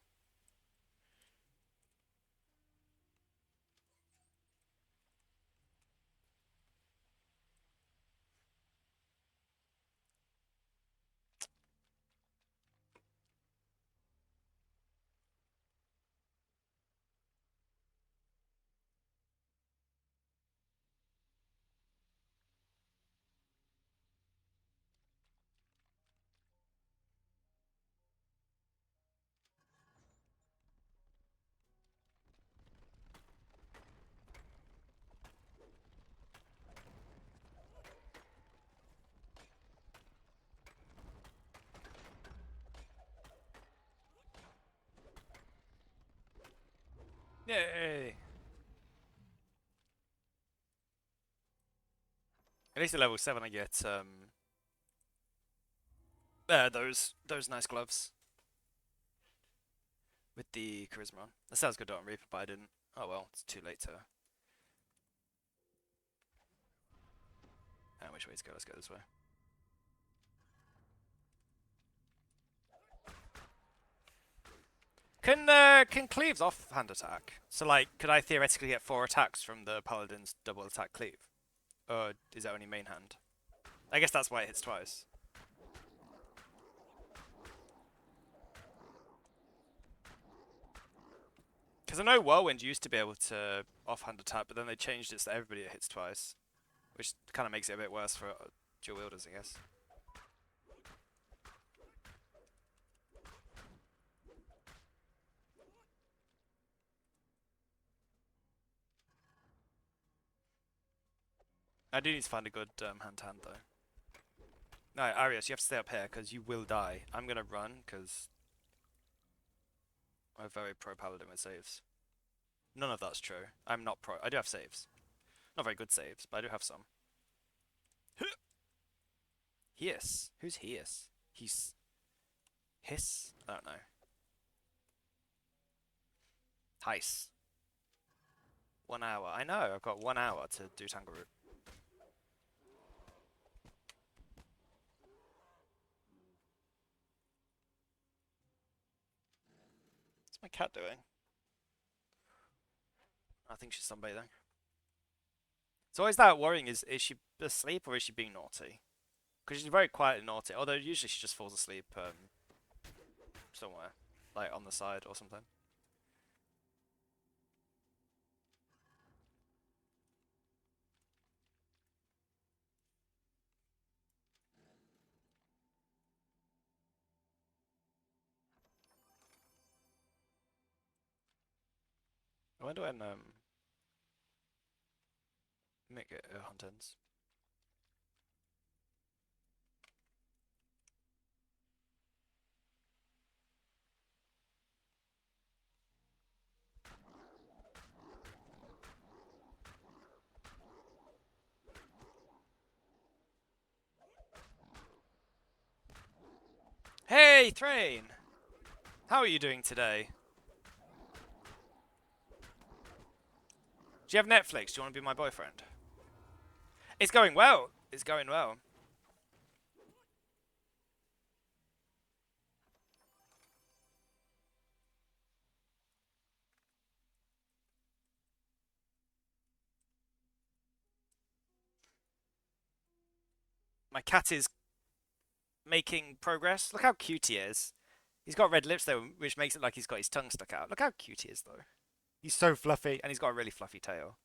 Yay! At least at level 7 I get those nice gloves. With the charisma on. That sounds good on Reaper, but I didn't. Oh well, it's too late to... which way to go? Let's go this way. Can cleaves offhand attack? So like, could I theoretically get 4 attacks from the paladin's double attack cleave? Or is that only main hand? I guess that's why it hits twice. Because I know Whirlwind used to be able to offhand attack, but then they changed it so that everybody hits twice. Which kind of makes it a bit worse for dual wielders, I guess. I do need to find a good hand-to-hand though. No, Arius, you have to stay up here because you will die. I'm gonna run because I'm very pro paladin with saves. None of that's true. I'm not pro. I do have saves. Not very good saves, but I do have some. Hiss. Who's Hiss? He's... Hiss? I don't know. Heis. 1 hour. I know, I've got 1 hour to do Tangle Root. What's my cat doing? I think she's sunbathing. It's always that worrying, is she asleep or is she being naughty? Because she's very quiet and naughty, although usually she just falls asleep somewhere. Like on the side or something. I wonder when make it hunt ends. Hey, Thrain! How are you doing today? Do you have Netflix? Do you want to be my boyfriend? It's going well. It's going well. My cat is making progress. Look how cute he is. He's got red lips though, which makes it like he's got his tongue stuck out. Look how cute he is though. He's so fluffy, and he's got a really fluffy tail.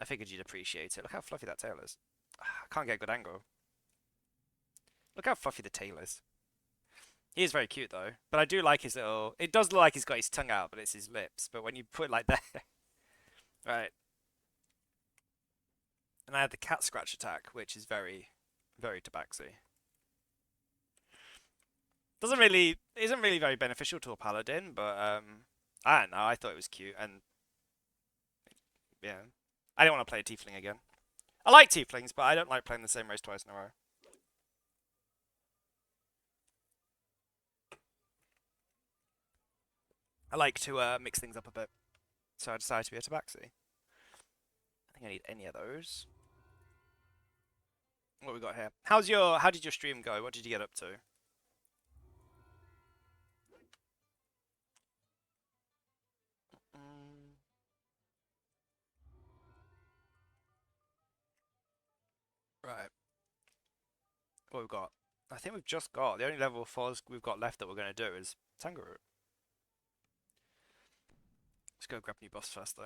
I figured you'd appreciate it. Look how fluffy that tail is. I can't get a good angle. Look how fluffy the tail is. He is very cute though, but I do like his little. It does look like he's got his tongue out, but it's his lips. But when you put it like that, right? And I had the cat scratch attack, which is very, very tabaxi. Doesn't really, isn't really very beneficial to a paladin, but I don't know. I thought it was cute, and yeah, I don't want to play a tiefling again. I like tieflings, but I don't like playing the same race twice in a row. I like to mix things up a bit, so I decided to be a tabaxi. I think I need any of those. What we got here? How did your stream go? What did you get up to? Mm, right. What we've got? I think we've just got the only level 4s we've got left that we're going to do is Tangaroo. Let's go grab new boss first though.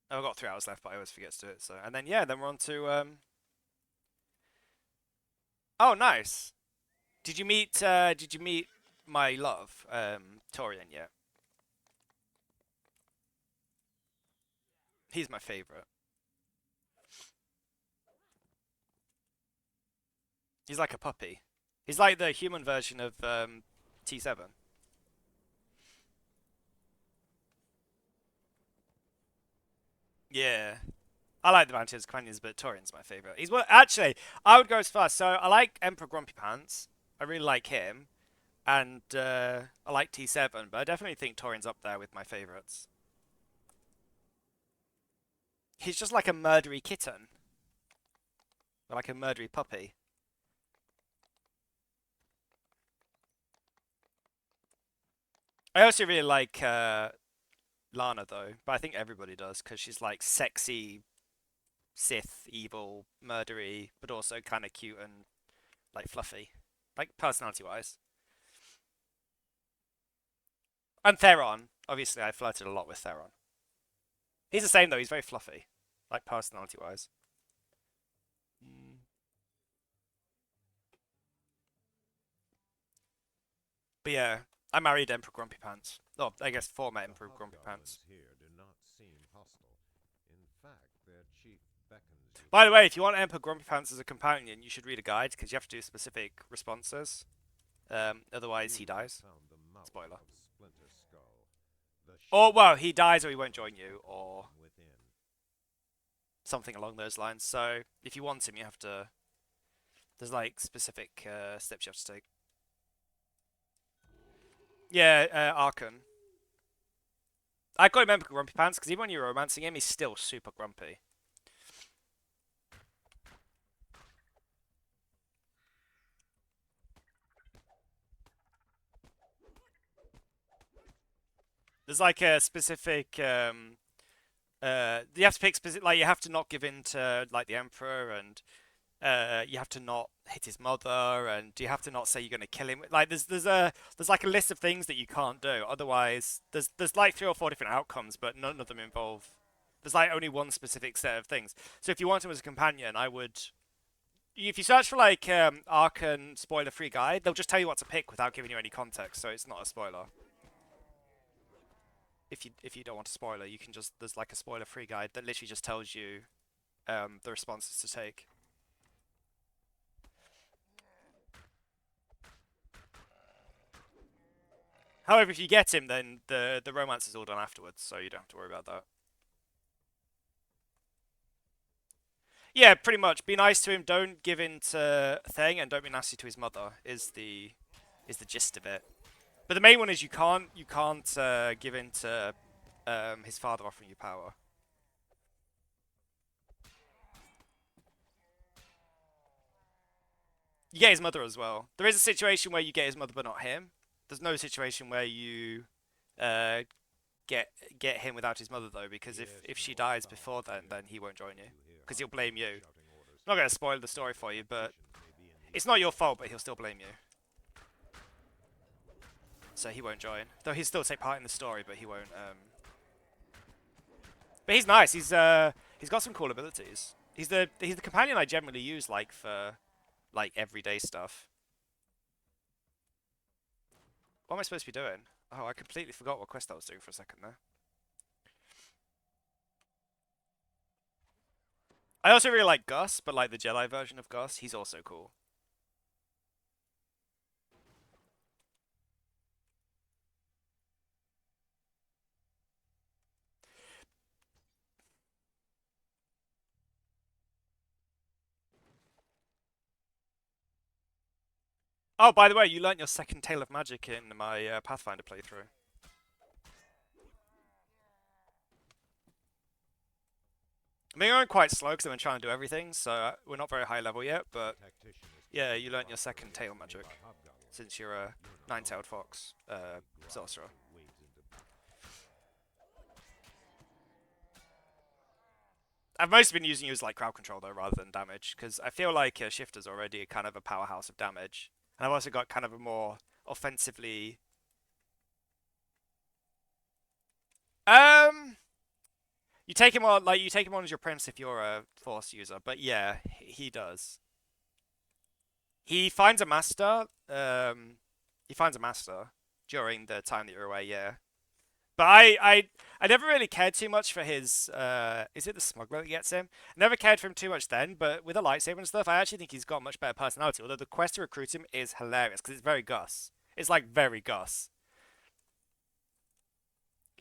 Oh, I've got 3 hours left, but I always forget to do it. So, and then yeah, then we're on to Oh, nice. Did you meet my love, Torian yet? He's my favorite. He's like a puppy. He's like the human version of T7. Yeah. I like the Mountaineers Companions, but Torian's my favorite. He's well, actually, I would go as far. So I like Emperor Grumpy Pants. I really like him, and I like T7, but I definitely think Torian's up there with my favorites. He's just like a murdery kitten, or like a murdery puppy. I also really like Lana though, but I think everybody does because she's like sexy, Sith, evil, murdery, but also kind of cute and like fluffy, like personality wise. And Theron, obviously, I flirted a lot with Theron. He's the same though. He's very fluffy, like personality wise. Mm. But yeah, I married Emperor Grumpy Pants. Oh, I guess former Emperor Grumpy Pants. Here do not seem hostile. In fact, their chief beckons you. By the way, if you want Emperor Grumpy Pants as a companion, you should read a guide because you have to do specific responses. Otherwise, he dies. Spoiler. Or, well, he dies or he won't join you, or something along those lines. So, if you want him, you have to. There's like specific steps you have to take. Yeah, Arkan. I got him Emperor Grumpy Pants because even when you're romancing him, he's still super grumpy. There's like a specific you have to pick specific, like you have to not give in to like the emperor, and you have to not hit his mother, and you have to not say you're going to kill him. Like there's like a list of things that you can't do. Otherwise, there's like 3 or 4 different outcomes, but none of them involve. There's like only one specific set of things. So if you want him as a companion, I would. If you search for like Arkan spoiler-free guide, they'll just tell you what to pick without giving you any context, so it's not a spoiler. If you don't want a spoiler, you can just there's like a spoiler-free guide that literally just tells you the responses to take. However, if you get him, then the romance is all done afterwards, so you don't have to worry about that. Yeah, pretty much. Be nice to him. Don't give in to Thing, and don't be nasty to his mother. Is the is the gist of it. But the main one is you can't give in to his father offering you power. You get his mother as well. There is a situation where you get his mother, but not him. There's no situation where you uh, get him without his mother though, because if she dies before then he won't join you, because he'll blame you. I'm not going to spoil the story for you, but it's not your fault, but he'll still blame you. So he won't join. Though he'll still take part in the story, but he won't. But he's nice. He's got some cool abilities. He's the companion I generally use like for like everyday stuff. What am I supposed to be doing? Oh, I completely forgot what quest I was doing for a second there. I also really like Gus, but like the Jedi version of Gus, he's also cool. Oh, by the way, you learnt your second Tale of Magic in my Pathfinder playthrough. I mean, we're going quite slow because I've been trying to do everything, so we're not very high level yet, but yeah, you learnt your second Tail Magic since you're a nine-tailed fox sorcerer. I've mostly been using you as like crowd control though, rather than damage, because I feel like Shifter's already kind of a powerhouse of damage, and I've also got kind of a more offensively. Um, you take him on as your prince if you're a force user, but yeah, he does. He finds a master. He finds a master during the time that you're away. Yeah, but I never really cared too much for his. Is it the smuggler that gets him? Never cared for him too much then, but with a lightsaber and stuff, I actually think he's got much better personality. Although the quest to recruit him is hilarious because it's very Gus. It's like very Gus.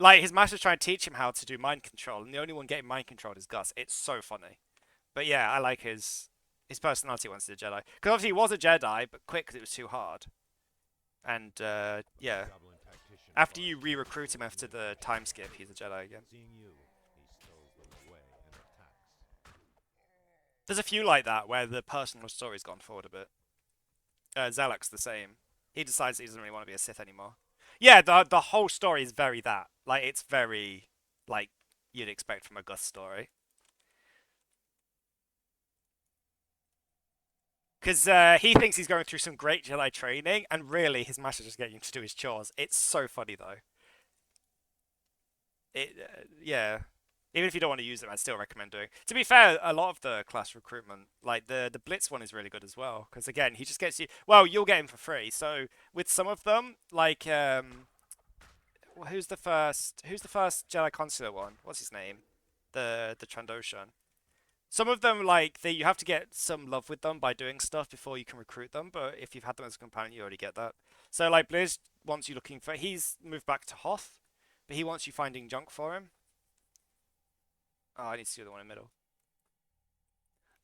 Like his master's trying to teach him how to do mind control, and the only one getting mind controlled is Gus. It's so funny. But yeah, I like his personality once he's a Jedi. Because obviously he was a Jedi, but quit because it was too hard. And yeah, after you re-recruit him after the time skip, he's a Jedi again. There's a few like that where the personal story's gone forward a bit. Zelak's the same. He decides he doesn't really want to be a Sith anymore. Yeah, the whole story is very that. Like it's very like you'd expect from a Gus story. Because he thinks he's going through some great Jedi training, and really his master's just getting him to do his chores. It's so funny though. Yeah. Even if you don't want to use them, I'd still recommend doing. To be fair, a lot of the class recruitment, like the Blitz one, is really good as well. Because again, he just gets you. Well, you'll get him for free. So with some of them, like who's the first? Who's the first Jedi Consular one? What's his name? The Trandoshan. Some of them, like you have to get some love with them by doing stuff before you can recruit them. But if you've had them as a companion, you already get that. So like Blizz wants you looking for. He's moved back to Hoth, but he wants you finding junk for him. Oh, I need to do the one in the middle.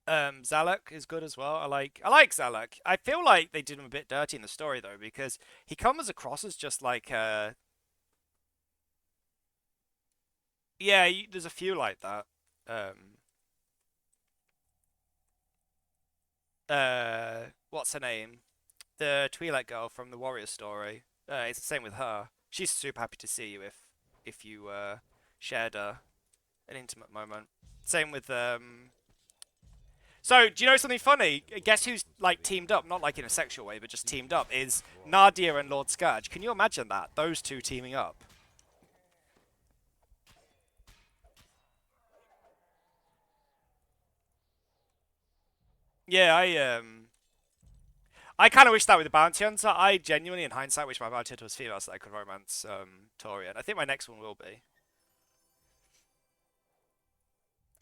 Zalak is good as well. I like Zalak. I feel like they did him a bit dirty in the story though, because he comes across as just like yeah, there's a few like that. Um what's her name? The Twi'lek girl from the Warrior story. It's the same with her. She's super happy to see you if you shared an intimate moment. Same with So, do you know something funny? Guess who's like teamed up, not like in a sexual way, but just teamed up, is Nadia and Lord Scourge. Can you imagine that? Those two teaming up. Yeah, I kind of wish that with the Bounty Hunter. I genuinely, in hindsight, wish my Bounty Hunter was female so I could romance Torian. I think my next one will be.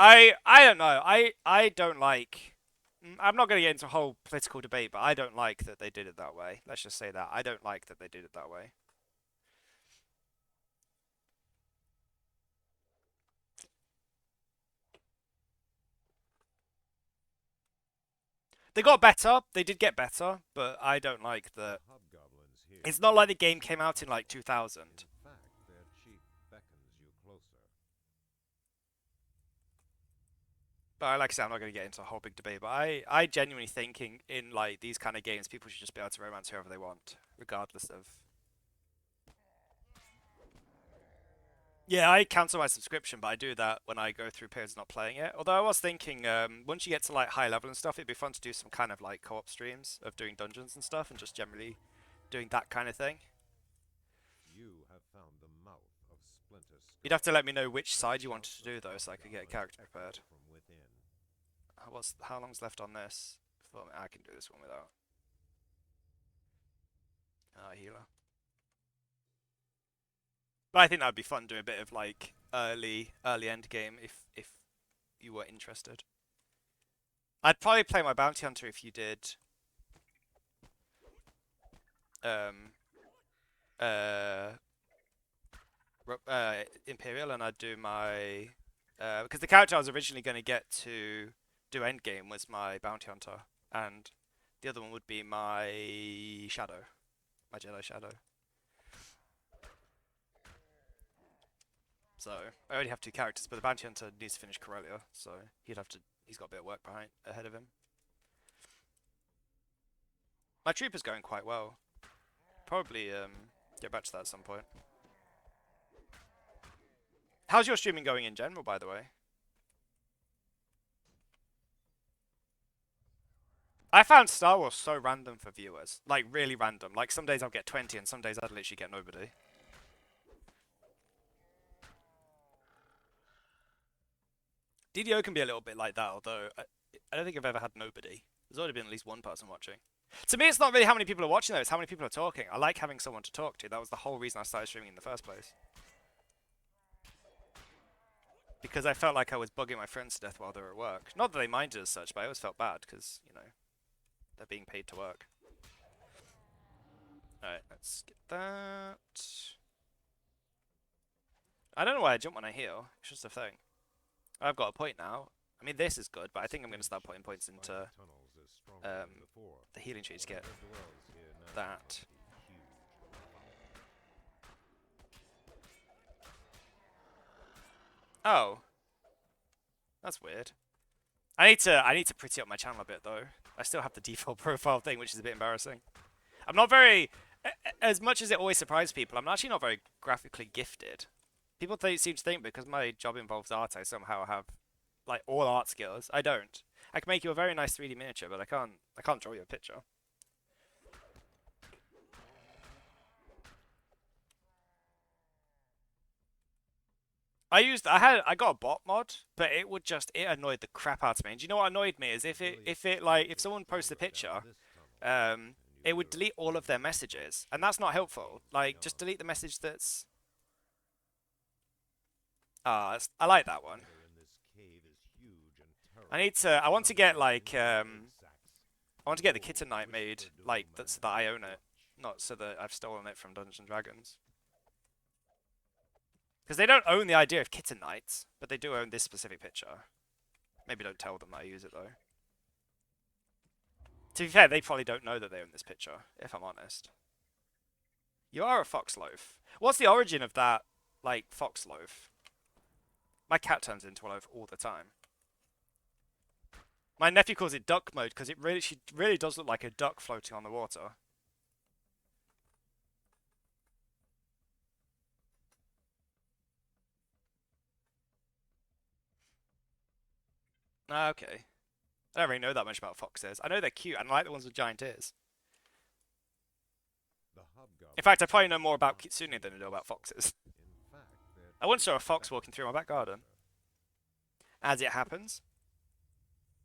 I don't know. I don't like. I'm not going to get into a whole political debate, but I don't like that they did it that way. Let's just say that. I don't like that they did it that way. They got better. They did get better, but I don't like that. here. It's not like the game came out in like 2000. In fact, their chief beckons you closer. But like I said, I'm not going to get into a whole big debate. But I genuinely think in like these kind of games, people should just be able to romance whoever they want, regardless of. Yeah, I cancel my subscription, but I do that when I go through periods not playing it. Although I was thinking, once you get to like high level and stuff, it'd be fun to do some kind of like co-op streams of doing dungeons and stuff, and just generally doing that kind of thing. You have found the mouth of Splinter Skull. You'd have to let me know which side you wanted to do though, so I could get a character prepared. From within. How long's left on this? I can do this one without. Healer. But I think that'd be fun doing a bit of like early end game if you were interested. I'd probably play my bounty hunter if you did Imperial, and I'd do my because the character I was originally going to get to do endgame was my bounty hunter, and the other one would be my shadow, my Jedi shadow. So I already have two characters, but the bounty hunter needs to finish Corellia, so he's got a bit of work ahead of him. My trooper's going quite well. Probably get back to that at some point. How's your streaming going in general, by the way? I found Star Wars so random for viewers. Like, really random. Like, some days I'll get 20 and some days I'd literally get nobody. DDO can be a little bit like that, although I don't think I've ever had nobody. There's already been at least one person watching. To me, it's not really how many people are watching, though. It's how many people are talking. I like having someone to talk to. That was the whole reason I started streaming in the first place. Because I felt like I was bugging my friends to death while they were at work. Not that they minded as such, but I always felt bad because, you know, they're being paid to work. Alright, let's get that. I don't know why I jump when I heal. It's just a thing. I've got a point now. I mean, this is good, but I think I'm going to start putting points into the healing tree to get that. Oh, that's weird. I need to pretty up my channel a bit though. I still have the default profile thing, which is a bit embarrassing. I'm not very, as much as it always surprises people, I'm actually not very graphically gifted. People seem to think because my job involves art, I somehow have like all art skills. I don't. I can make you a very nice 3D miniature, but I can't draw you a picture. I got a bot mod, but it annoyed the crap out of me. And do you know what annoyed me is if someone posts a picture, it would delete all of their messages, and that's not helpful. Like, just delete the message that's. I like that one. I want to get like I want to get the Kitten Knight made like so that I own it, not so that I've stolen it from Dungeons and Dragons. Because they don't own the idea of Kitten Knights, but they do own this specific picture. Maybe don't tell them that I use it though. To be fair, they probably don't know that they own this picture, if I'm honest. You are a foxloaf. What's the origin of that, like, foxloaf? My cat turns into a loaf all the time. My nephew calls it duck mode because she really does look like a duck floating on the water. Okay. I don't really know that much about foxes. I know they're cute, and I like the ones with giant ears. In fact, I probably know more about kitsune than I know about foxes. I once saw a fox walking through my back garden. As it happens.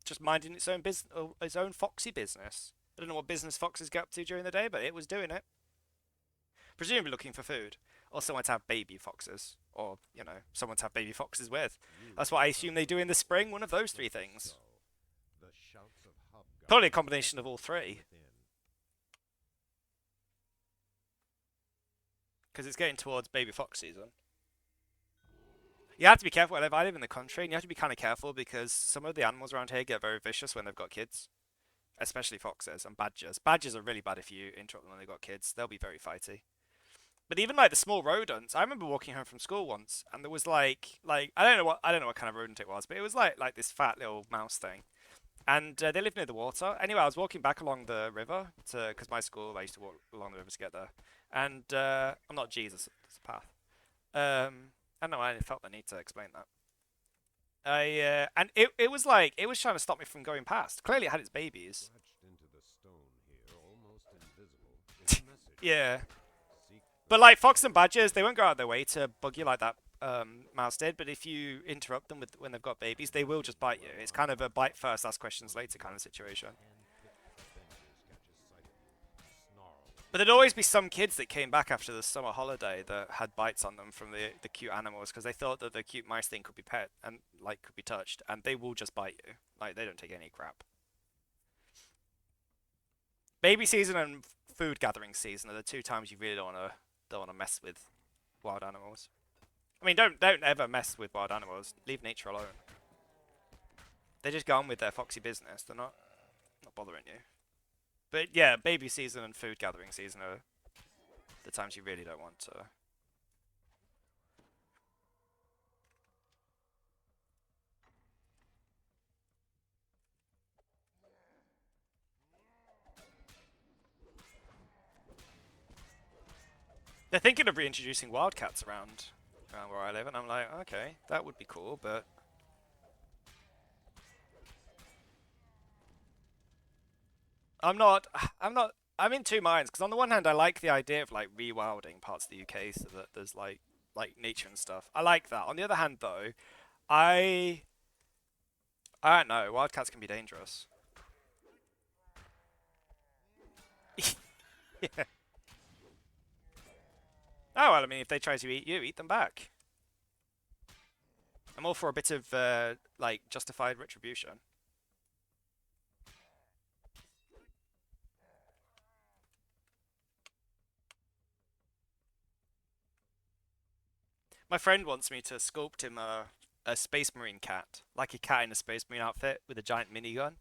Just minding its own foxy business. I don't know what business foxes get up to during the day, but it was doing it. Presumably looking for food. Or someone to have baby foxes. Or, you know, someone to have baby foxes with. That's what I assume they do in the spring, one of those three things. Probably a combination of all three. Because it's getting towards baby fox season. You have to be careful. I live in the country, and you have to be kind of careful because some of the animals around here get very vicious when they've got kids. especially foxes and badgers. Badgers are really bad if you interrupt them when they've got kids. They'll be very fighty. But even like the small rodents, I remember walking home from school once, and there was like I don't know what kind of rodent it was, but it was like this fat little mouse thing, and they lived near the water. Anyway, I was walking back along the river to because my school I used to walk along the river to get there, and I'm not Jesus, it's a path. I don't know. I felt the need to explain that. And it was like it was trying to stop me from going past. Clearly, it had its babies. Scratched into the stone here, almost invisible, is a message. Yeah. Seek But like fox and badgers, they won't go out of their way to bug you like that mouse did. But if you interrupt them with when they've got babies, they will just bite you. It's kind of a bite first, ask questions later kind of situation. hand-picked benches catches sight of you, snarl. But there'd always be some kids that came back after the summer holiday that had bites on them from the cute animals because they thought that the cute mice thing could be pet and like could be touched, and they will just bite you. Like they don't take any crap. Baby season and food gathering season are the two times you really don't wanna mess with wild animals. I mean, don't ever mess with wild animals. Leave nature alone. They just go on with their foxy business. They're not bothering you. But yeah, baby season and food gathering season are the times you really don't want to. They're thinking of reintroducing wildcats around where I live, and I'm like, okay, that would be cool, but I'm not. I'm in two minds because on the one hand, I like the idea of like rewilding parts of the UK so that there's like nature and stuff. I like that. On the other hand, though, I I don't know. Wildcats can be dangerous. Yeah. Oh well, I mean, if they try to eat you, eat them back. I'm all for a bit of like justified retribution. My friend wants me to sculpt him a space marine cat, like a cat in a space marine outfit with a giant minigun.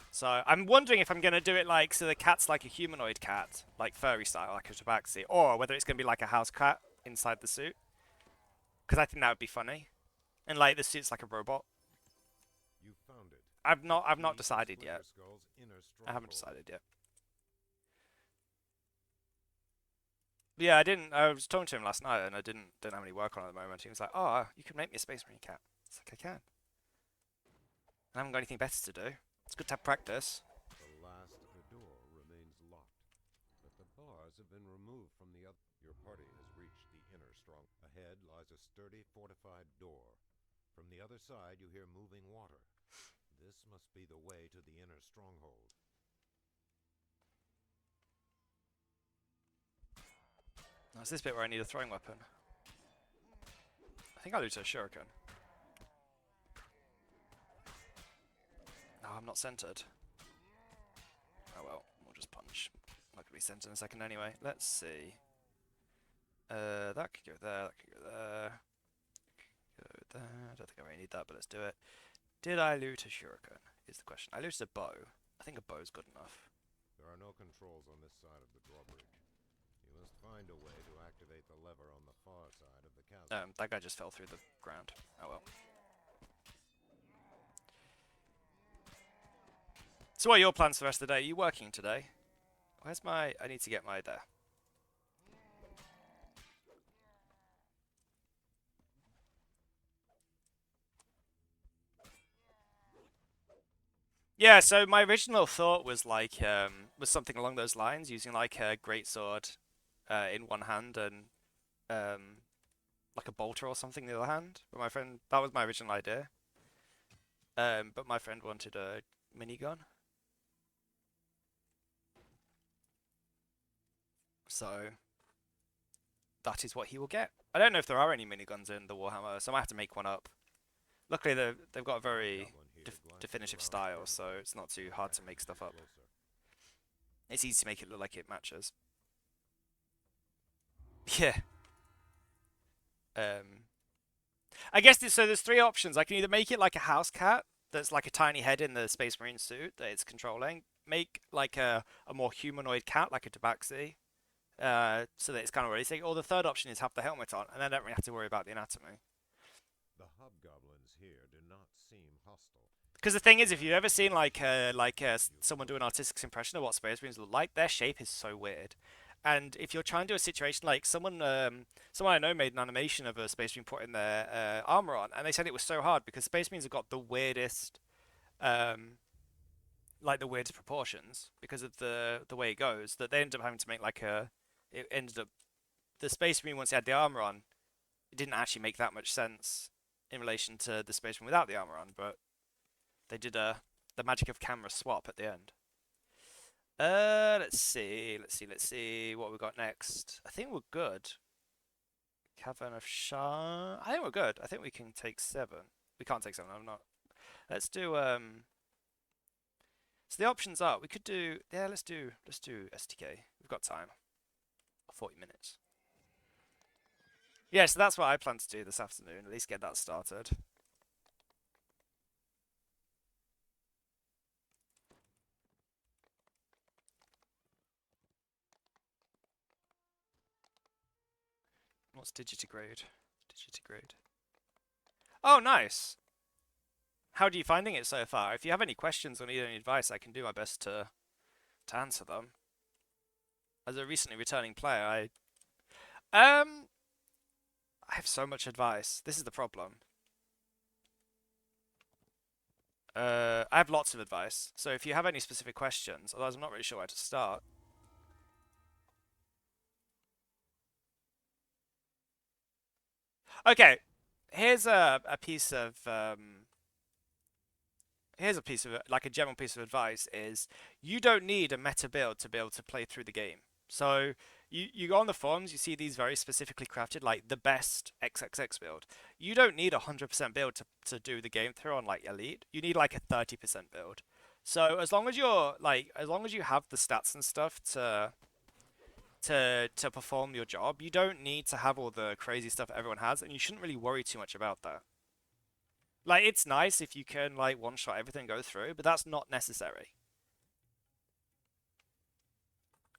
So I'm wondering if I'm gonna do it like so the cat's like a humanoid cat, like furry style, like a tabaxi, or whether it's gonna be like a house cat inside the suit. Because I think that would be funny, and like the suit's like a robot. You found it. I've not Key to decided yet. Splinter Skull's inner I haven't stronghold. decided yet. But yeah, I didn't. I was talking to him last night, and I didn't have any work on at the moment. He was like, "Oh, you can make me a space marine cat." It's like I can. I haven't got anything better to do. It's good to have practice. The last door remains locked, but the bars have been removed from the other. Your party has reached the inner strong. Ahead lies a sturdy, fortified door. From the other side, you hear moving water. This must be the way to the inner stronghold. That's this bit where I need a throwing weapon. I think I'll lose to a shuriken. No, I'm not centered. Oh well, we'll just punch. I'm not gonna be centered in a second anyway. Let's see. That could go there. That could go there. Go there. I don't think I really need that, but let's do it. Did I loot a shuriken? Is the question. I looted a bow. I think a bow's good enough. There are no controls on this side of the drawbridge. You must find a way to activate the lever on the far side of the chasm. That guy just fell through the ground. Oh well. So what are your plans for the rest of the day? Are you working today? Where's my... I need to get my there. Yeah, so my original thought was like was something along those lines, using like a greatsword in one hand and like a bolter or something in the other hand. But my friend, that was my original idea. But my friend wanted a minigun. So that is what he will get. I don't know if there are any miniguns in the Warhammer, so I might have to make one up. Luckily, they've got a very definitive style, so it's not too hard to make stuff up. It's easy to make it look like it matches. Yeah. I guess so. There's three options. I can either make it like a house cat, that's like a tiny head in the Space Marine suit that it's controlling. Make like a more humanoid cat, like a tabaxi, so that it's kind of racing. Or the third option is have the helmet on, and then I don't really have to worry about the anatomy. The hobgoblins here do not seem hostile. Because the thing is, if you've ever seen someone do an artistic impression of what Space Marines look like, their shape is so weird. And if you're trying to do a situation like someone I know made an animation of a Space Marine putting their armor on, and they said it was so hard because Space Marines have got the weirdest, um, like the weirdest proportions because of the way it goes that they ended up having to make like a. It ended up the Space Marine once he had the armor on, it didn't actually make that much sense in relation to the Space Marine without the armor on, but they did the magic of camera swap at the end. Let's see what we got next. I think we're good. Cavern of Shah. I think we're good. I think we can take 7. We can't take 7. I'm not. Let's do So the options are we could do let's do STK. We've got time. 40 minutes. Yeah, so that's what I plan to do this afternoon. At least get that started. What's digitigrade? Digitigrade. Oh, nice. How are you finding it so far? If you have any questions or need any advice, I can do my best to answer them. As a recently returning player, I have so much advice. This is the problem. I have lots of advice. So if you have any specific questions, otherwise I'm not really sure where to start. Okay, here's a piece of like a general piece of advice is you don't need a meta build to be able to play through the game. So you go on the forums, you see these very specifically crafted, like the best XXX build. You don't need a 100% build to do the game through on like Elite. You need like a 30% build. So as long as you have the stats and stuff to perform your job, you don't need to have all the crazy stuff everyone has, and you shouldn't really worry too much about that. Like, it's nice if you can, like, one-shot everything and go through, but that's not necessary.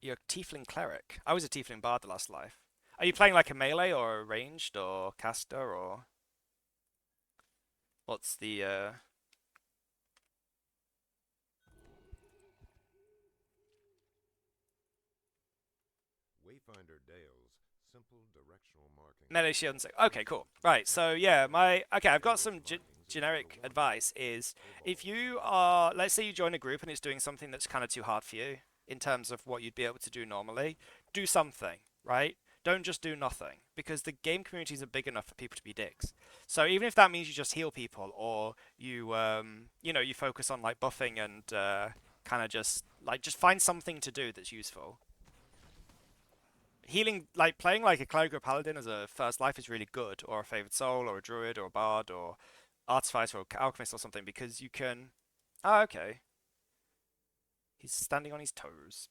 You're a Tiefling Cleric. I was a Tiefling Bard the last life. Are you playing, like, a melee or a ranged or caster or... What's the, Wayfinder Dale's simple directional marking. Melee shield and say, okay, cool. Right, so yeah, I've got some generic advice is if you are, let's say you join a group and it's doing something that's kind of too hard for you in terms of what you'd be able to do normally, do something, right? Don't just do nothing because the game communities are big enough for people to be dicks. So even if that means you just heal people or you focus on like buffing and kind of just find something to do that's useful. Healing, like playing like a cleric or paladin as a first life is really good, or a favored soul, or a druid, or a bard, or artificer, or alchemist, or something because you can. Ah, okay. He's standing on his toes.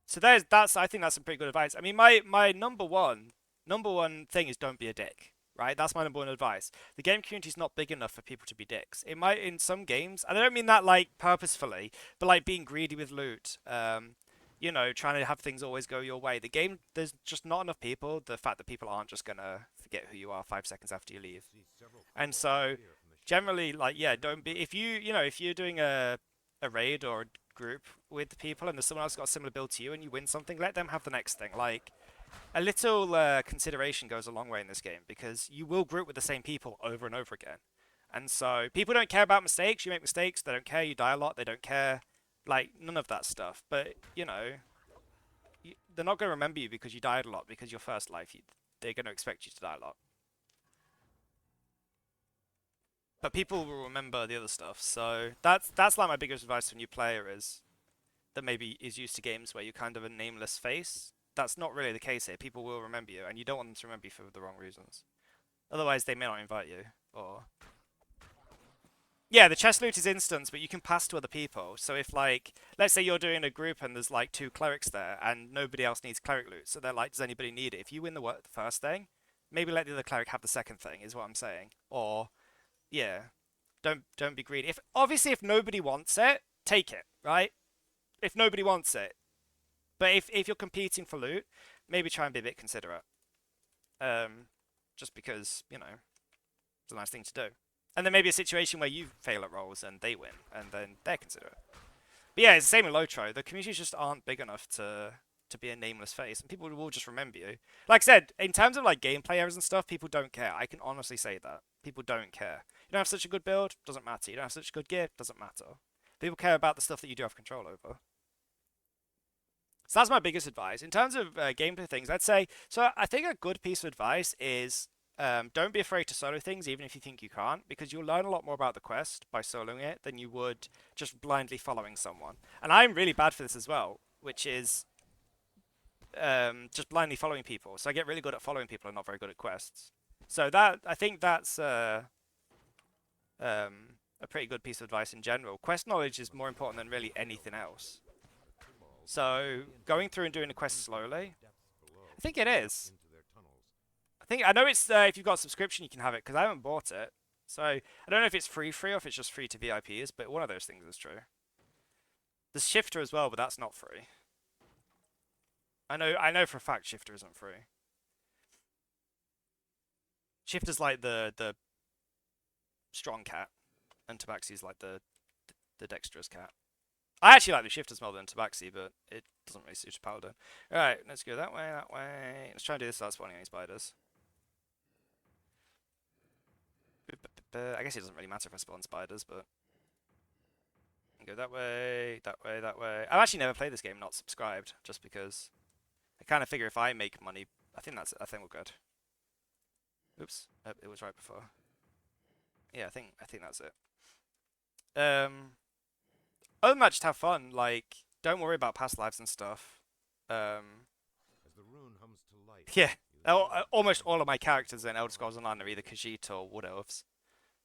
So that's I think that's some pretty good advice. I mean, my number one thing is don't be a dick. Right, that's my number one advice. The game community is not big enough for people to be dicks. It might in some games, and I don't mean that like purposefully, but like being greedy with loot. Trying to have things always go your way. The game, there's just not enough people. The fact that people aren't just gonna forget who you are 5 seconds after you leave. And so, generally, like, yeah, don't be if you're doing a raid or a group with people and there's someone else got a similar build to you and you win something, let them have the next thing. Like, a little consideration goes a long way in this game because you will group with the same people over and over again. And so, people don't care about mistakes. You make mistakes, they don't care. You die a lot, they don't care. Like, none of that stuff. But, they're not going to remember you because you died a lot, because your first life, they're going to expect you to die a lot. But people will remember the other stuff. So that's like my biggest advice to a new player is that maybe is used to games where you're kind of a nameless face. That's not really the case here. People will remember you, and you don't want them to remember you for the wrong reasons. Otherwise, they may not invite you, or... Yeah, the chest loot is instant, but you can pass to other people. So if, like, let's say you're doing a group and there's, like, 2 clerics there, and nobody else needs cleric loot, so they're like, does anybody need it? If you win the first thing, maybe let the other cleric have the second thing, is what I'm saying. Or yeah, don't be greedy. If obviously if nobody wants it, take it, right? If nobody wants it, but if you're competing for loot, maybe try and be a bit considerate. Just because it's a nice thing to do. And then maybe a situation where you fail at rolls and they win, and then they're considerate. But yeah, it's the same with Lotro. The communities just aren't big enough to be a nameless face, and people will just remember you. Like I said, in terms of like gameplay errors and stuff, people don't care. I can honestly say that people don't care. You don't have such a good build, doesn't matter. You don't have such good gear, doesn't matter. People care about the stuff that you do have control over. So that's my biggest advice in terms of gameplay things. I'd say so. I think a good piece of advice is don't be afraid to solo things, even if you think you can't, because you'll learn a lot more about the quest by soloing it than you would just blindly following someone. And I'm really bad for this as well, which is just blindly following people. So I get really good at following people and not very good at quests. So that I think that's a pretty good piece of advice in general. Quest knowledge is more important than really anything else. So going through and doing the quest slowly, I think it is. I know it's if you've got a subscription you can have it because I haven't bought it. So I don't know if it's free or if it's just free to VIPs, but one of those things is true. There's Shifter as well, but that's not free. I know for a fact Shifter isn't free. Shifter's like the strong cat, and Tabaxi's like the dexterous cat. I actually like the Shifters more than Tabaxi, but it doesn't really suit a paladin. Alright, let's go that way, that way. Let's try and do this without spawning any spiders. I guess it doesn't really matter if I spawn spiders, but go that way, that way, that way. I've actually never played this game not subscribed, just because I kind of figure if I make money, I think we're good. Oops, it was right before. Yeah, I think that's it. Other than that, just have fun. Like, don't worry about past lives and stuff. As the rune hums to life, Yeah. Almost all of my characters in Elder Scrolls Online are either Khajiit or Wood Elves.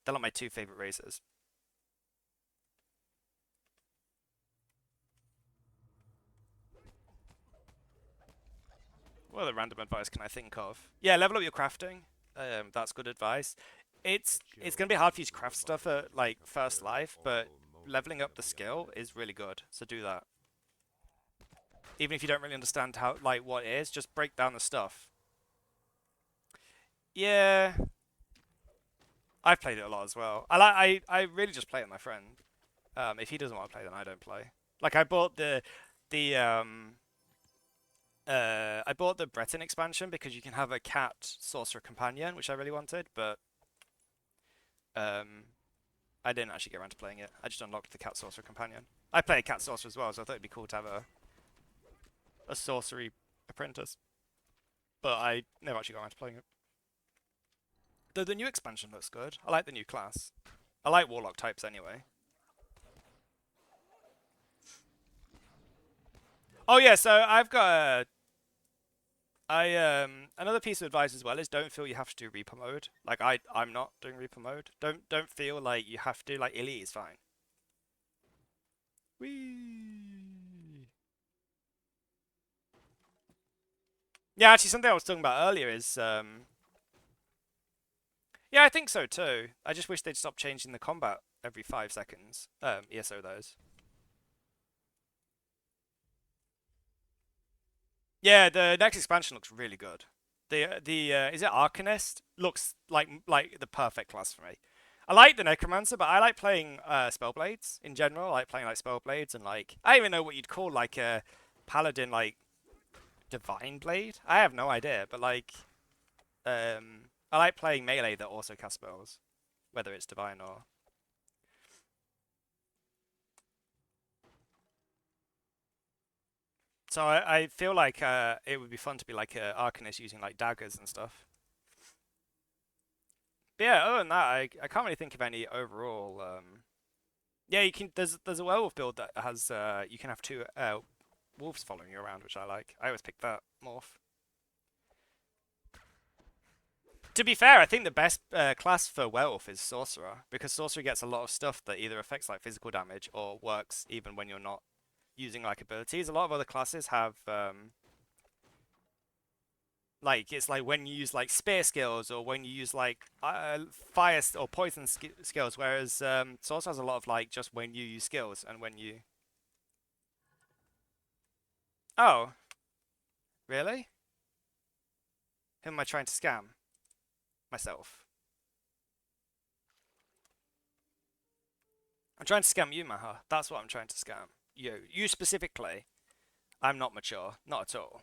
They're like my two favorite races. What other random advice can I think of? Yeah, level up your crafting. That's good advice. It's gonna be hard for you to craft stuff at like first life, but leveling up the skill is really good. So do that. Even if you don't really understand how what it is, just break down the stuff. Yeah, I've played it a lot as well. I really just play it with my friend. If he doesn't want to play, then I don't play. Like I bought the I bought the Breton expansion because you can have a cat sorcerer companion, which I really wanted, but I didn't actually get around to playing it. I just unlocked the cat sorcerer companion. I play a cat sorcerer as well, so I thought it'd be cool to have a sorcery apprentice. But I never actually got around to playing it. Though the new expansion looks good. I like the new class. I like warlock types anyway. Oh yeah, so I've got another piece of advice as well is don't feel you have to do Reaper mode. Like I'm not doing Reaper mode. Don't feel like you have to. Like Elite is fine. Whee. Yeah, actually something I was talking about earlier is yeah, I think so too. I just wish they'd stop changing the combat every 5 seconds. ESO those. Yeah, the next expansion looks really good. The is it Arcanist? Looks like the perfect class for me. I like the Necromancer, but I like playing Spellblades in general. I like playing like Spellblades and like I don't even know what you'd call like a Paladin like Divine Blade. I have no idea, but like I like playing melee that also cast spells, whether it's divine or. So I feel like it would be fun to be like an Arcanist using like daggers and stuff. But yeah, other than that, I can't really think of any overall. Yeah, you can. There's a werewolf build that has you can have two wolves following you around, which I like. I always pick that morph. To be fair, I think the best class for werewolf is sorcerer because sorcerer gets a lot of stuff that either affects like physical damage or works even when you're not using like abilities. A lot of other classes have Like it's like when you use like spear skills or when you use like fire or poison skills. Whereas Source has a lot of like just when you use skills and when you. Oh, really? Who am I trying to scam? Myself. I'm trying to scam you, Maha. That's what I'm trying to scam. You specifically. I'm not mature. Not at all.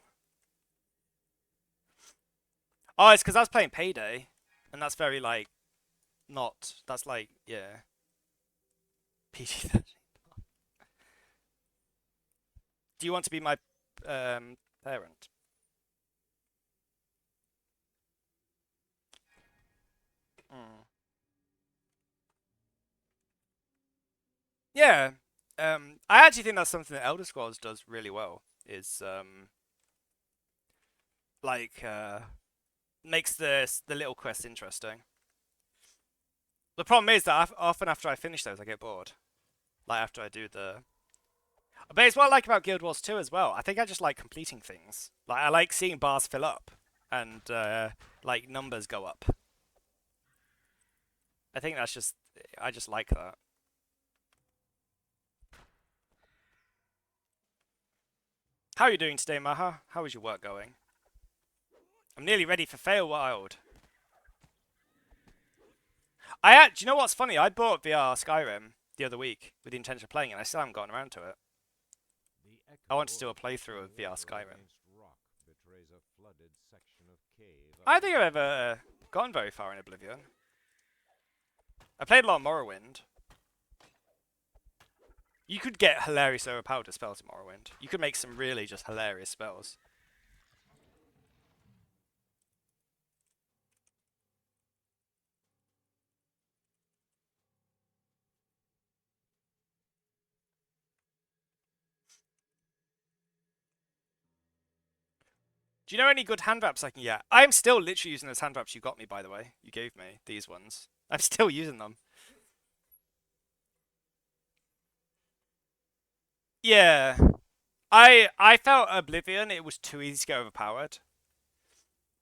Oh, it's because I was playing Payday. And that's very, like, not... That's like, yeah. PG-13. Do you want to be my parent? Mm. Yeah. I actually think that's something that Elder Scrolls does really well. Is, like, makes the little quest interesting. The problem is that often after I finish those, I get bored. Like after I do the. But it's what I like about Guild Wars 2 as well. I think I just like completing things. Like I like seeing bars fill up and like numbers go up. I think that's just I just like that. How are you doing today, Maha? How is your work going? I'm nearly ready for Feywild. Do you know what's funny? I bought VR Skyrim the other week with the intention of playing it, and I still haven't gotten around to it. I want to do a playthrough of VR Skyrim. I don't think I've ever gone very far in Oblivion. I played a lot of Morrowind. You could get hilarious overpowered spells in Morrowind. You could make some really just hilarious spells. Do you know any good hand wraps I can get? I'm still literally using those hand wraps you got me, by the way. You gave me these ones. I'm still using them. Yeah. I felt Oblivion, it was too easy to get overpowered.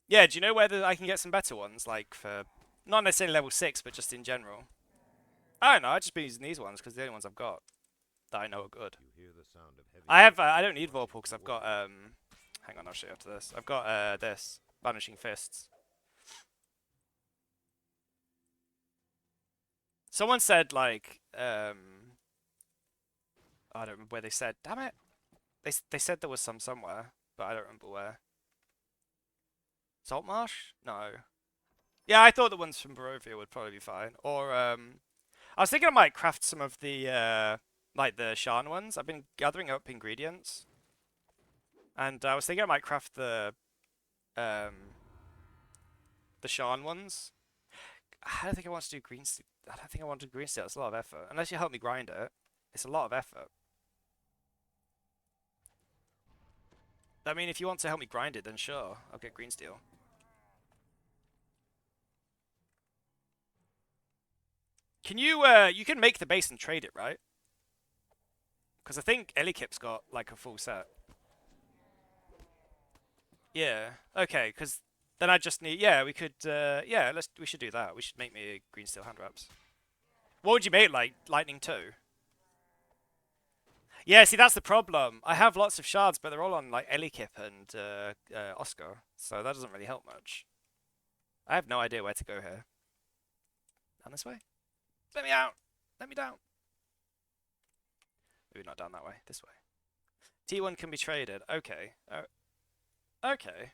Yeah, do you know whether I can get some better ones? Like for, not necessarily level 6, but just in general. I don't know, I've just been using these ones because they're the only ones I've got that I know are good. I don't need Vorpal because I've got, hang on, I'll show you after this. I've got, this, Vanishing Fists. Someone said, like, I don't remember where they said, damn it. They said there was some somewhere, but I don't remember where. Saltmarsh? No. Yeah, I thought the ones from Barovia would probably be fine. Or, I was thinking I might craft some of the, like the Shan ones. I've been gathering up ingredients. And I was thinking I might craft the Shan ones. I don't think I want to do green steel. I don't think I want to do green steel. It's a lot of effort. Unless you help me grind it. It's a lot of effort. I mean, if you want to help me grind it, then sure. I'll get green steel. Can you, you can make the base and trade it, right? Because I think Elikip's got, like, a full set. Yeah. Okay, because then I just need, yeah, we could, yeah, we should do that. We should make me green steel hand wraps. What would you make, like, Lightning 2? Yeah, see, that's the problem. I have lots of shards, but they're all on, like, Elikip and, Oscar, so that doesn't really help much. I have no idea where to go here. Down this way? Let me out! Let me down! Maybe not down that way. This way. T1 can be traded. Okay. Okay.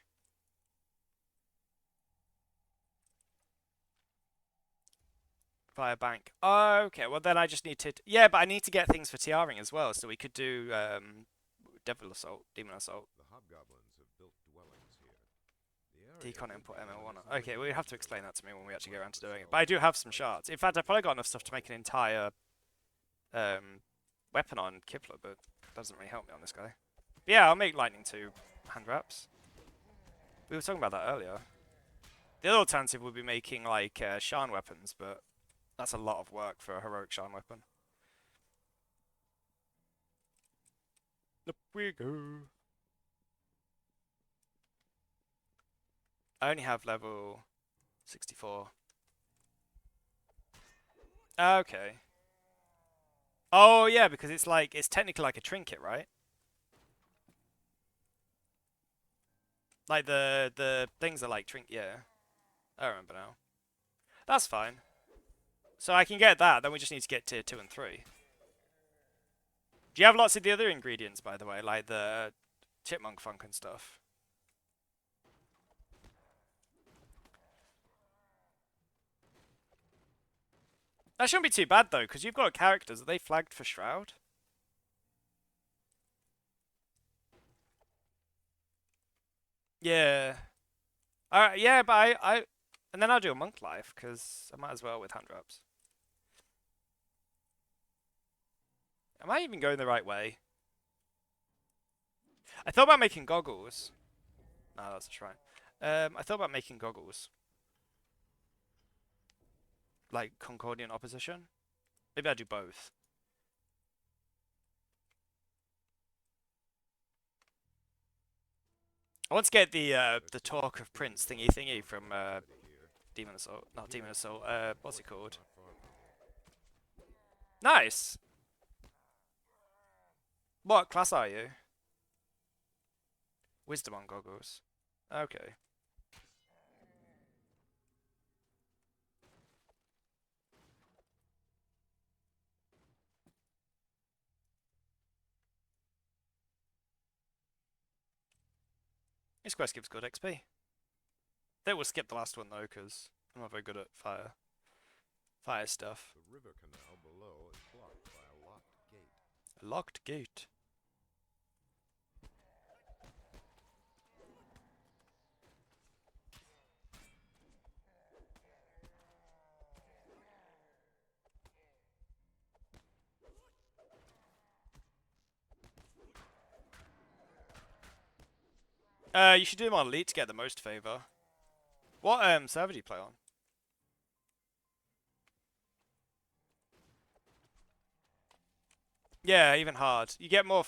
Via bank. Oh, okay. Well, then I just need to... Yeah, but I need to get things for TRing as well, so we could do Devil Assault, Demon Assault. The hobgoblins have built dwellings here. Decon input ML1. Okay, well, you have to explain that to me when we actually get around to doing it. But I do have some shards. In fact, I've probably got enough stuff to make an entire weapon on Kipler, but that doesn't really help me on this guy. But yeah, I'll make Lightning 2 hand wraps. We were talking about that earlier. The other alternative would be making, like, Shan weapons, but that's a lot of work for a heroic Shan weapon. Up we go. I only have level 64. Okay. Oh yeah, because it's technically like a trinket, right? Like the things are like trinket. Yeah, I remember now. That's fine. So I can get that. Then we just need to get tier 2 and 3. Do you have lots of the other ingredients, by the way, like the chipmunk funk and stuff? That shouldn't be too bad though, because you've got characters. Are they flagged for Shroud? Yeah. Alright, yeah, but and then I'll do a monk life, because I might as well with hand wraps. Am I even going the right way? I thought about making goggles. No, that's a shrine. I thought about making goggles. Like Concordian opposition. Maybe I do both. I want to get the Talk of Prince thingy from Demon Assault. Not Demon Assault. What's it called? Nice. What class are you? Wisdom on goggles. Okay. This quest gives good XP. They will skip the last one though, because I'm not very good at fire stuff. The river canal below is blocked by a locked gate. A locked gate. You should do them on elite to get the most favor. What server do you play on? Yeah, even hard. You get more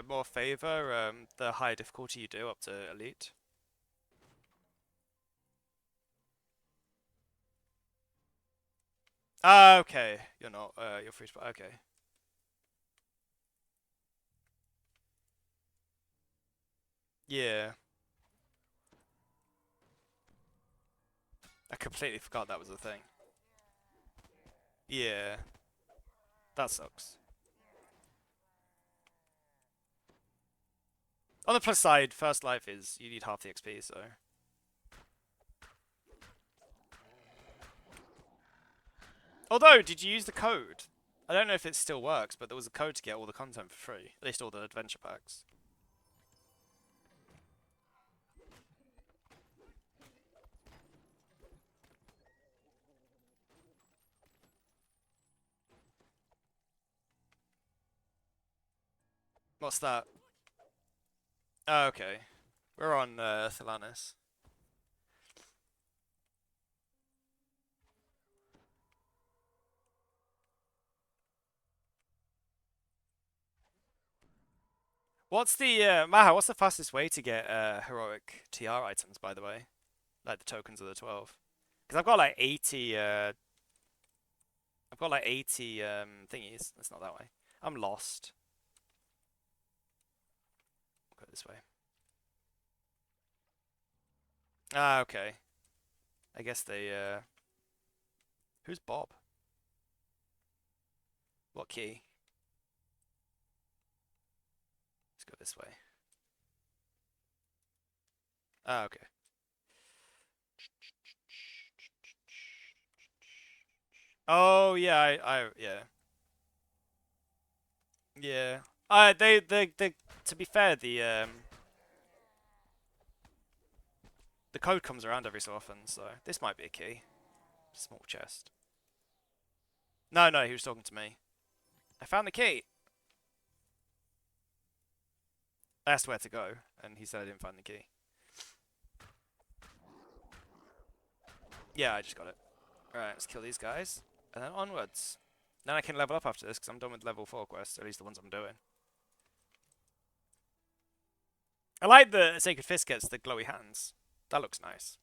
more favor the higher difficulty you do up to elite. Ah, okay. You're not you're free to okay. Yeah. I completely forgot that was a thing. Yeah. That sucks. On the plus side, first life is you need half the XP, so. Although, did you use the code? I don't know if it still works, but there was a code to get all the content for free. At least all the adventure packs. What's that? Oh, okay. We're on Thelanis. What's the Maha? What's the fastest way to get heroic TR items? By the way, like the tokens of the 12. Because I've got like 80. I've got like 80 thingies. That's not that way. I'm lost. Go this way. Ah, okay. I guess they. Who's Bob? What key? Let's go this way. Ah, okay. Oh yeah, yeah. Yeah. They. To be fair, the code comes around every so often, so this might be a key. Small chest. No, no, he was talking to me. I found the key. I asked where to go, and he said I didn't find the key. Yeah, I just got it. Alright, let's kill these guys, and then onwards. Then I can level up after this, because I'm done with level 4 quests, at least the ones I'm doing. I like the Sacred Fist gets the glowy hands. That looks nice.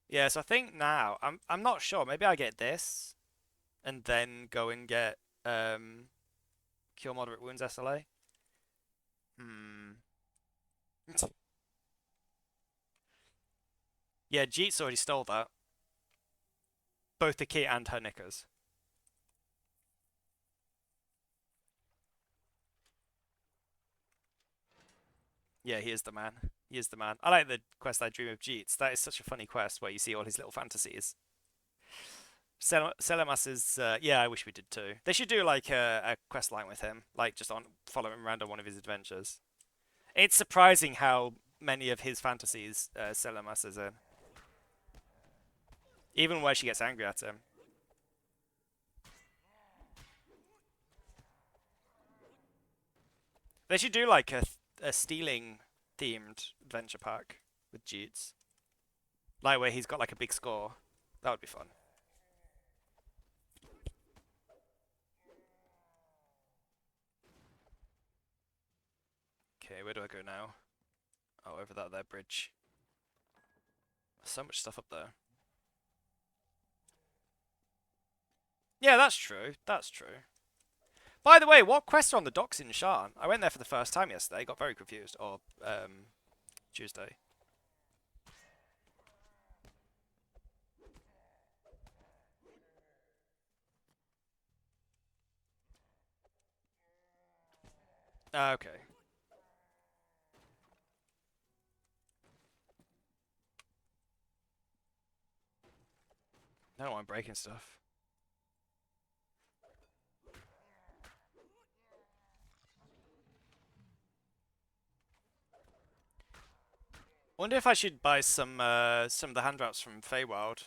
Yeah, so I think now I'm not sure. Maybe I get this and then go and get cure moderate wounds SLA. Hmm. Yeah, Jeet's already stole that. Both the key and her knickers. Yeah, he is the man. He is the man. I like the quest I Dream of Jeets. That is such a funny quest where you see all his little fantasies. Selemas is, yeah, I wish we did too. They should do like a quest line with him, like just on follow him around on one of his adventures. It's surprising how many of his fantasies Selemas is in. Even where she gets angry at him. They should do like a stealing themed adventure pack with Jeets. Like where he's got like a big score. That would be fun. Okay, where do I go now? Oh, over that there bridge. So much stuff up there. Yeah, that's true. That's true. By the way, what quests are on the docks in Shan? I went there for the first time yesterday. Got very confused. Or Tuesday. Okay. I don't want breaking stuff. Wonder if I should buy some of the hand wraps from Feywild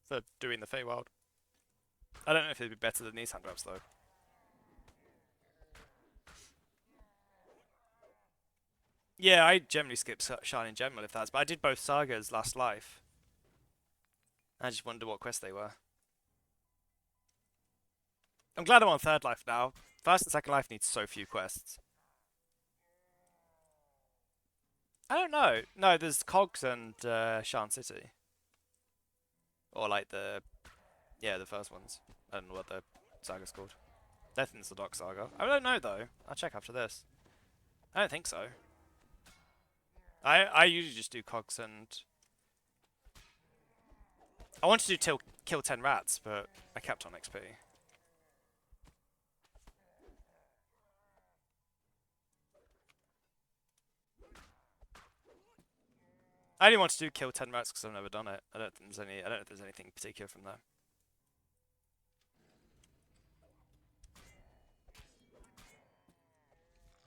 for doing the Feywild. I don't know if they'd be better than these hand wraps though. Yeah, I generally skip Shan in general if that's, but I did both sagas last life. I just wonder what quests they were. I'm glad I'm on third life now. First and second life needs so few quests. I don't know. No, there's Cogs and Shan City. Or like the first ones. I don't know what the saga's called. Death in the Dock Saga. I don't know though. I'll check after this. I don't think so. I usually just do Cogs and... I wanted to do kill 10 rats, but I kept on XP. I only want to do kill 10 rats because I've never done it. I don't think there's anything particular from there.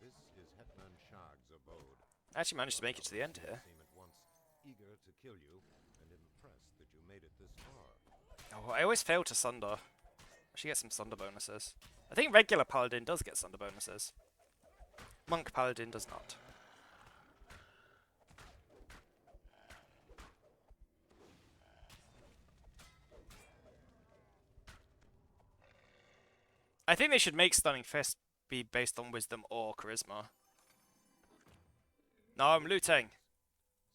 This is Hetman Shag's abode. I actually managed to make it to the end here. Seem at once eager to kill you and impressed that you made it this far. Oh, I always fail to Sunder. I should get some Sunder bonuses. I think regular Paladin does get Sunder bonuses. Monk Paladin does not. I think they should make Stunning Fist be based on Wisdom or Charisma. No, I'm looting.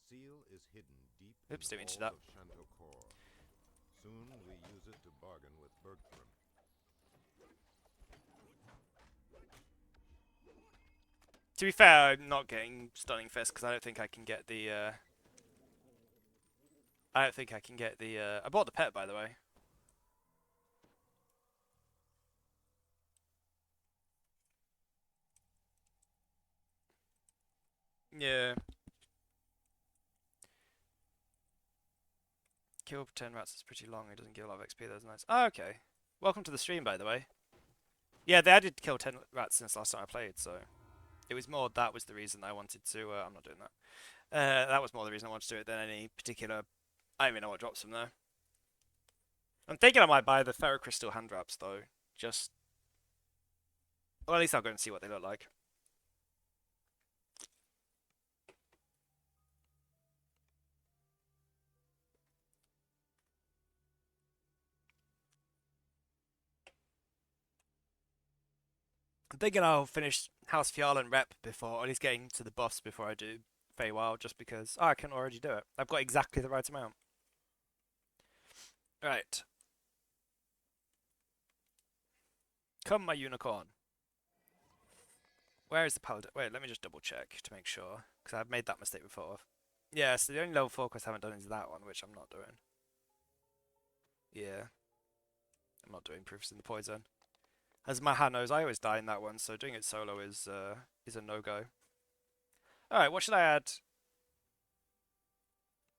Seal is hidden deep Oops, in didn't mean to do the that. halls of Shantokor. Soon we use it to bargain with Bergthrim. To be fair, I'm not getting Stunning Fist because I don't think I can get the... I don't think I can get the... I bought the pet, by the way. Yeah. Kill 10 rats is pretty long. It doesn't give a lot of XP. That's nice. Oh, okay. Welcome to the stream, by the way. Yeah, they added kill 10 rats since last time I played, so... It was more that was the reason I wanted to... I'm not doing that. That was more the reason I wanted to do it than any particular... I don't even know what drops from there. I'm thinking I might buy the Ferrocrystal hand wraps, though. Just... Well, at least I'll go and see what they look like. I'm thinking I'll finish House Fjarlan rep before, or at least getting to the buffs before I do Feywild, just because I can already do it. I've got exactly the right amount. Right. Come, my unicorn. Where is the paladin? Wait, let me just double check to make sure, because I've made that mistake before. Yeah, so the only level 4 quest I haven't done is that one, which I'm not doing. Yeah. I'm not doing Proofs in the Poison. As my hand knows, I always die in that one, so doing it solo is a no-go. Alright, what should I add?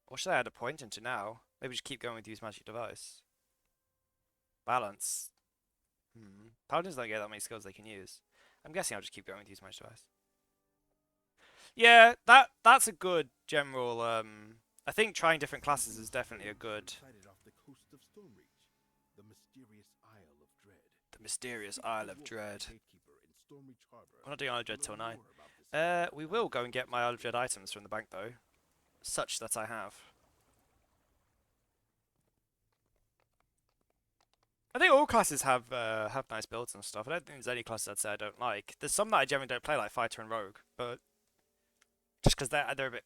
What should I add a point into now? Maybe just keep going with use magic device. Balance. Paladins don't get that many skills they can use. I'm guessing I'll just keep going with use magic device. Yeah, that's a good general. I think trying different classes is definitely a good. Off the coast of Stormreach, the mysterious Isle of Dread. The mysterious Isle of Dread. Gatekeeper in Stormreach Harbor. We're not doing Isle of Dread till 9. More about this We will go and get my Isle of Dread items from the bank though, such that I have. I think all classes have nice builds and stuff. I don't think there's any classes I'd say I don't like. There's some that I generally don't play, like Fighter and Rogue, but just because they're a bit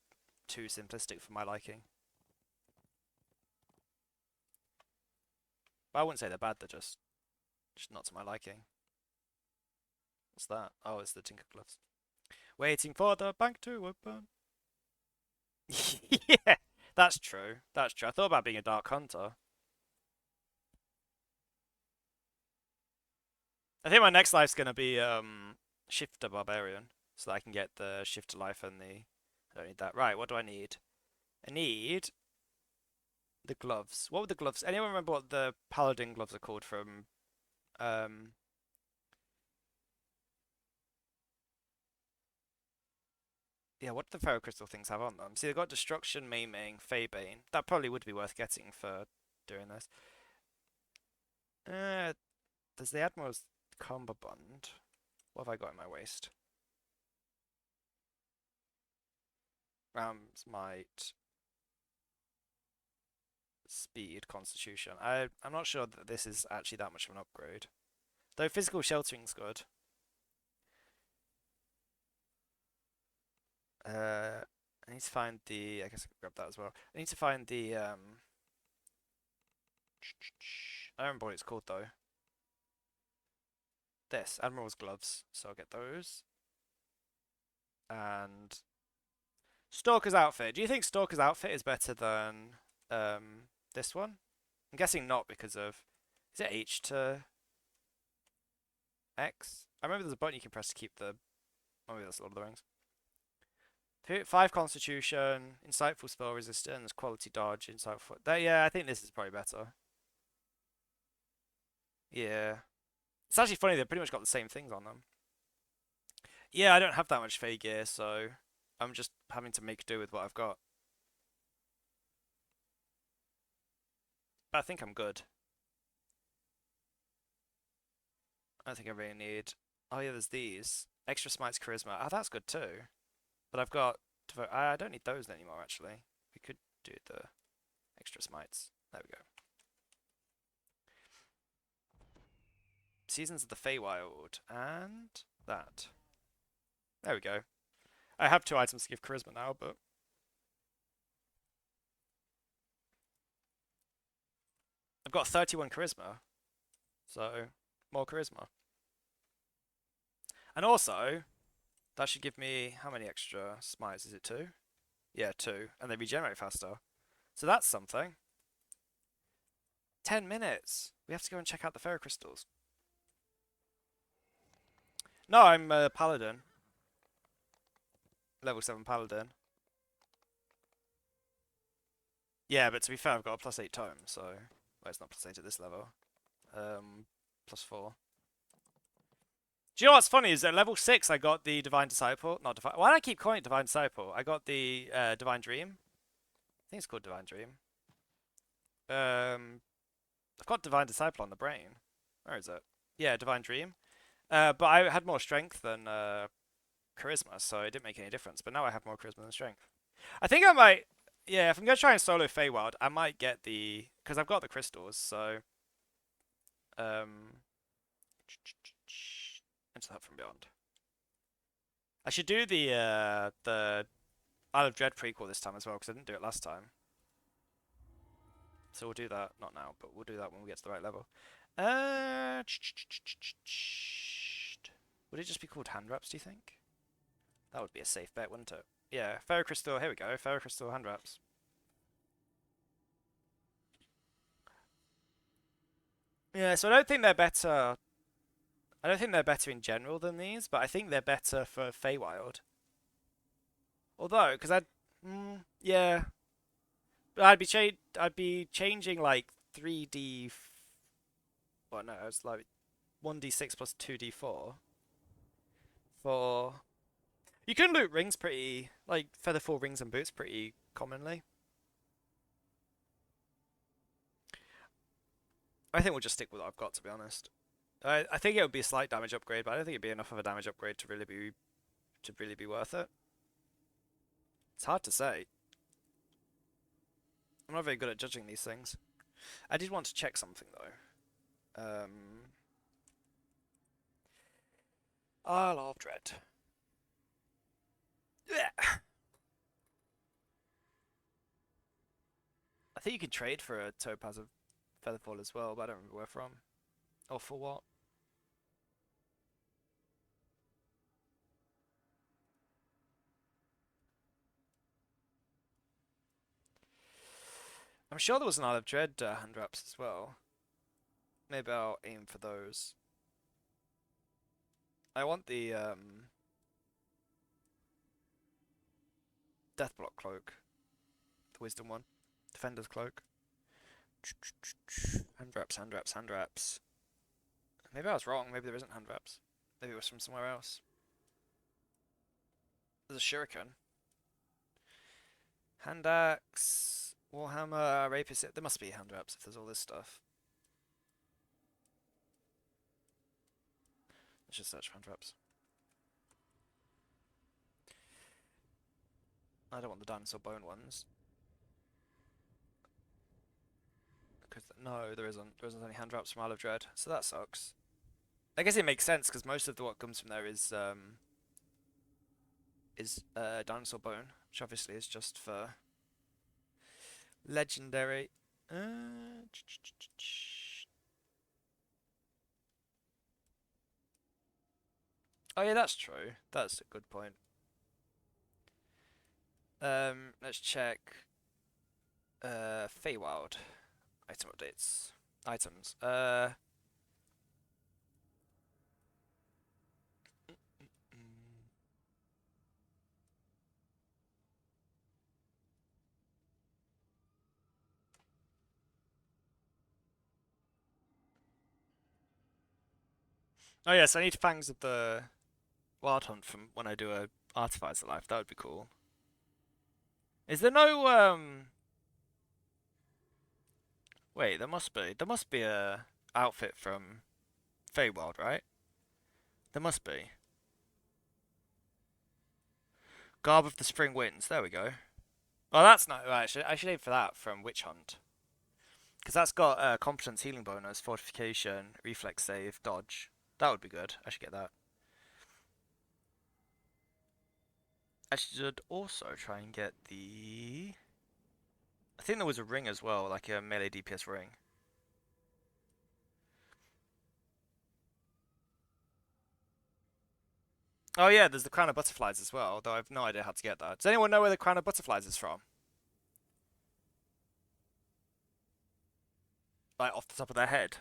too simplistic for my liking. But I wouldn't say they're bad. They're just not to my liking. What's that? Oh, it's the Tinker Gloves. Waiting for the bank to open. Yeah, that's true. That's true. I thought about being a Dark Hunter. I think my next life's gonna be Shifter Barbarian, so that I can get the Shifter life and the. I don't need that. Right, what do I need? I need the gloves. What were the gloves? Anyone remember what the Paladin gloves are called from? Yeah, what do the Ferrocrystal things have on them? See, they've got Destruction, Maiming, Feybane. That probably would be worth getting for doing this. There's the Admiral's Cummerbund. What have I got in my waist? Ram's Might. Speed, Constitution. I'm not sure that this is actually that much of an upgrade. Though Physical Sheltering's good. I need to find the. I guess I can grab that as well. I need to find the. I don't remember what it's called though. This Admiral's gloves, so I'll get those. And Stalker's outfit. Do you think Stalker's outfit is better than this one? I'm guessing not because of. Is it H to X? I remember there's a button you can press to keep the. Oh, maybe that's Lord of the Rings. 5 Constitution, Insightful Spell Resistance, Quality Dodge, Insightful. Yeah, I think this is probably better. Yeah. It's actually funny, they've pretty much got the same things on them. Yeah, I don't have that much Fey gear, so I'm just having to make do with what I've got. But I think I'm good. I don't think I really need. Oh yeah, there's these. Extra Smites Charisma. Oh, that's good too. But I've got. I don't need those anymore, actually. We could do the extra smites. There we go. Seasons of the Feywild. And that. There we go. I have 2 items to give charisma now, but. I've got 31 charisma. So, more charisma. And also. That should give me, how many extra smites? Is it 2? Yeah, 2. And they regenerate faster. So that's something. 10 minutes. We have to go and check out the Ferrocrystals. No, I'm a Paladin. Level 7 Paladin. Yeah, but to be fair, I've got a +8 tome, so... Well, it's not +8 at this level. +4. Do you know what's funny is at level 6 I got the Divine Disciple. Not Divine. Why do I keep calling it Divine Disciple? I got the Divine Dream. I think it's called Divine Dream. I've got Divine Disciple on the brain. Where is it? Yeah, Divine Dream. But I had more strength than charisma, so it didn't make any difference. But now I have more charisma than strength. I think I might. Yeah, if I'm gonna try and solo Feywild, I might get the because I've got the crystals. So. Into that from beyond. I should do the Isle of Dread prequel this time as well because I didn't do it last time. So we'll do that, not now, but we'll do that when we get to the right level. Would it just be called hand wraps, do you think? That would be a safe bet, wouldn't it? Yeah, Ferrocrystal, here we go, Ferrocrystal hand wraps. Yeah, so I don't think they're better. I don't think they're better in general than these, but I think they're better for Feywild. Although, because yeah, but I'd be changing like 3D. Well, no, it's like 1d6 plus 2d4 for. You can loot rings pretty, like featherfall rings and boots pretty commonly. I think we'll just stick with what I've got, to be honest. I think it would be a slight damage upgrade, but I don't think it'd be enough of a damage upgrade to really be worth it. It's hard to say. I'm not very good at judging these things. I did want to check something though. Isle of Dread. Yeah. I think you could trade for a Topaz of Featherfall as well, but I don't remember where from. Or for what. I'm sure there was an Isle of Dread hand wraps as well. Maybe I'll aim for those. I want the Deathblock cloak. The wisdom one. Defender's cloak. Hand wraps, hand wraps, hand wraps. Maybe I was wrong. Maybe there isn't hand wraps. Maybe it was from somewhere else. There's a shuriken. Hand axe, warhammer, rapist. There must be hand wraps if there's all this stuff. Let's just search for hand wraps. I don't want the dinosaur bone ones. Because no, there isn't. There isn't any hand wraps from Isle of Dread, so that sucks. I guess it makes sense because most of what comes from there is dinosaur bone, which obviously is just for legendary. Oh yeah, that's true. That's a good point. Let's check. Feywild item updates. Items. Oh yes, I need Fangs of the Wild Hunt from when I do a Artificer life. That would be cool. Is there no Wait, there must be. There must be a outfit from Feywild, right? There must be. Garb of the Spring Winds. There we go. Well, that's not right. I should aim for that from Witch Hunt. Because that's got competence, healing bonus, fortification, reflex save, dodge. That would be good. I should get that. I should also try and get the... I think there was a ring as well, like a melee DPS ring. Oh yeah, there's the Crown of Butterflies as well, though I have no idea how to get that. Does anyone know where the Crown of Butterflies is from? Like, off the top of their head?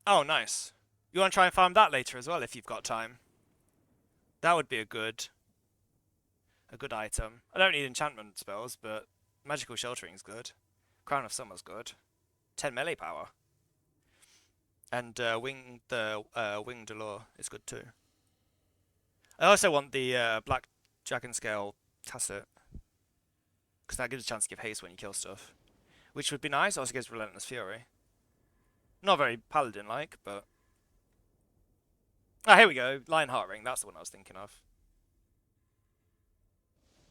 Oh, nice. You want to try and farm that later as well, if you've got time. That would be a good item. I don't need enchantment spells, but magical sheltering's good. Crown of Summer's good. 10 melee power. And winged allure is good too. I also want the black dragon scale tacit, because that gives a chance to give haste when you kill stuff, which would be nice. Also gives relentless fury. Not very paladin like, but here we go. Lionheart ring. That's the one I was thinking of.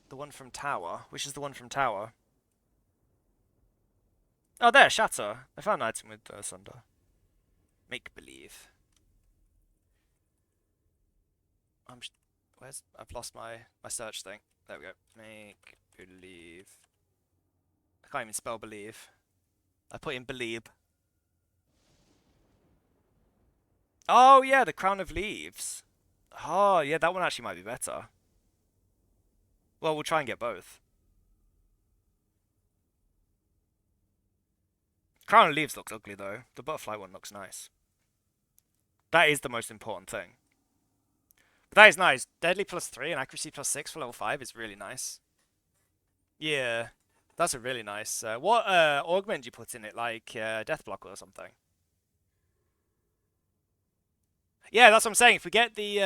The one from Tower. Which is the one from Tower? Oh, there, Shatter. I found an item with Sunder. Make believe. Where's? I've lost my search thing. There we go. Make believe. I can't even spell believe. I put in believe. Oh yeah, the Crown of Leaves. Oh yeah, that one actually might be better. Well, we'll try and get both. Crown of Leaves looks ugly though. The butterfly one looks nice. That is the most important thing. But that is nice. Deadly +3 and accuracy +6 for level 5 is really nice. Yeah, that's a really nice. What augment do you put in it? Like Death Block or something? Yeah, that's what I'm saying. If we get the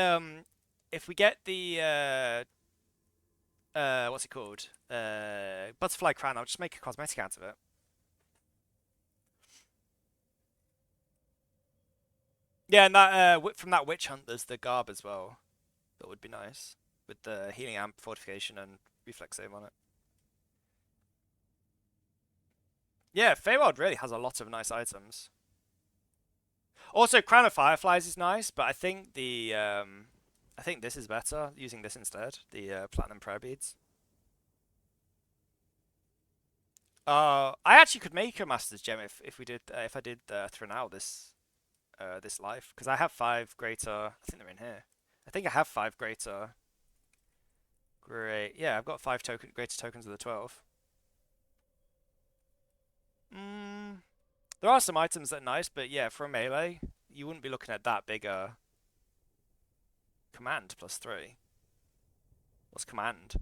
what's it called? Butterfly Crown, I'll just make a cosmetic out of it. Yeah, and that from that Witch Hunt, there's the Garb as well. That would be nice with the healing amp, fortification, and reflex save on it. Yeah, Feywild really has a lot of nice items. Also, Crown of Fireflies is nice, but I think I think this is better using this instead. The Platinum Prayer Beads. I actually could make a Master's Gem if we did if I did Thranal this life because I have 5 greater. I think they're in here. I think I have 5 greater. Great. Yeah, I've got 5 greater tokens of the 12. There are some items that are nice, but yeah, for a melee, you wouldn't be looking at that bigger command +3. What's command?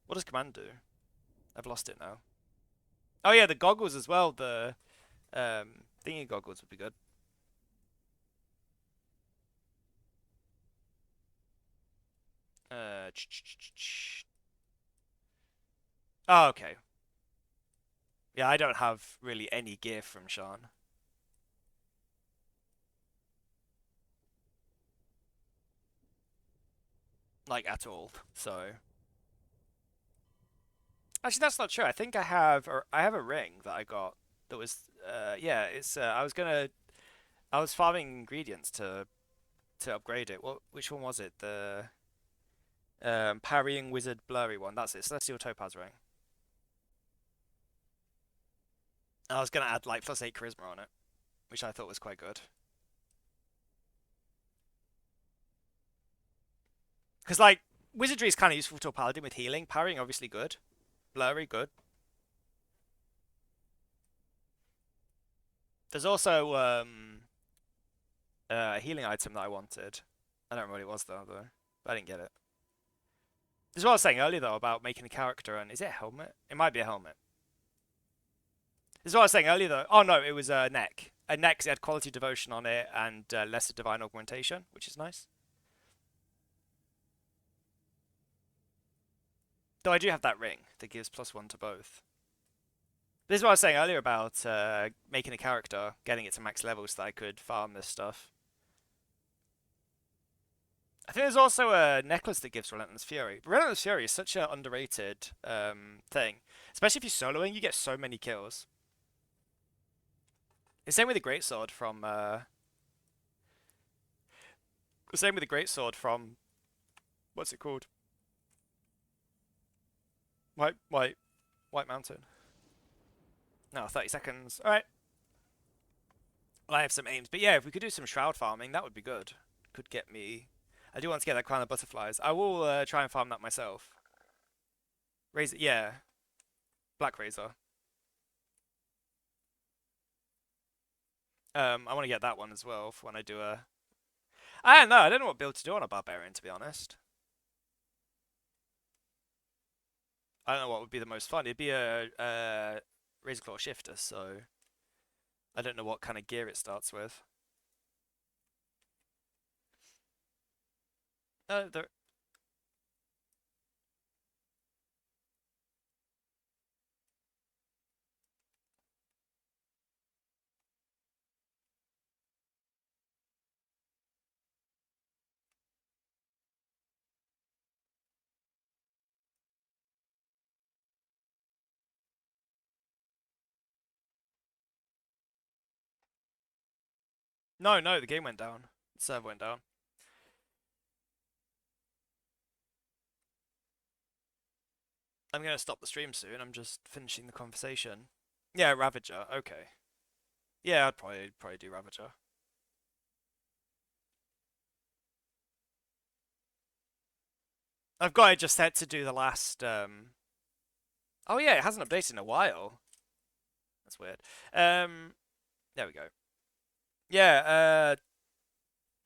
What does command do? I've lost it now. Oh yeah, the goggles as well. The thingy goggles would be good. Uh, oh, okay. Yeah, I don't have really any gear from Sean. Like, at all. So... Actually, that's not true. I think I have a ring that I got that was... yeah, it's... I was farming ingredients to upgrade it. Which one was it? The... Parrying Wizard Blurry one. That's it. Celestial Topaz ring. I was going to add, like, +8 charisma on it, which I thought was quite good. Because, like, wizardry is kind of useful to a paladin with healing. Parrying, obviously, good. Blurry, good. There's also a healing item that I wanted. I don't remember what it was, though. But I didn't get it. This is what I was saying earlier, though, about making a character. And is it a helmet? It might be a helmet. This is what I was saying earlier, though. Oh, no, it was a neck. A neck had quality devotion on it and lesser divine augmentation, which is nice. Though I do have that ring that gives +1 to both. This is what I was saying earlier about making a character, getting it to max level so that I could farm this stuff. I think there's also a necklace that gives Relentless Fury. But Relentless Fury is such an underrated thing. Especially if you're soloing, you get so many kills. The same with the Greatsword from... the same with the Greatsword from... What's it called? White Mountain. No, 30 seconds. Alright. Well, I have some aims. But yeah, if we could do some Shroud farming, that would be good. Could get me... I do want to get that Crown of Butterflies. I will try and farm that myself. Razor, yeah. Black Razor. I want to get that one as well for when I do a... I don't know. I don't know what build to do on a Barbarian, to be honest. I don't know what would be the most fun. It'd be a Razorclaw Shifter, so... I don't know what kind of gear it starts with. There, No, no, the game went down. The server went down. I'm gonna stop the stream soon. I'm just finishing the conversation. Yeah, Ravager. Okay. Yeah, I'd probably do Ravager. I've got it just set to do the last. Oh yeah, it hasn't updated in a while. That's weird. There we go. Yeah.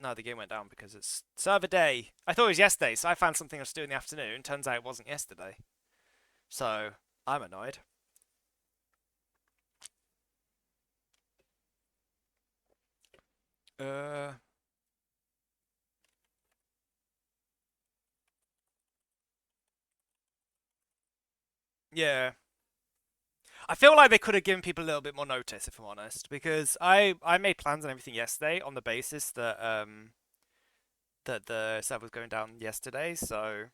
No, the game went down because it's server day. I thought it was yesterday, so I found something else to do in the afternoon. Turns out it wasn't yesterday. So I'm annoyed. Uh. Yeah. I feel like they could have given people a little bit more notice, if I'm honest, because I made plans and everything yesterday on the basis that that the server was going down yesterday. So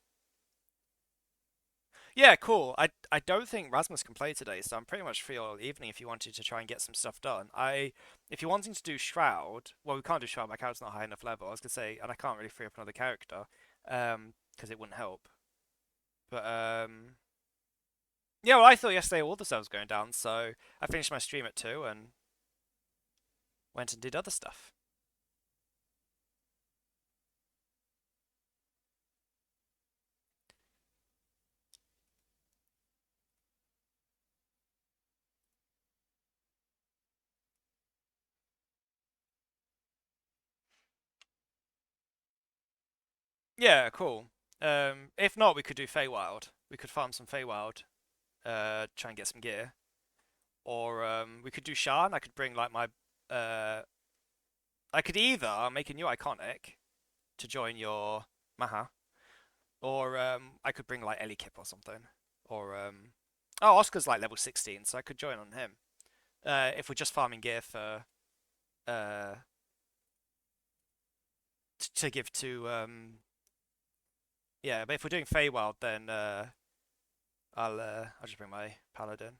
yeah, cool. I don't think Rasmus can play today, so I'm pretty much free all evening if you wanted to try and get some stuff done. If you're wanting to do Shroud, well, we can't do Shroud. My character's not high enough level. I was gonna say, and I can't really free up another character, because it wouldn't help. But yeah, well, I thought yesterday all the servers were going down, so I finished my stream at 2 and went and did other stuff. Yeah, cool. If not, we could do Feywild. We could farm some Feywild, try and get some gear. Or we could do Shan. I could bring like my I could either make a new iconic to join your Maha, or I could bring like Elikip or something. Or oh, Oscar's like level 16, so I could join on him. If we're just farming gear for uh to give to yeah, but if we're doing Feywild, then I'll just bring my paladin.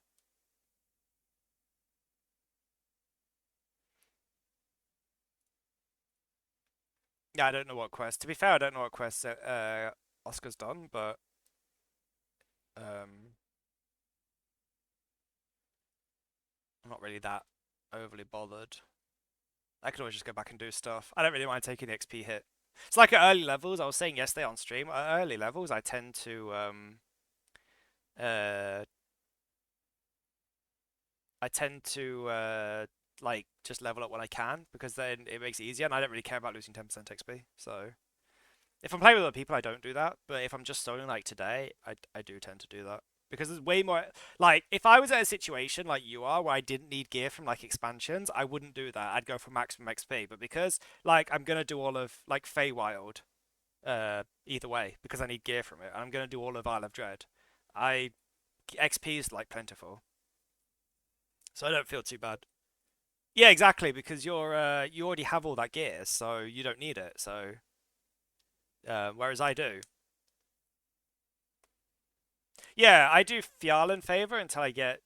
Yeah, I don't know what quest. To be fair, I don't know what quest Oscar's done, but um, I'm not really that overly bothered. I could always just go back and do stuff. I don't really mind taking the XP hit. It's like at early levels. I was saying yesterday on stream. At early levels, I tend to uh, like just level up when I can because then it makes it easier, and I don't really care about losing 10% XP. So if I'm playing with other people, I don't do that. But if I'm just soloing like today, I do tend to do that because there's way more. Like if I was at a situation like you are where I didn't need gear from like expansions, I wouldn't do that. I'd go for maximum XP. But because like I'm gonna do all of like Feywild, either way because I need gear from it, and I'm gonna do all of Isle of Dread. I XP is like plentiful, so I don't feel too bad. Yeah, exactly because you already have all that gear, so you don't need it. So whereas I do. Yeah, I do Fjarlan favor until I get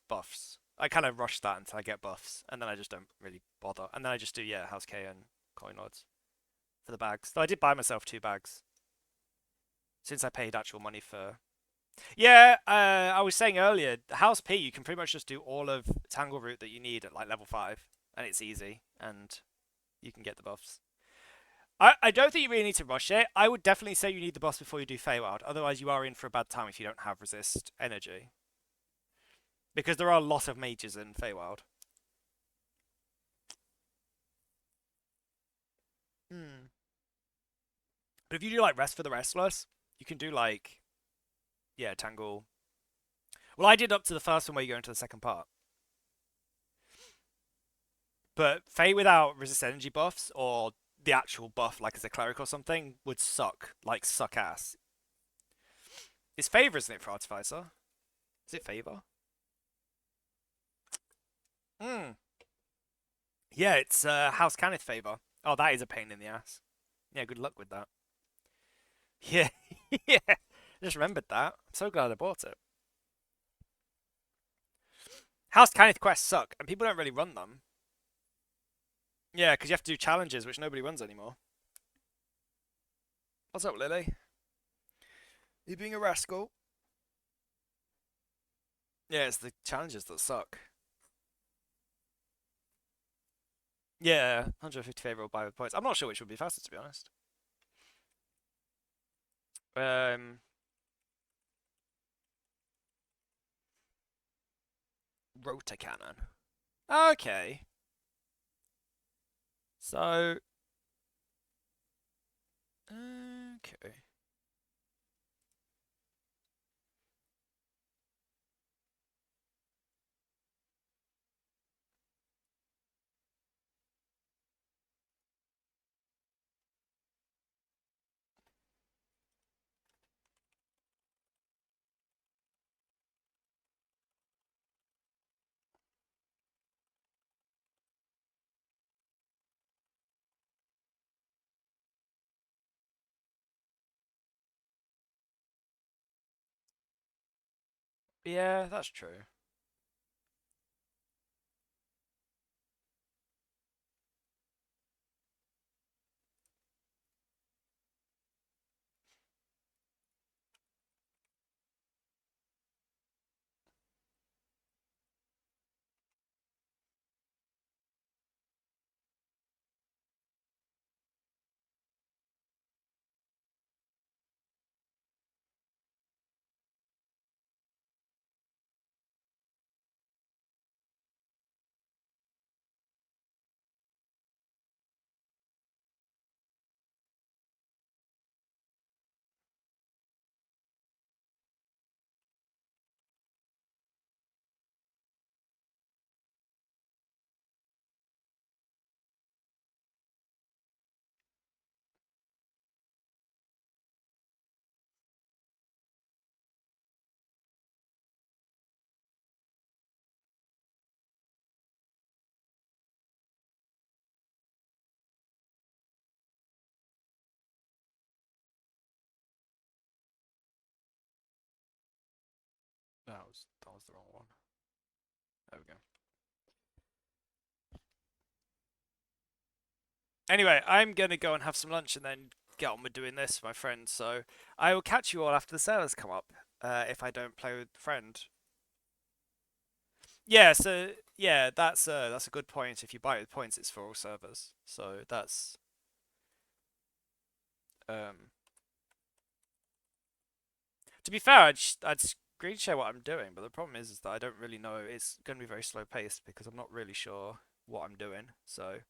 buffs. I kind of rush that until I get buffs, and then I just don't really bother. And then I just do, yeah, House K and Coin Lords for the bags. Though I did buy myself 2 bags since I paid actual money for. Yeah, I was saying earlier, House P, you can pretty much just do all of Tangle Route that you need at like level 5, and it's easy, and you can get the buffs. I don't think you really need to rush it. I would definitely say you need the boss before you do Feywild. Otherwise, you are in for a bad time if you don't have resist energy. Because there are a lot of mages in Feywild. Hmm. But if you do like Rest for the Restless, you can do like, yeah, Tangle. Well, I did up to the first one where you go into the second part. But Fey without resist energy buffs or the actual buff, like as a cleric or something, would suck. Like, suck ass. It's favor, isn't it, for Artificer? Is it favor? Hmm. Yeah, it's House Cannith favor. Oh, that is a pain in the ass. Yeah, good luck with that. Yeah, yeah. I just remembered that. I'm so glad I bought it. House Cannith quests suck, and people don't really run them. Yeah, because you have to do challenges, which nobody runs anymore. What's up, Lily? You being a rascal? Yeah, it's the challenges that suck. Yeah, 150 favourable buy with points. I'm not sure which would be faster, to be honest. Um, rotor cannon. Okay. So, okay. Yeah, that's true. That was the wrong one. There we go. Anyway, I'm gonna go and have some lunch and then get on with doing this for my friend. So I will catch you all after the servers come up. If I don't play with friend. Yeah. So yeah, that's a good point. If you buy it with points, it's for all servers. So that's um. To be fair, I'd screen share what I'm doing, but the problem is that I don't really know. It's going to be very slow paced because I'm not really sure what I'm doing. So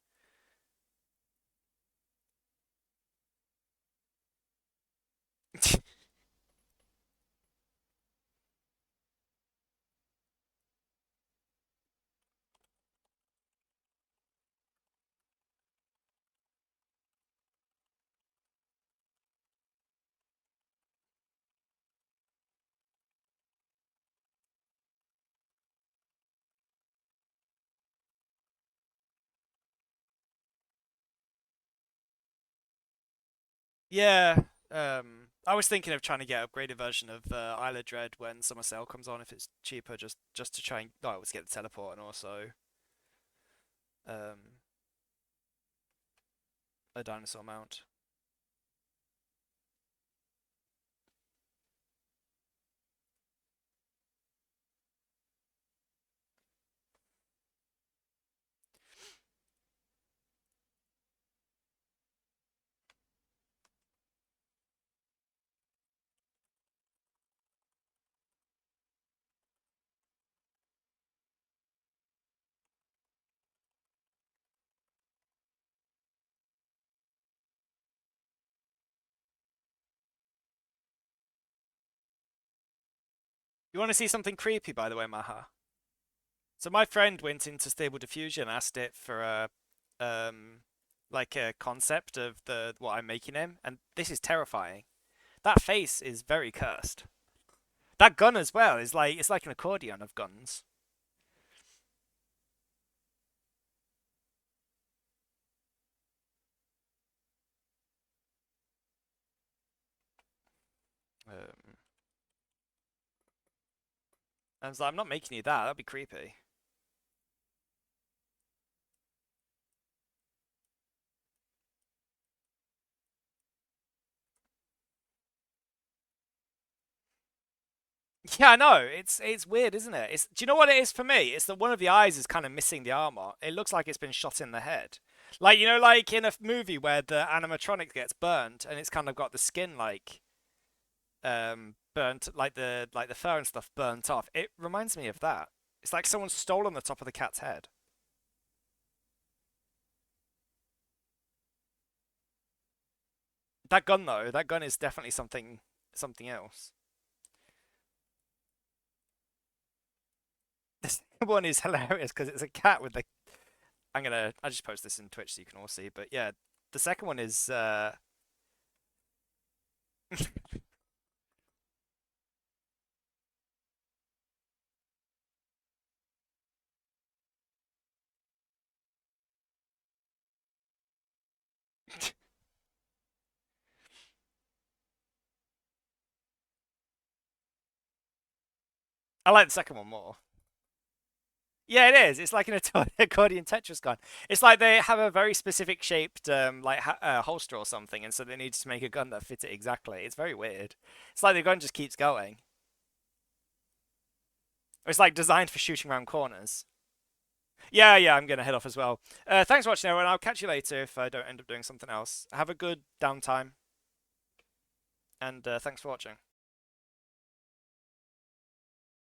yeah, I was thinking of trying to get an upgraded version of Isle of Dread when Summer Sale comes on if it's cheaper, just to try and I was get the teleport and also um a dinosaur mount. You want to see something creepy, by the way, Maha? So my friend went into Stable Diffusion, asked it for a like a concept of the what I'm making him, and this is terrifying. That face is very cursed. That gun as well is like it's like an accordion of guns. Um, I was like, I'm not making you that. That'd be creepy. Yeah, I know. It's weird, isn't it? Do you know what it is for me? It's that one of the eyes is kind of missing the armor. It looks like it's been shot in the head. Like, you know, like in a movie where the animatronic gets burnt and it's kind of got the skin like burnt, like the fur and stuff burnt off. It reminds me of that. It's like someone's stolen the top of the cat's head. That gun though, that gun is definitely something else. This one is hilarious because it's a cat with the. I just post this in Twitch so you can all see. But yeah, the second one is. I like the second one more. Yeah, it is. It's like an accordion Tetris gun. It's like they have a very specific shaped like holster or something, and so they need to make a gun that fits it exactly. It's very weird. It's like the gun just keeps going. It's like designed for shooting around corners. Yeah, yeah, I'm gonna head off as well. Thanks for watching, everyone. I'll catch you later if I don't end up doing something else. Have a good downtime, and thanks for watching.